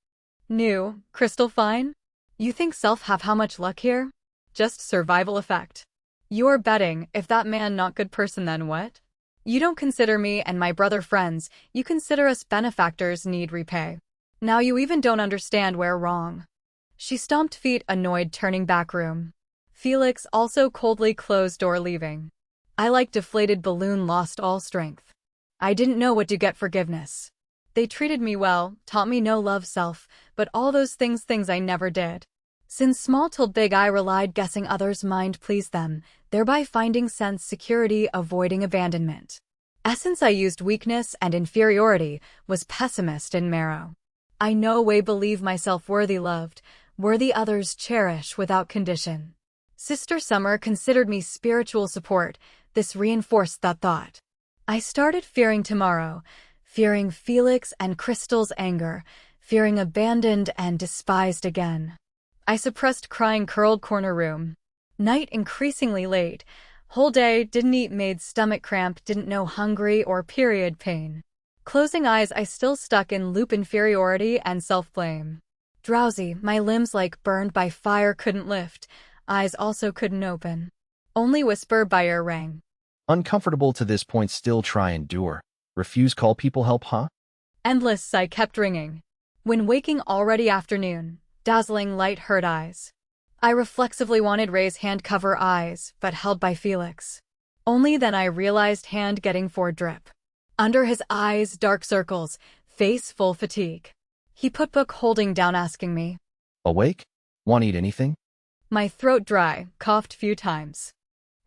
New, Crystal fine? You think self have how much luck here? Just survival effect. You're betting, if that man not good person then what? You don't consider me and my brother friends, you consider us benefactors need repay. Now you even don't understand we're wrong. She stomped feet, annoyed, turning back room. Felix also coldly closed door, leaving. I like deflated balloon, lost all strength. I didn't know what to get forgiveness. They treated me well, taught me no love self, but all those things I never did. Since small till big I relied guessing others' mind please them, thereby finding sense security, avoiding abandonment. Essence I used weakness and inferiority, was pessimist in marrow. I no way believe myself worthy loved, worthy others cherish without condition. Sister Summer considered me spiritual support, this reinforced that thought. I started fearing tomorrow, fearing Felix and Crystal's anger, fearing abandoned and despised again. I suppressed crying, curled corner room. Night increasingly late. Whole day, didn't eat, made stomach cramp, didn't know hungry or period pain. Closing eyes, I still stuck in loop, inferiority and self-blame. Drowsy, my limbs like burned by fire, couldn't lift. Eyes also couldn't open. Only whisper by ear rang. Uncomfortable to this point, still try endure. Refuse call people help, huh? Endless I kept ringing. When waking already afternoon. Dazzling light hurt eyes. I reflexively wanted raise hand, cover eyes, but held by Felix. Only then I realized hand getting for drip. Under his eyes dark circles, face full fatigue. He put book holding down, asking me. Awake? Want eat anything? My throat dry, coughed few times.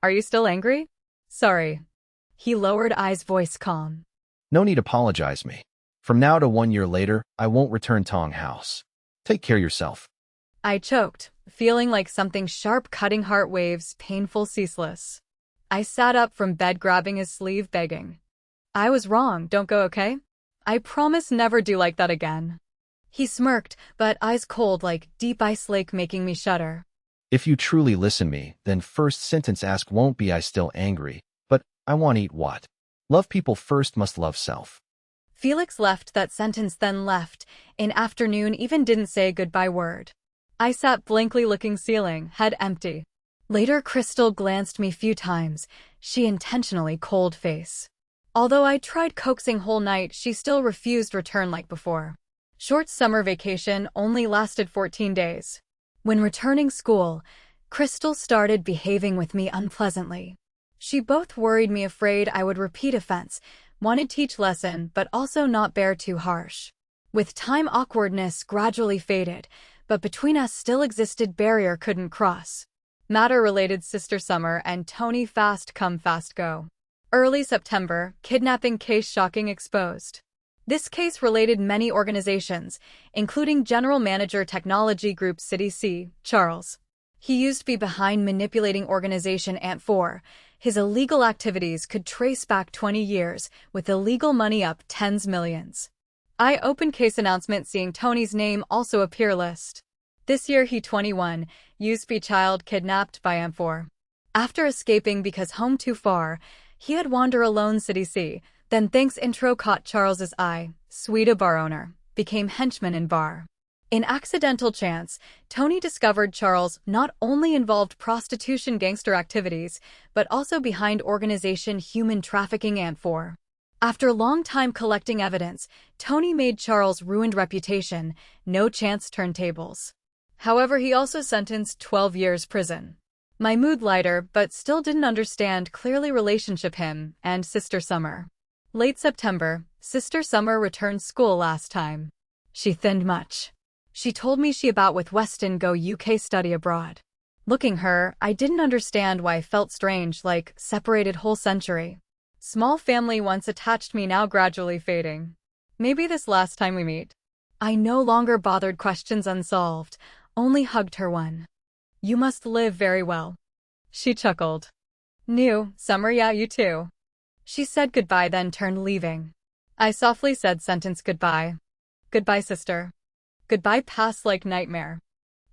Are you still angry? Sorry. He lowered eyes, voice calm. No need apologize me. From now to 1 year later, I won't return Tong house. Take care yourself. I choked, feeling like something sharp cutting, heart waves, painful, ceaseless. I sat up from bed, grabbing his sleeve, begging. I was wrong, don't go, okay? I promise never do like that again. He smirked, but eyes cold like deep ice lake, making me shudder. If you truly listen me, then first sentence ask won't be I still angry, but I want eat what? Love people first, must love self. Felix left that sentence, then left. In afternoon, even didn't say goodbye word. I sat blankly looking ceiling, head empty. Later Crystal glanced me few times, she intentionally cold face. Although I tried coaxing whole night, she still refused return like before. Short summer vacation only lasted 14 days. When returning school, Crystal started behaving with me unpleasantly. She both worried me, afraid I would repeat offense, wanted teach lesson, but also not bear too harsh. With time awkwardness gradually faded, but between us still existed barrier couldn't cross. Matter related Sister Summer and Tony, fast come fast go. Early September, kidnapping case shocking exposed. This case related many organizations, including General Manager Technology Group City C, Charles. He used to be behind manipulating organization Ant4. His illegal activities could trace back 20 years, with illegal money up tens millions. I opened case announcement, seeing Tony's name also appear list. This year he 21, used to be child kidnapped by Ant4. After escaping because home too far, he had wander alone City C, Then thanks intro caught Charles's eye, sweet a bar owner, became henchman in bar. In accidental chance, Tony discovered Charles not only involved prostitution gangster activities, but also behind organization human trafficking and for. After a long time collecting evidence, Tony made Charles' ruined reputation, no chance turn tables. However, he also sentenced 12 years prison. My mood lighter, but still didn't understand clearly relationship him and Sister Summer. Late September, Sister Summer returned school last time. She thinned much. She told me she about with Weston go UK study abroad. Looking her, I didn't understand why I felt strange like separated whole century. Small family once attached me now gradually fading. Maybe this last time we meet. I no longer bothered questions unsolved, only hugged her one. You must live very well. She chuckled. New, Summer, yeah, you too. She said goodbye then turned leaving. I softly said sentence goodbye. Goodbye, sister. Goodbye passed like nightmare.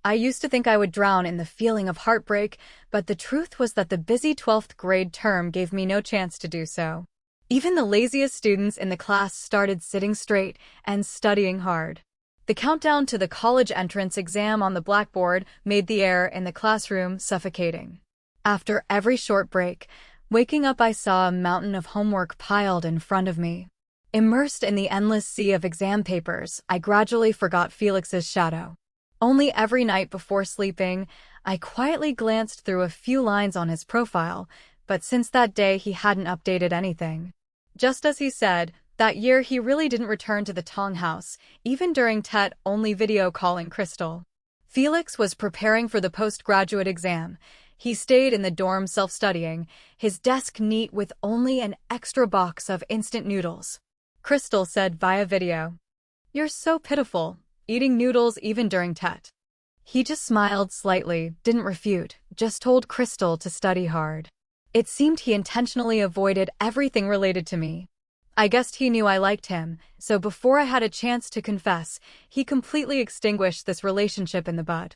I used to think I would drown in the feeling of heartbreak, but the truth was that the busy 12th grade term gave me no chance to do so. Even the laziest students in the class started sitting straight and studying hard. The countdown to the college entrance exam on the blackboard made the air in the classroom suffocating. After every short break, waking up I saw a mountain of homework piled in front of me. Immersed in the endless sea of exam papers, I gradually forgot Felix's shadow. Only every night before sleeping, I quietly glanced through a few lines on his profile, but since that day he hadn't updated anything. Just as he said, that year he really didn't return to the Tong house, even during TET-only video calling Crystal. Felix was preparing for the postgraduate exam. He stayed in the dorm self-studying, his desk neat with only an extra box of instant noodles. Crystal said via video, "You're so pitiful, eating noodles even during TET." He just smiled slightly, didn't refute, just told Crystal to study hard. It seemed he intentionally avoided everything related to me. I guessed he knew I liked him, so before I had a chance to confess, he completely extinguished this relationship in the bud.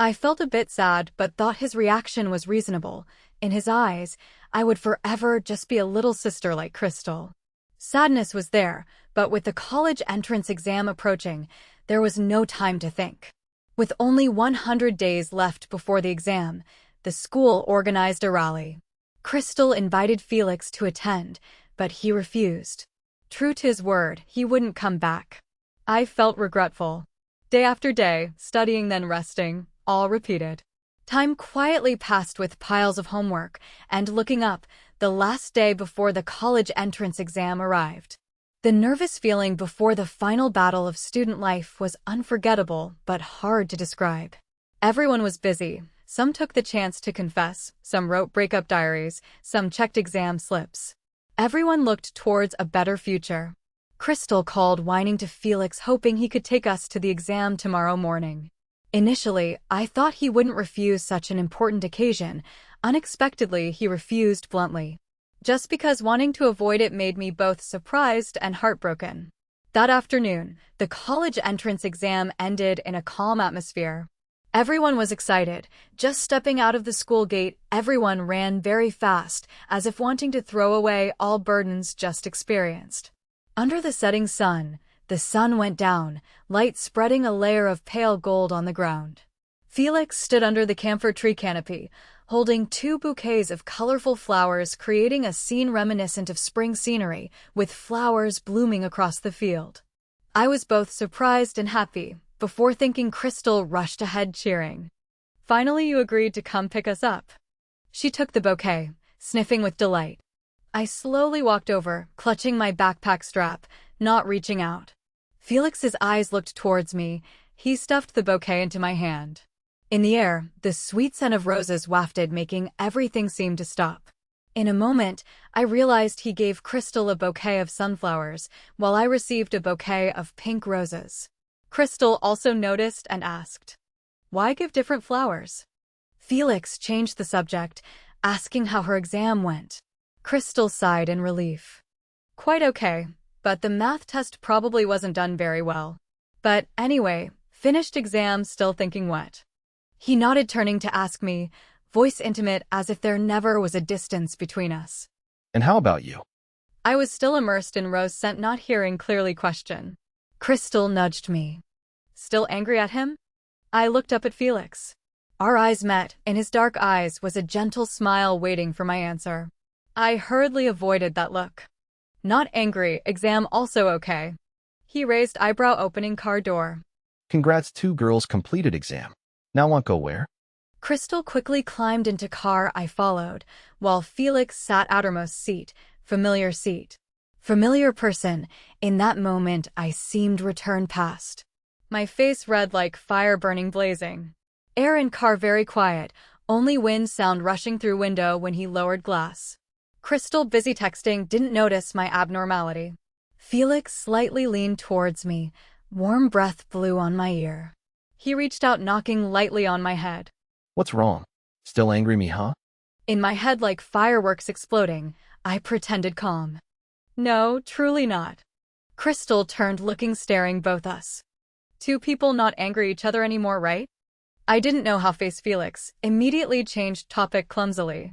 I felt a bit sad but thought his reaction was reasonable. In his eyes, I would forever just be a little sister like Crystal. Sadness was there, but with the college entrance exam approaching, there was no time to think. With only 100 days left before the exam, the school organized a rally. Crystal invited Felix to attend, but he refused. True to his word, he wouldn't come back. I felt regretful. Day after day, studying then resting, all repeated. Time quietly passed with piles of homework, and looking up, the last day before the college entrance exam arrived. The nervous feeling before the final battle of student life was unforgettable but hard to describe. Everyone was busy. Some took the chance to confess, some wrote breakup diaries, some checked exam slips. Everyone looked towards a better future. Crystal called whining to Felix hoping he could take us to the exam tomorrow morning. Initially, I thought he wouldn't refuse such an important occasion. Unexpectedly, he refused bluntly. Just because wanting to avoid it made me both surprised and heartbroken. That afternoon, the college entrance exam ended in a calm atmosphere. Everyone was excited. Just stepping out of the school gate, everyone ran very fast, as if wanting to throw away all burdens just experienced. Under the setting sun, the sun went down, light spreading a layer of pale gold on the ground. Felix stood under the camphor tree canopy, holding 2 bouquets of colorful flowers, creating a scene reminiscent of spring scenery, with flowers blooming across the field. I was both surprised and happy. Before thinking, Crystal rushed ahead cheering. "Finally you agreed to come pick us up." She took the bouquet, sniffing with delight. I slowly walked over, clutching my backpack strap, not reaching out. Felix's eyes looked towards me. He stuffed the bouquet into my hand. In the air, the sweet scent of roses wafted, making everything seem to stop. In a moment, I realized he gave Crystal a bouquet of sunflowers, while I received a bouquet of pink roses. Crystal also noticed and asked, "Why give different flowers?" Felix changed the subject, asking how her exam went. Crystal sighed in relief. "Quite okay, but the math test probably wasn't done very well. But anyway, finished exam still thinking what?" He nodded, turning to ask me, voice intimate as if there never was a distance between us. And how about you? I was still immersed in rose scent, not hearing clearly question. Crystal nudged me. Still angry at him? I looked up at Felix. Our eyes met. In his dark eyes was a gentle smile waiting for my answer. I hurriedly avoided that look. Not angry, exam also okay. He raised eyebrow, opening car door. Congrats, 2 girls completed exam. Now want go where? Crystal quickly climbed into car. I followed, while Felix sat outermost seat, familiar seat. Familiar person. In that moment I seemed return past. My face red like fire burning blazing. Air in car very quiet, only wind sound rushing through window when he lowered glass. Crystal, busy texting, didn't notice my abnormality. Felix slightly leaned towards me. Warm breath blew on my ear. He reached out, knocking lightly on my head. What's wrong? Still angry me, huh? In my head like fireworks exploding, I pretended calm. No, truly not. Crystal turned, looking, staring both us. 2 people not angry each other anymore, right? I didn't know how face Felix, immediately changed topic clumsily.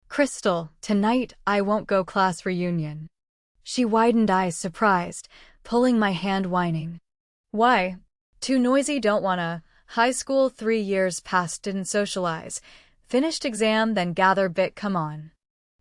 Crystal, tonight I won't go class reunion. She widened eyes, surprised, pulling my hand, whining. Why? Too noisy, don't wanna. High school 3 years past, didn't socialize. Finished exam, then gather bit, come on.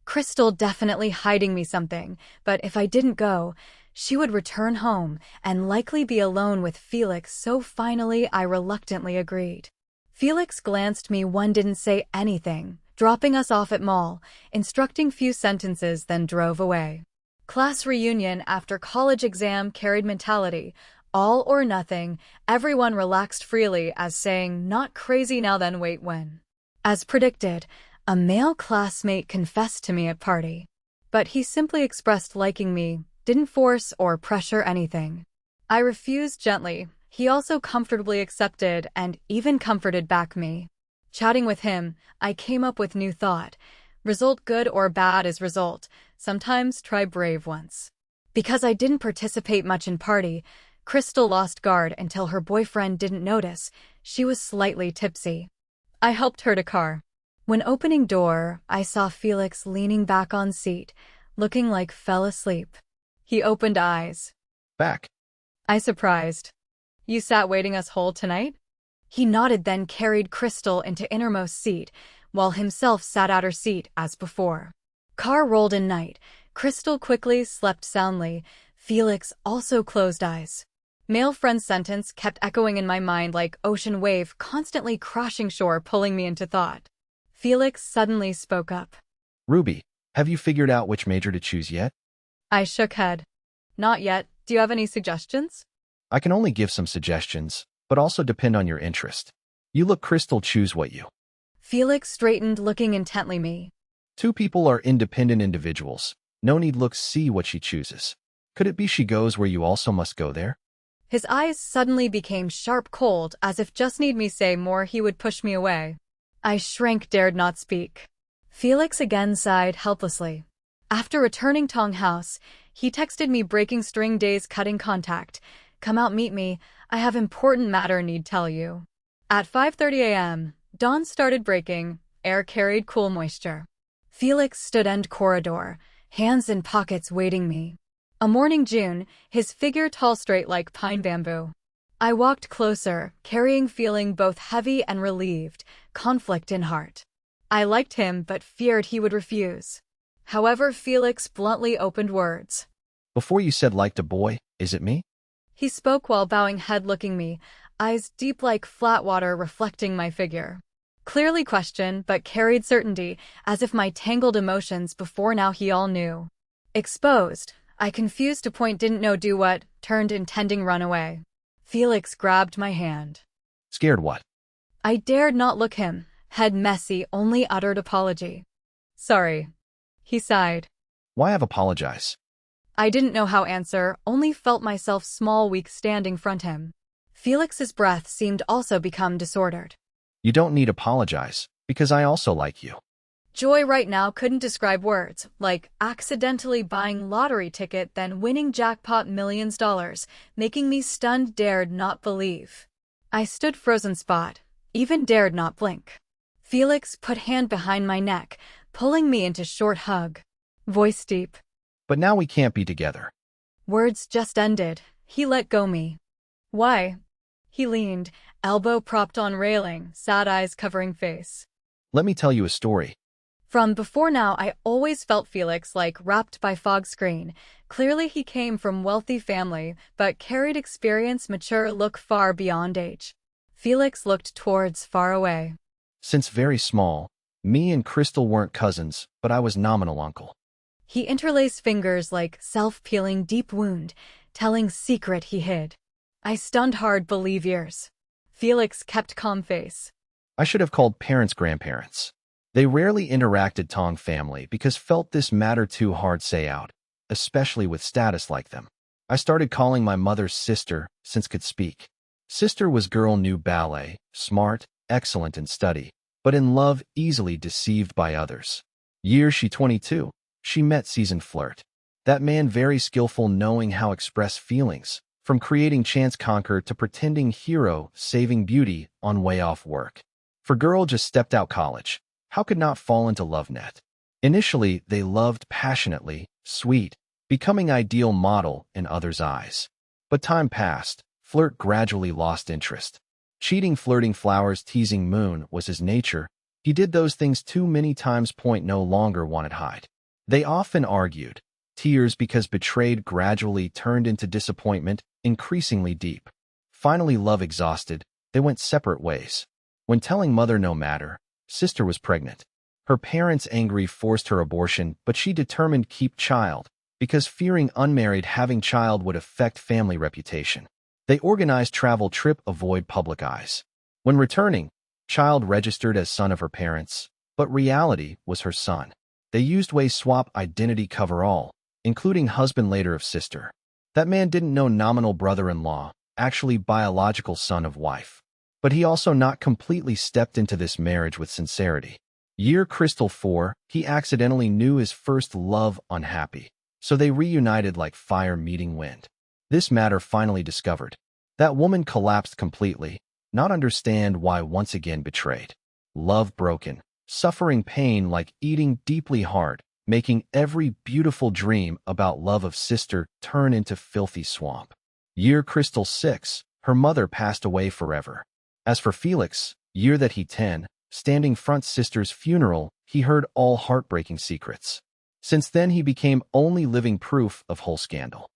Crystal definitely hiding me something, but if I didn't go, she would return home and likely be alone with Felix, so finally I reluctantly agreed. Felix glanced me, one didn't say anything, dropping us off at mall, instructing few sentences, then drove away. Class reunion after college exam carried mentality, all or nothing, everyone relaxed freely as saying, not crazy now then wait when. As predicted, a male classmate confessed to me at party. But he simply expressed liking me, didn't force or pressure anything. I refused gently. He also comfortably accepted and even comforted back me. Chatting with him, I came up with new thought. Result good or bad is result. Sometimes try brave once. Because I didn't participate much in party, Crystal lost guard until her boyfriend didn't notice. She was slightly tipsy. I helped her to car. When opening door, I saw Felix leaning back on seat, looking like fell asleep. He opened eyes. Back. I surprised. You sat waiting us whole tonight? He nodded, then carried Crystal into innermost seat, while himself sat outer seat as before. Car rolled in night. Crystal quickly slept soundly. Felix also closed eyes. Male friend's sentence kept echoing in my mind like ocean wave constantly crashing shore, pulling me into thought. Felix suddenly spoke up. Ruby, have you figured out which major to choose yet? I shook head. Not yet. Do you have any suggestions? I can only give some suggestions, but also depend on your interest. You look Crystal, choose what you. Felix straightened, looking intently me. 2 people are independent individuals. No need look, see what she chooses. Could it be she goes where you also must go there? His eyes suddenly became sharp cold, as if just need me say more he would push me away. I shrank, dared not speak. Felix again sighed helplessly. After returning Tong house, he texted me, breaking string days, cutting contact. Come out, meet me. I have important matter need tell you. At 5:30 a.m., dawn started breaking. Air carried cool moisture. Felix stood end corridor, hands in pockets, waiting me. A morning June, his figure tall, straight like pine bamboo. I walked closer, carrying feeling both heavy and relieved, conflict in heart. I liked him but feared he would refuse. However, Felix bluntly opened words. Before you said liked a boy, is it me? He spoke while bowing head, looking me, eyes deep like flat water reflecting my figure. Clearly question, but carried certainty, as if my tangled emotions before now he all knew. Exposed, I confused to point, didn't know do what, turned intending run away. Felix grabbed my hand. Scared what? I dared not look him, head messy, only uttered apology. Sorry. He sighed. Why have apologize? I didn't know how answer, only felt myself small, weak, standing front him. Felix's breath seemed also become disordered. You don't need apologize, because I also like you. Joy right now couldn't describe words, like accidentally buying lottery ticket then winning jackpot millions dollars, making me stunned, dared not believe. I stood frozen spot, even dared not blink. Felix put hand behind my neck, pulling me into short hug. Voice deep. But now we can't be together. Words just ended. He let go me. Why? He leaned, elbow propped on railing, sad eyes covering face. Let me tell you a story. From before now, I always felt Felix like wrapped by fog screen. Clearly he came from wealthy family, but carried experience, mature look far beyond age. Felix looked towards far away. Since very small, me and Crystal weren't cousins, but I was nominal uncle. He interlaced fingers like self-peeling deep wound, telling secret he hid. I stunned hard, believe years. Felix kept calm face. I should have called parents grandparents. They rarely interacted Tong family because felt this matter too hard say out, especially with status like them. I started calling my mother's sister since could speak. Sister was girl knew ballet, smart, excellent in study, but in love easily deceived by others. Year she 22, she met seasoned flirt. That man very skillful knowing how express feelings, from creating chance conquer to pretending hero saving beauty on way off work. For girl just stepped out college. How could not fall into love net? Initially, they loved passionately, sweet, becoming ideal model in others' eyes. But time passed, flirt gradually lost interest. Cheating, flirting, flowers, teasing moon was his nature. He did those things too many times. Point no longer wanted hide. They often argued. Tears because betrayed gradually turned into disappointment, increasingly deep. Finally, love exhausted, they went separate ways. When telling mother no matter, sister was pregnant. Her parents angry forced her abortion, but she determined keep child, because fearing unmarried having child would affect family reputation. They organized travel trip avoid public eyes. When returning, child registered as son of her parents, but reality was her son. They used way swap identity cover all, including husband later of sister. That man didn't know nominal brother-in-law, actually biological son of wife. But he also not completely stepped into this marriage with sincerity. Year Crystal 4, he accidentally knew his first love unhappy. So they reunited like fire meeting wind. This matter finally discovered. That woman collapsed completely, not understand why once again betrayed. Love broken, suffering pain like eating deeply hard, making every beautiful dream about love of sister turn into filthy swamp. Year Crystal 6, her mother passed away forever. As for Felix, year that he 10, standing front sister's funeral, he heard all heartbreaking secrets. Since then he became only living proof of whole scandal.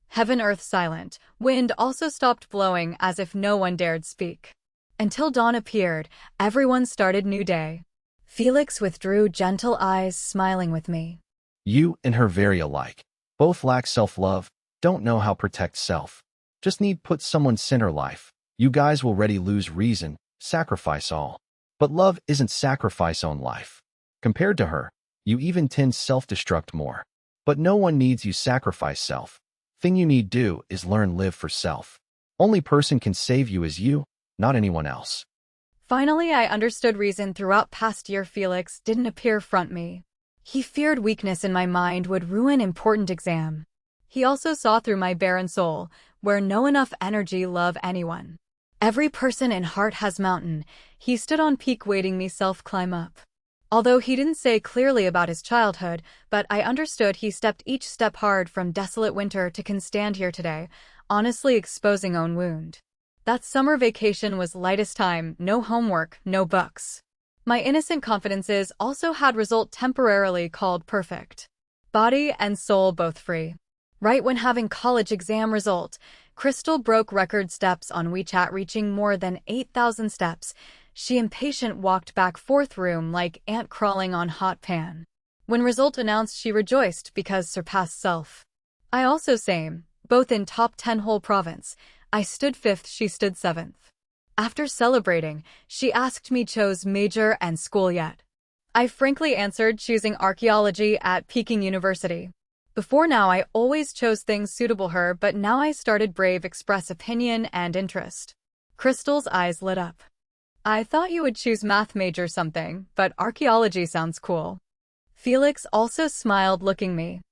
Heaven earth silent, wind also stopped blowing as if no one dared speak. Until dawn appeared, everyone started new day. Felix withdrew, gentle eyes smiling with me. You and her very alike. Both lack self-love, don't know how protect self. Just need put someone center life. You guys will ready lose reason, sacrifice all. But love isn't sacrifice own life. Compared to her, you even tend self-destruct more. But no one needs you sacrifice self. Thing you need do is learn live for self. Only person can save you is you, not anyone else. Finally, I understood reason throughout past year. Felix didn't appear front me. He feared weakness in my mind would ruin important exam. He also saw through my barren soul, where no enough energy love anyone. Every person in heart has mountain. He stood on peak waiting me self climb up. Although he didn't say clearly about his childhood, but I understood he stepped each step hard from desolate winter to can stand here today, honestly exposing own wound. That summer vacation was lightest time, no homework, no books. My innocent confidences also had result temporarily called perfect. Body and soul both free. Right when having college exam result, Crystal broke record steps on WeChat reaching more than 8,000 steps. She impatient walked back fourth room like ant crawling on hot pan. When result announced she rejoiced because surpassed self. I also same, both in top 10 whole province. I stood 5th, she stood 7th. After celebrating, she asked me chose major and school yet. I frankly answered choosing archaeology at Peking University. Before now I always chose things suitable her, but now I started brave express opinion and interest. Crystal's eyes lit up. I thought you would choose math major something, but archaeology sounds cool. Felix also smiled looking me.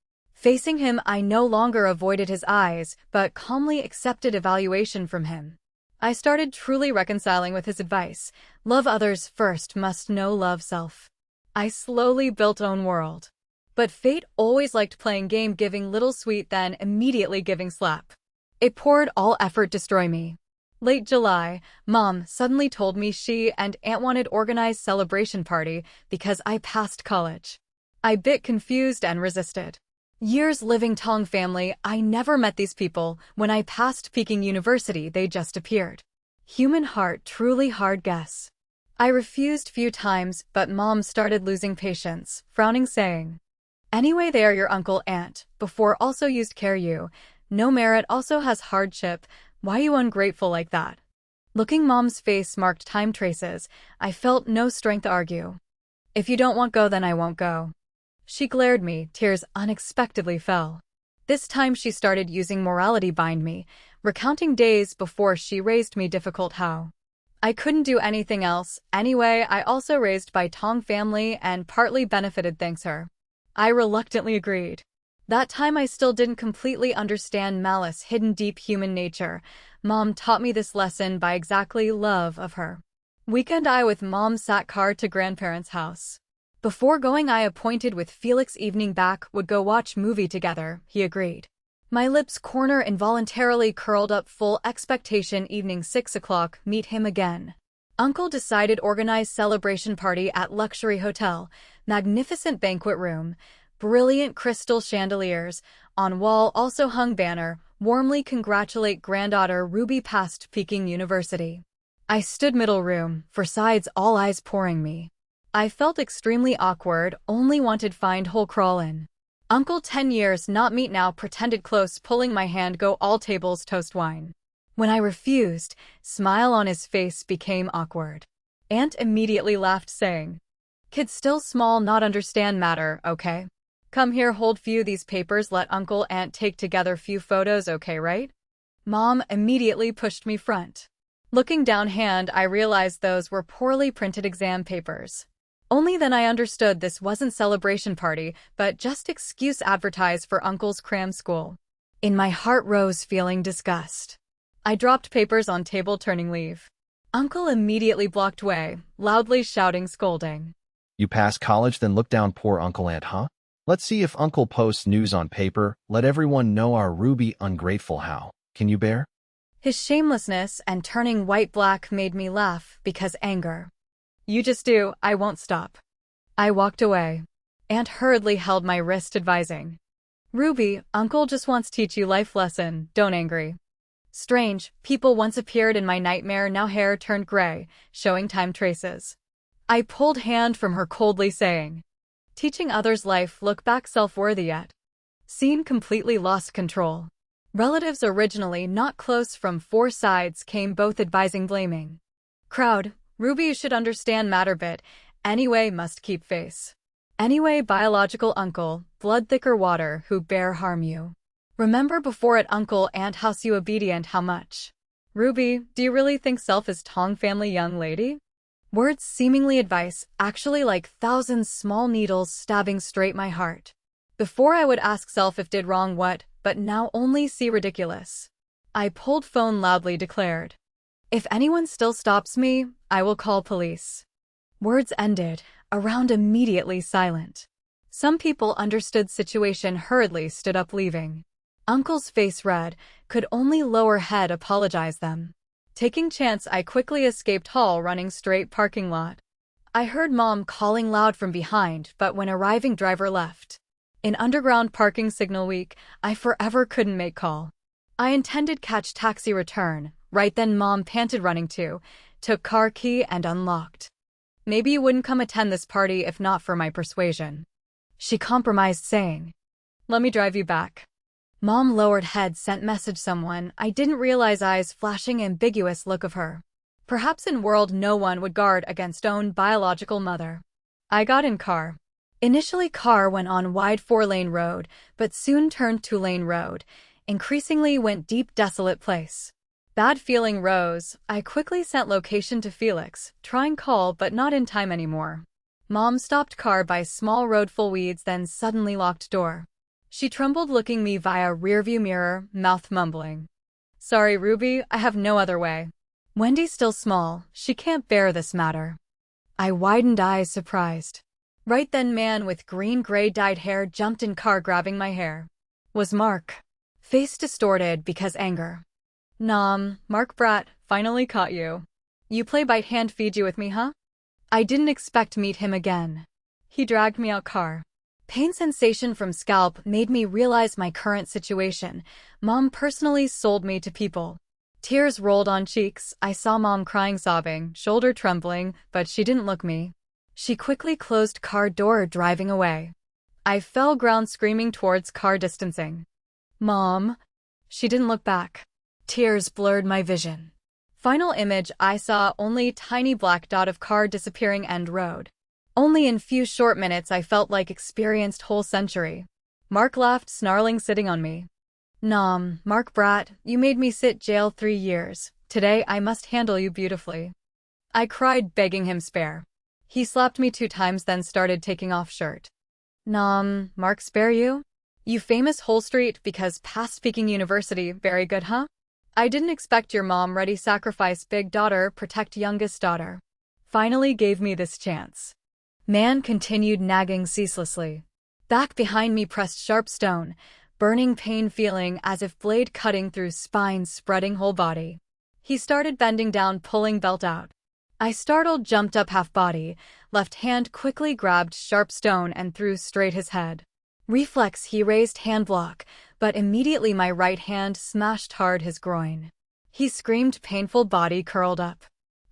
Facing him I no longer avoided his eyes, but calmly accepted evaluation from him. I started truly reconciling with his advice. Love others first, must know love self. I slowly built own world. But fate always liked playing game, giving little sweet, then immediately giving slap. It poured all effort destroy me. Late July, Mom suddenly told me she and Aunt wanted organized celebration party because I passed college. I bit confused and resisted. Years living Tong family, I never met these people. When I passed Peking University, they just appeared. Human heart, truly hard guess. I refused few times, but Mom started losing patience, frowning saying, "Anyway, they are your uncle, aunt, before also used care you. No merit also has hardship. Why you ungrateful like that?" Looking Mom's face marked time traces, I felt no strength to argue. "If you don't want go, then I won't go." She glared me, tears unexpectedly fell. This time she started using morality bind me, recounting days before she raised me difficult how. I couldn't do anything else, anyway I also raised by Tong family and partly benefited thanks her. I reluctantly agreed. That time I still didn't completely understand malice hidden deep human nature. Mom taught me this lesson by exactly love of her. Weekend I with Mom sat car to grandparents' house. Before going I appointed with Felix evening back would go watch movie together, he agreed. My lips corner involuntarily curled up full expectation evening 6 o'clock meet him again. Uncle decided organize celebration party at luxury hotel, magnificent banquet room, brilliant crystal chandeliers, on wall also hung banner, warmly congratulate granddaughter Ruby passed Peking University. I stood middle room, for sides all eyes pouring me. I felt extremely awkward, only wanted find hole crawl in. Uncle 10 years not meet now pretended close pulling my hand go all tables toast wine. When I refused, smile on his face became awkward. Aunt immediately laughed saying, "Kid still small not understand matter, okay? Come here hold few these papers let uncle aunt take together few photos okay right?" Mom immediately pushed me front. Looking down hand I realized those were poorly printed exam papers. Only then I understood this wasn't celebration party, but just excuse advertise for uncle's cram school. In my heart rose feeling disgust. I dropped papers on table turning leave. Uncle immediately blocked way, loudly shouting scolding. You pass college then look down poor Uncle Aunt, huh? Let's see if Uncle posts news on paper, let everyone know our Ruby ungrateful how. Can you bear? His shamelessness and turning white-black made me laugh because anger. "You just do, I won't stop." I walked away. Aunt hurriedly held my wrist advising, "Ruby, Uncle just wants to teach you life lesson, don't angry." Strange, people once appeared in my nightmare now hair turned gray, showing time traces. I pulled hand from her coldly saying, "Teaching others life look back self-worthy yet." Scene completely lost control. Relatives originally not close from four sides came both advising blaming. Crowd, "Ruby you should understand matter bit, anyway must keep face. Anyway biological uncle, blood thicker water who bear harm you. Remember before at uncle aunt house you obedient how much. Ruby, do you really think self is Tong family young lady?" Words seemingly advice, actually like thousands small needles stabbing straight my heart. Before I would ask self if did wrong what, but now only see ridiculous. I pulled phone loudly declared, "If anyone still stops me, I will call police." Words ended, around immediately silent. Some people understood situation hurriedly stood up leaving. Uncle's face red, could only lower head apologize them. Taking chance I quickly escaped hall running straight parking lot. I heard Mom calling loud from behind but when arriving driver left. In underground parking signal week, I forever couldn't make call. I intended catch taxi return, right then Mom panted running to, took car key and unlocked. "Maybe you wouldn't come attend this party if not for my persuasion." She compromised saying, "Let me drive you back." Mom lowered head sent message someone I didn't realize eyes flashing ambiguous look of her. Perhaps in world no one would guard against own biological mother. I got in car. Initially car went on wide 4-lane road, but soon turned 2-lane road, increasingly went deep desolate place. Bad feeling rose, I quickly sent location to Felix, trying call but not in time anymore. Mom stopped car by small road full weeds then suddenly locked door. She trembled looking me via rearview mirror, mouth mumbling, "Sorry Ruby, I have no other way. Wendy's still small, she can't bear this matter." I widened eyes surprised. Right then, man with green-gray dyed hair jumped in car grabbing my hair. Was Mark. Face distorted because anger. Nom, Mark brat, finally caught you. You play bite hand feed you with me, huh? I didn't expect to meet him again. He dragged me out car. Pain sensation from scalp made me realize my current situation. Mom personally sold me to people. Tears rolled on cheeks. I saw Mom crying, sobbing, shoulder trembling, but she didn't look me. She quickly closed car door, driving away. I fell ground screaming towards car, distancing. Mom. She didn't look back. Tears blurred my vision. Final image, I saw only tiny black dot of car disappearing end road. Only in few short minutes I felt like experienced whole century. Mark laughed, snarling, sitting on me. Nom, Mark brat, you made me sit jail 3 years. Today I must handle you beautifully. I cried, begging him spare. He slapped me 2 times, then started taking off shirt. Nom, Mark spare you? You famous whole street because past Peking University, very good, huh? I didn't expect your mom ready sacrifice big daughter, protect youngest daughter. Finally gave me this chance. Man continued nagging ceaselessly. Back behind me pressed sharp stone, burning pain feeling as if blade cutting through spine, spreading whole body. He started bending down, pulling belt out. I startled, jumped up half body, left hand quickly grabbed sharp stone and threw straight his head. Reflex, he raised hand block, but immediately my right hand smashed hard his groin. He screamed, painful, body curled up.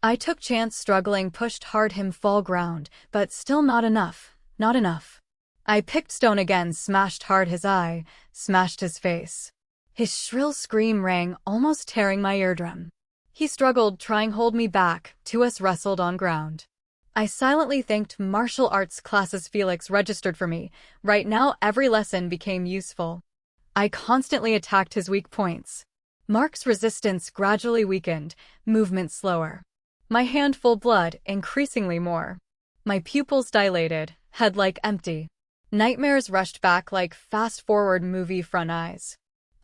I took chance, struggling, pushed hard him fall ground, but still not enough, not enough. I picked stone again, smashed hard his eye, smashed his face. His shrill scream rang, almost tearing my eardrum. He struggled, trying hold me back, 2 us wrestled on ground. I silently thanked martial arts classes Felix registered for me. Right now every lesson became useful. I constantly attacked his weak points. Mark's resistance gradually weakened, movement slower. My hand full blood, increasingly more. My pupils dilated, head like empty. Nightmares rushed back like fast-forward movie front eyes.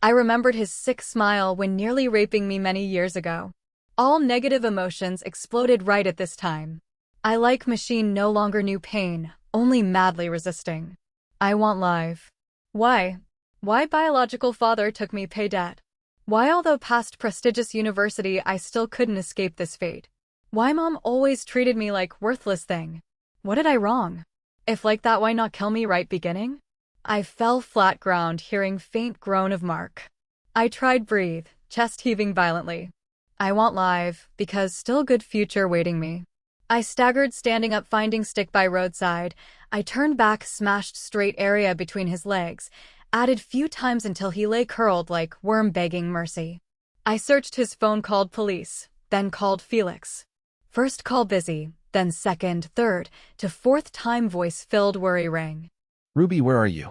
I remembered his sick smile when nearly raping me many years ago. All negative emotions exploded right at this time. I like machine no longer knew pain, only madly resisting. I want live. Why? Why biological father took me pay debt? Why although past prestigious university I still couldn't escape this fate? Why mom always treated me like worthless thing? What did I wrong? If like that, why not kill me right beginning? I fell flat ground, hearing faint groan of Mark. I tried breathe, chest heaving violently. I want live, because still good future waiting me. I staggered, standing up, finding stick by roadside. I turned back, smashed straight area between his legs, added few times until he lay curled like worm begging mercy. I searched his phone, called police, then called Felix. First call busy, then second, third, to fourth time voice-filled worry rang. Ruby, where are you?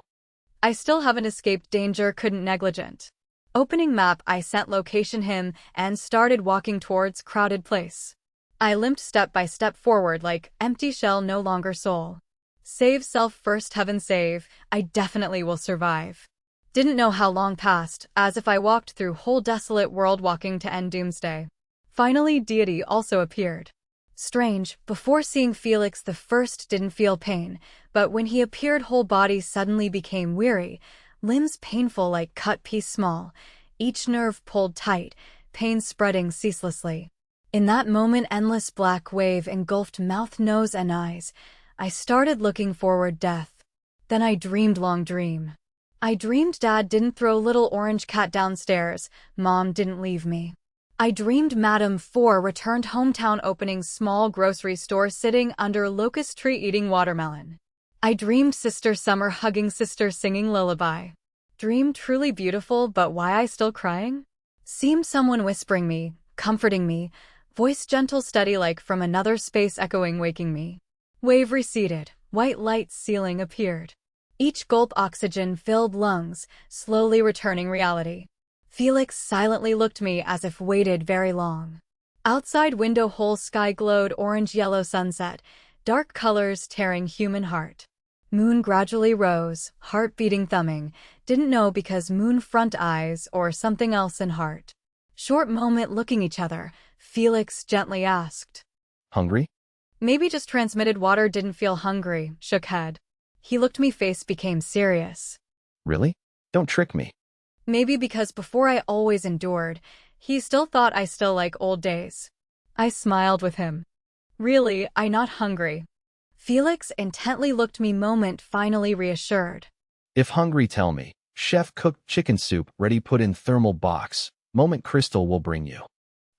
I still haven't escaped danger, couldn't negligent. Opening map, I sent location him and started walking towards crowded place. I limped step by step forward like empty shell, no longer soul. Save self first, heaven save, I definitely will survive. Didn't know how long passed, as if I walked through whole desolate world walking to end doomsday. Finally deity also appeared. Strange, before seeing Felix the first didn't feel pain, but when he appeared whole body suddenly became weary, limbs painful like cut piece small, each nerve pulled tight, pain spreading ceaselessly. In that moment endless black wave engulfed mouth, nose and eyes. I started looking forward death. Then I dreamed long dream. I dreamed dad didn't throw little orange cat downstairs, mom didn't leave me. I dreamed Madam 4 returned hometown opening small grocery store sitting under locust tree eating watermelon. I dreamed sister summer hugging sister singing lullaby. Dream truly beautiful, but why I still crying? Seemed someone whispering me, comforting me, voice gentle steady like from another space echoing waking me. Wave receded, white light ceiling appeared. Each gulp oxygen filled lungs, slowly returning reality. Felix silently looked me as if waited very long. Outside window whole sky glowed orange-yellow sunset, dark colors tearing human heart. Moon gradually rose, heart beating thumbing, didn't know because moon front eyes or something else in heart. Short moment looking each other, Felix gently asked. Hungry? Maybe just transmitted water, didn't feel hungry, shook head. He looked me, face became serious. Really? Don't trick me. Maybe because before I always endured, he still thought I still like old days. I smiled with him. Really, I not hungry. Felix intently looked me moment, finally reassured. If hungry, tell me. Chef cooked chicken soup ready, put in thermal box. Moment Crystal will bring you.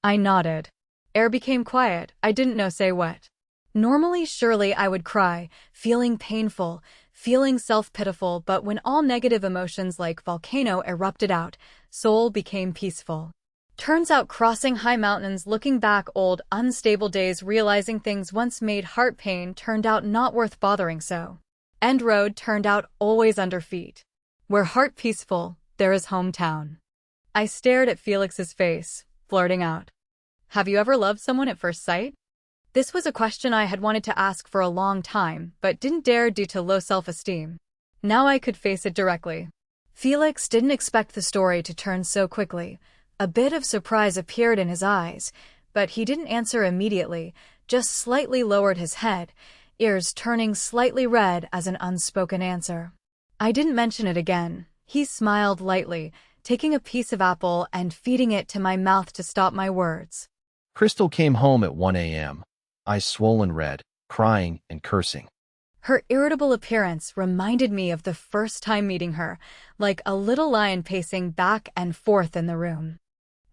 I nodded. Air became quiet, I didn't know say what. Normally surely I would cry, feeling painful, feeling self-pitiful, but when all negative emotions like volcano erupted out, soul became peaceful. Turns out crossing high mountains, looking back old, unstable days, realizing things once made heart pain turned out not worth bothering so. End road turned out always under feet. Where heart peaceful, there is hometown. I stared at Felix's face, blurting out. Have you ever loved someone at first sight? This was a question I had wanted to ask for a long time, but didn't dare due to low self-esteem. Now I could face it directly. Felix didn't expect the story to turn so quickly. A bit of surprise appeared in his eyes, but he didn't answer immediately, just slightly lowered his head, ears turning slightly red as an unspoken answer. I didn't mention it again. He smiled lightly, taking a piece of apple and feeding it to my mouth to stop my words. Crystal came home at 1 a.m., eyes swollen red, crying and cursing. Her irritable appearance reminded me of the first time meeting her, like a little lion pacing back and forth in the room.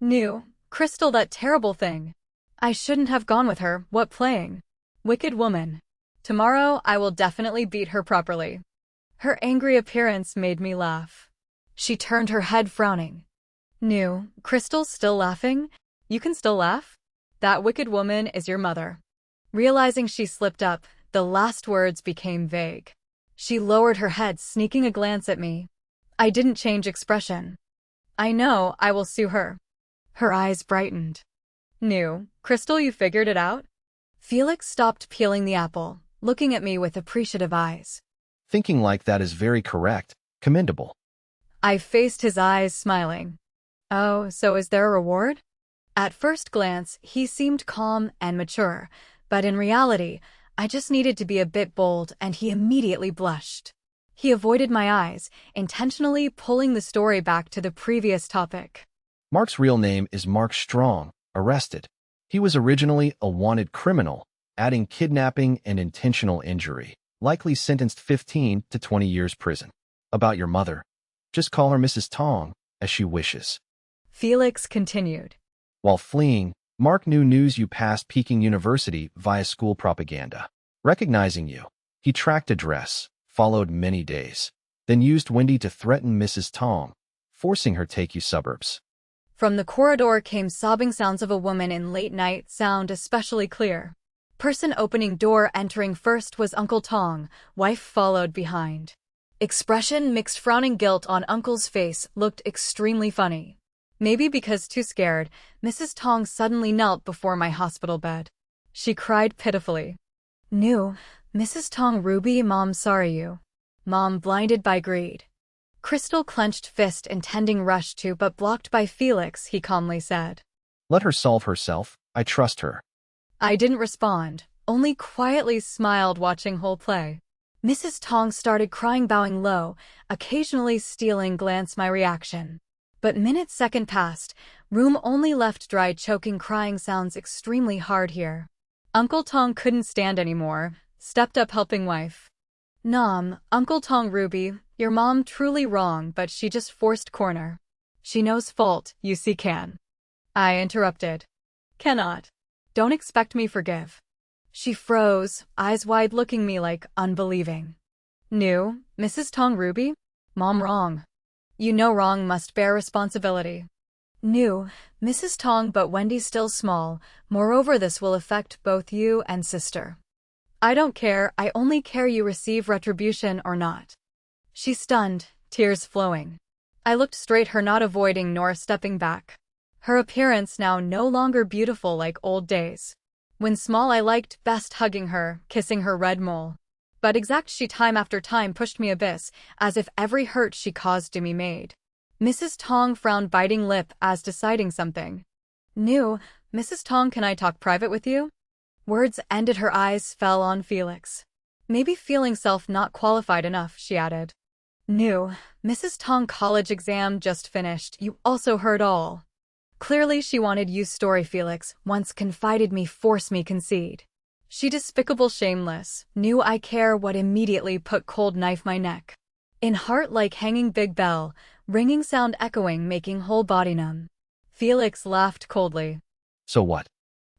New, Crystal, that terrible thing. I shouldn't have gone with her, what playing? Wicked woman. Tomorrow I will definitely beat her properly. Her angry appearance made me laugh. She turned her head, frowning. New, Crystal's still laughing? You can still laugh? That wicked woman is your mother. Realizing she slipped up, the last words became vague. She lowered her head, sneaking a glance at me. I didn't change expression. I know, I will sue her. Her eyes brightened. New, Crystal, you figured it out? Felix stopped peeling the apple, looking at me with appreciative eyes. Thinking like that is very correct, commendable. I faced his eyes, smiling. Oh, so is there a reward? At first glance, he seemed calm and mature, but in reality, I just needed to be a bit bold, and he immediately blushed. He avoided my eyes, intentionally pulling the story back to the previous topic. Mark's real name is Mark Strong, arrested. He was originally a wanted criminal, adding kidnapping and intentional injury, likely sentenced 15 to 20 years prison. About your mother. Just call her Mrs. Tong, as she wishes. Felix continued. While fleeing, Mark knew news you passed Peking University via school propaganda. Recognizing you, he tracked address, followed many days, then used Wendy to threaten Mrs. Tong, forcing her take you suburbs. From the corridor came sobbing sounds of a woman in late night, sound especially clear. Person opening door, entering first was Uncle Tong, wife followed behind. Expression mixed, frowning guilt on Uncle's face, looked extremely funny. Maybe because too scared, Mrs. Tong suddenly knelt before my hospital bed. She cried pitifully. New, Mrs. Tong, Ruby, Mom, sorry you. Mom, blinded by greed. Crystal clenched fist, intending rush to, but blocked by Felix, he calmly said. Let her solve herself, I trust her. I didn't respond, only quietly smiled, watching whole play. Mrs. Tong started crying, bowing low, occasionally stealing glance my reaction. But minutes, second passed, room only left dry, choking crying sounds extremely hard here. Uncle Tong couldn't stand anymore, stepped up helping wife. Nom, Uncle Tong, Ruby, your mom truly wrong, but she just forced corner. She knows fault, you see can. I interrupted. Cannot. Don't expect me forgive. She froze, eyes wide, looking me like unbelieving. New, Mrs. Tong, Ruby? Mom wrong. You know wrong must bear responsibility. New, Mrs. Tong, but Wendy's still small, moreover this will affect both you and sister. I don't care, I only care you receive retribution or not. She stunned, tears flowing. I looked straight her, not avoiding nor stepping back. Her appearance now no longer beautiful like old days. When small I liked best hugging her, kissing her red mole. But exact she time after time pushed me abyss, as if every hurt she caused to me made. Mrs. Tong frowned, biting lip as deciding something. New, Mrs. Tong, can I talk private with you? Words ended, her eyes fell on Felix. Maybe feeling self not qualified enough, she added. New, Mrs. Tong college exam just finished, you also heard all. Clearly she wanted you story Felix, once confided me force me concede. She despicable shameless, knew I care what immediately put cold knife my neck. In heart like hanging big bell, ringing sound echoing making whole body numb. Felix laughed coldly. So what?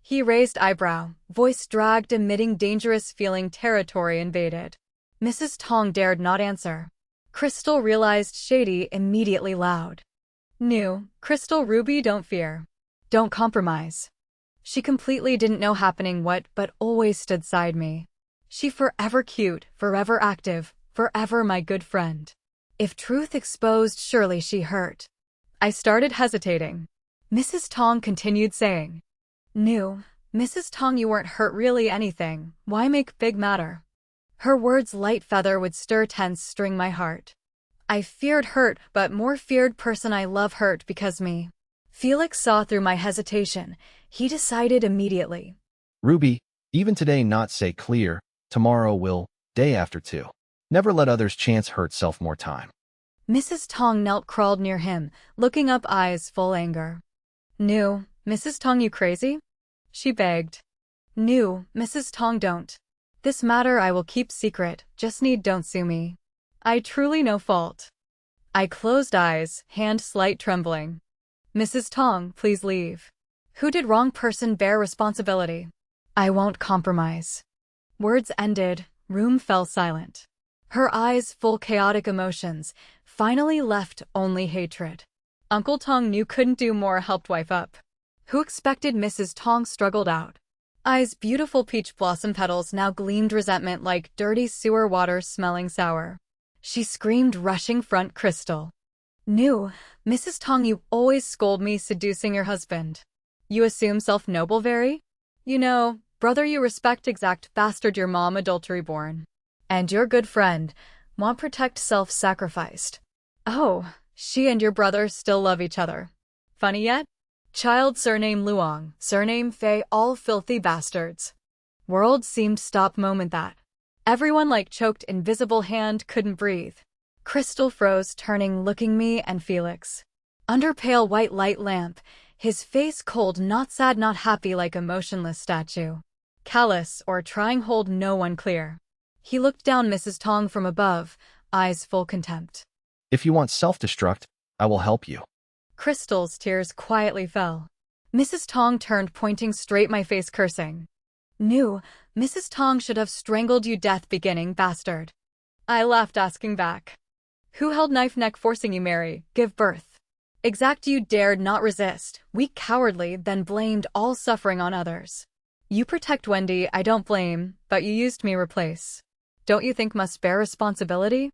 He raised eyebrow, voice dragged emitting dangerous feeling territory invaded. Mrs. Tong dared not answer. Crystal realized shady immediately loud. New, Crystal Ruby don't fear. Don't compromise. She completely didn't know happening what but always stood side me. She forever cute, forever active, forever my good friend. If truth exposed surely she hurt. I started hesitating. Mrs. Tong continued saying. New, Mrs. Tong you weren't hurt really anything, why make big matter? Her words light feather would stir tense string my heart. I feared hurt but more feared person I love hurt because me. Felix saw through my hesitation. He decided immediately. Ruby, even today not say clear, tomorrow will, day after too. Never let others chance hurt self more time. Mrs. Tong knelt crawled near him, looking up eyes full anger. New, Mrs. Tong you crazy? She begged. New, Mrs. Tong don't. This matter I will keep secret, just need don't sue me. I truly no fault. I closed eyes, hand slight trembling. Mrs. Tong, please leave. Who did wrong person bear responsibility? I won't compromise. Words ended, room fell silent. Her eyes full chaotic emotions, finally left only hatred. Uncle Tong knew couldn't do more helped wife up. Who expected Mrs. Tong struggled out. Eyes beautiful peach blossom petals now gleamed resentment like dirty sewer water smelling sour. She screamed rushing front Crystal. New, Mrs. Tong you always scold me seducing your husband. You assume self-noble very? You know, brother you respect exact bastard your mom adultery born. And your good friend, want protect self-sacrificed. Oh, she and your brother still love each other. Funny yet? Child surname Luonng, surname Fei, all filthy bastards. World seemed stop moment that. Everyone like choked invisible hand couldn't breathe. Crystal froze turning looking me and Felix. Under pale white light lamp, his face cold not sad not happy like a motionless statue. Callous or trying hold no one clear. He looked down Mrs. Tong from above, eyes full contempt. If you want self-destruct, I will help you. Crystal's tears quietly fell. Mrs. Tong turned pointing straight my face cursing. New, Mrs. Tong should have strangled you death beginning bastard. I laughed asking back. Who held knife neck forcing you marry, give birth? Exact you dared not resist, weak cowardly then blamed all suffering on others. You protect Wendy I don't blame, but you used me replace. Don't you think must bear responsibility?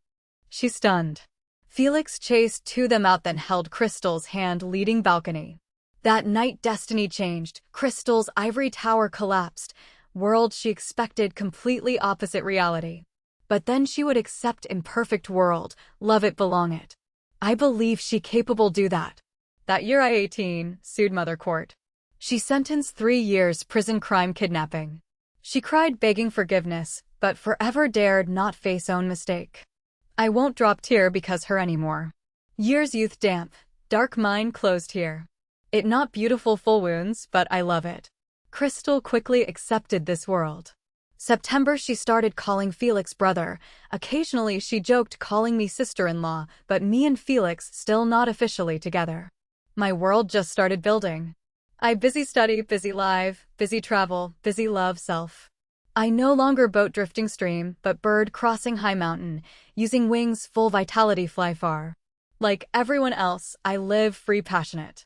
She stunned. Felix chased to them out then held Crystal's hand leading balcony. That night destiny changed, Crystal's ivory tower collapsed, world she expected completely opposite reality. But then she would accept imperfect world, love it belong it. I believe she capable do that. That year I 18, sued mother court. She sentenced 3 years prison crime kidnapping. She cried begging forgiveness, but forever dared not face own mistake. I won't drop tear because her anymore. Years youth damp, dark mind closed here. It not beautiful full wounds, but I love it. Crystal quickly accepted this world. September she started calling Felix brother. Occasionally she joked calling me sister-in-law, but me and Felix still not officially together. My world just started building. I busy study, busy live, busy travel, busy love self. I no longer boat drifting stream, but bird crossing high mountain, using wings full vitality fly far. Like everyone else, I live free passionate.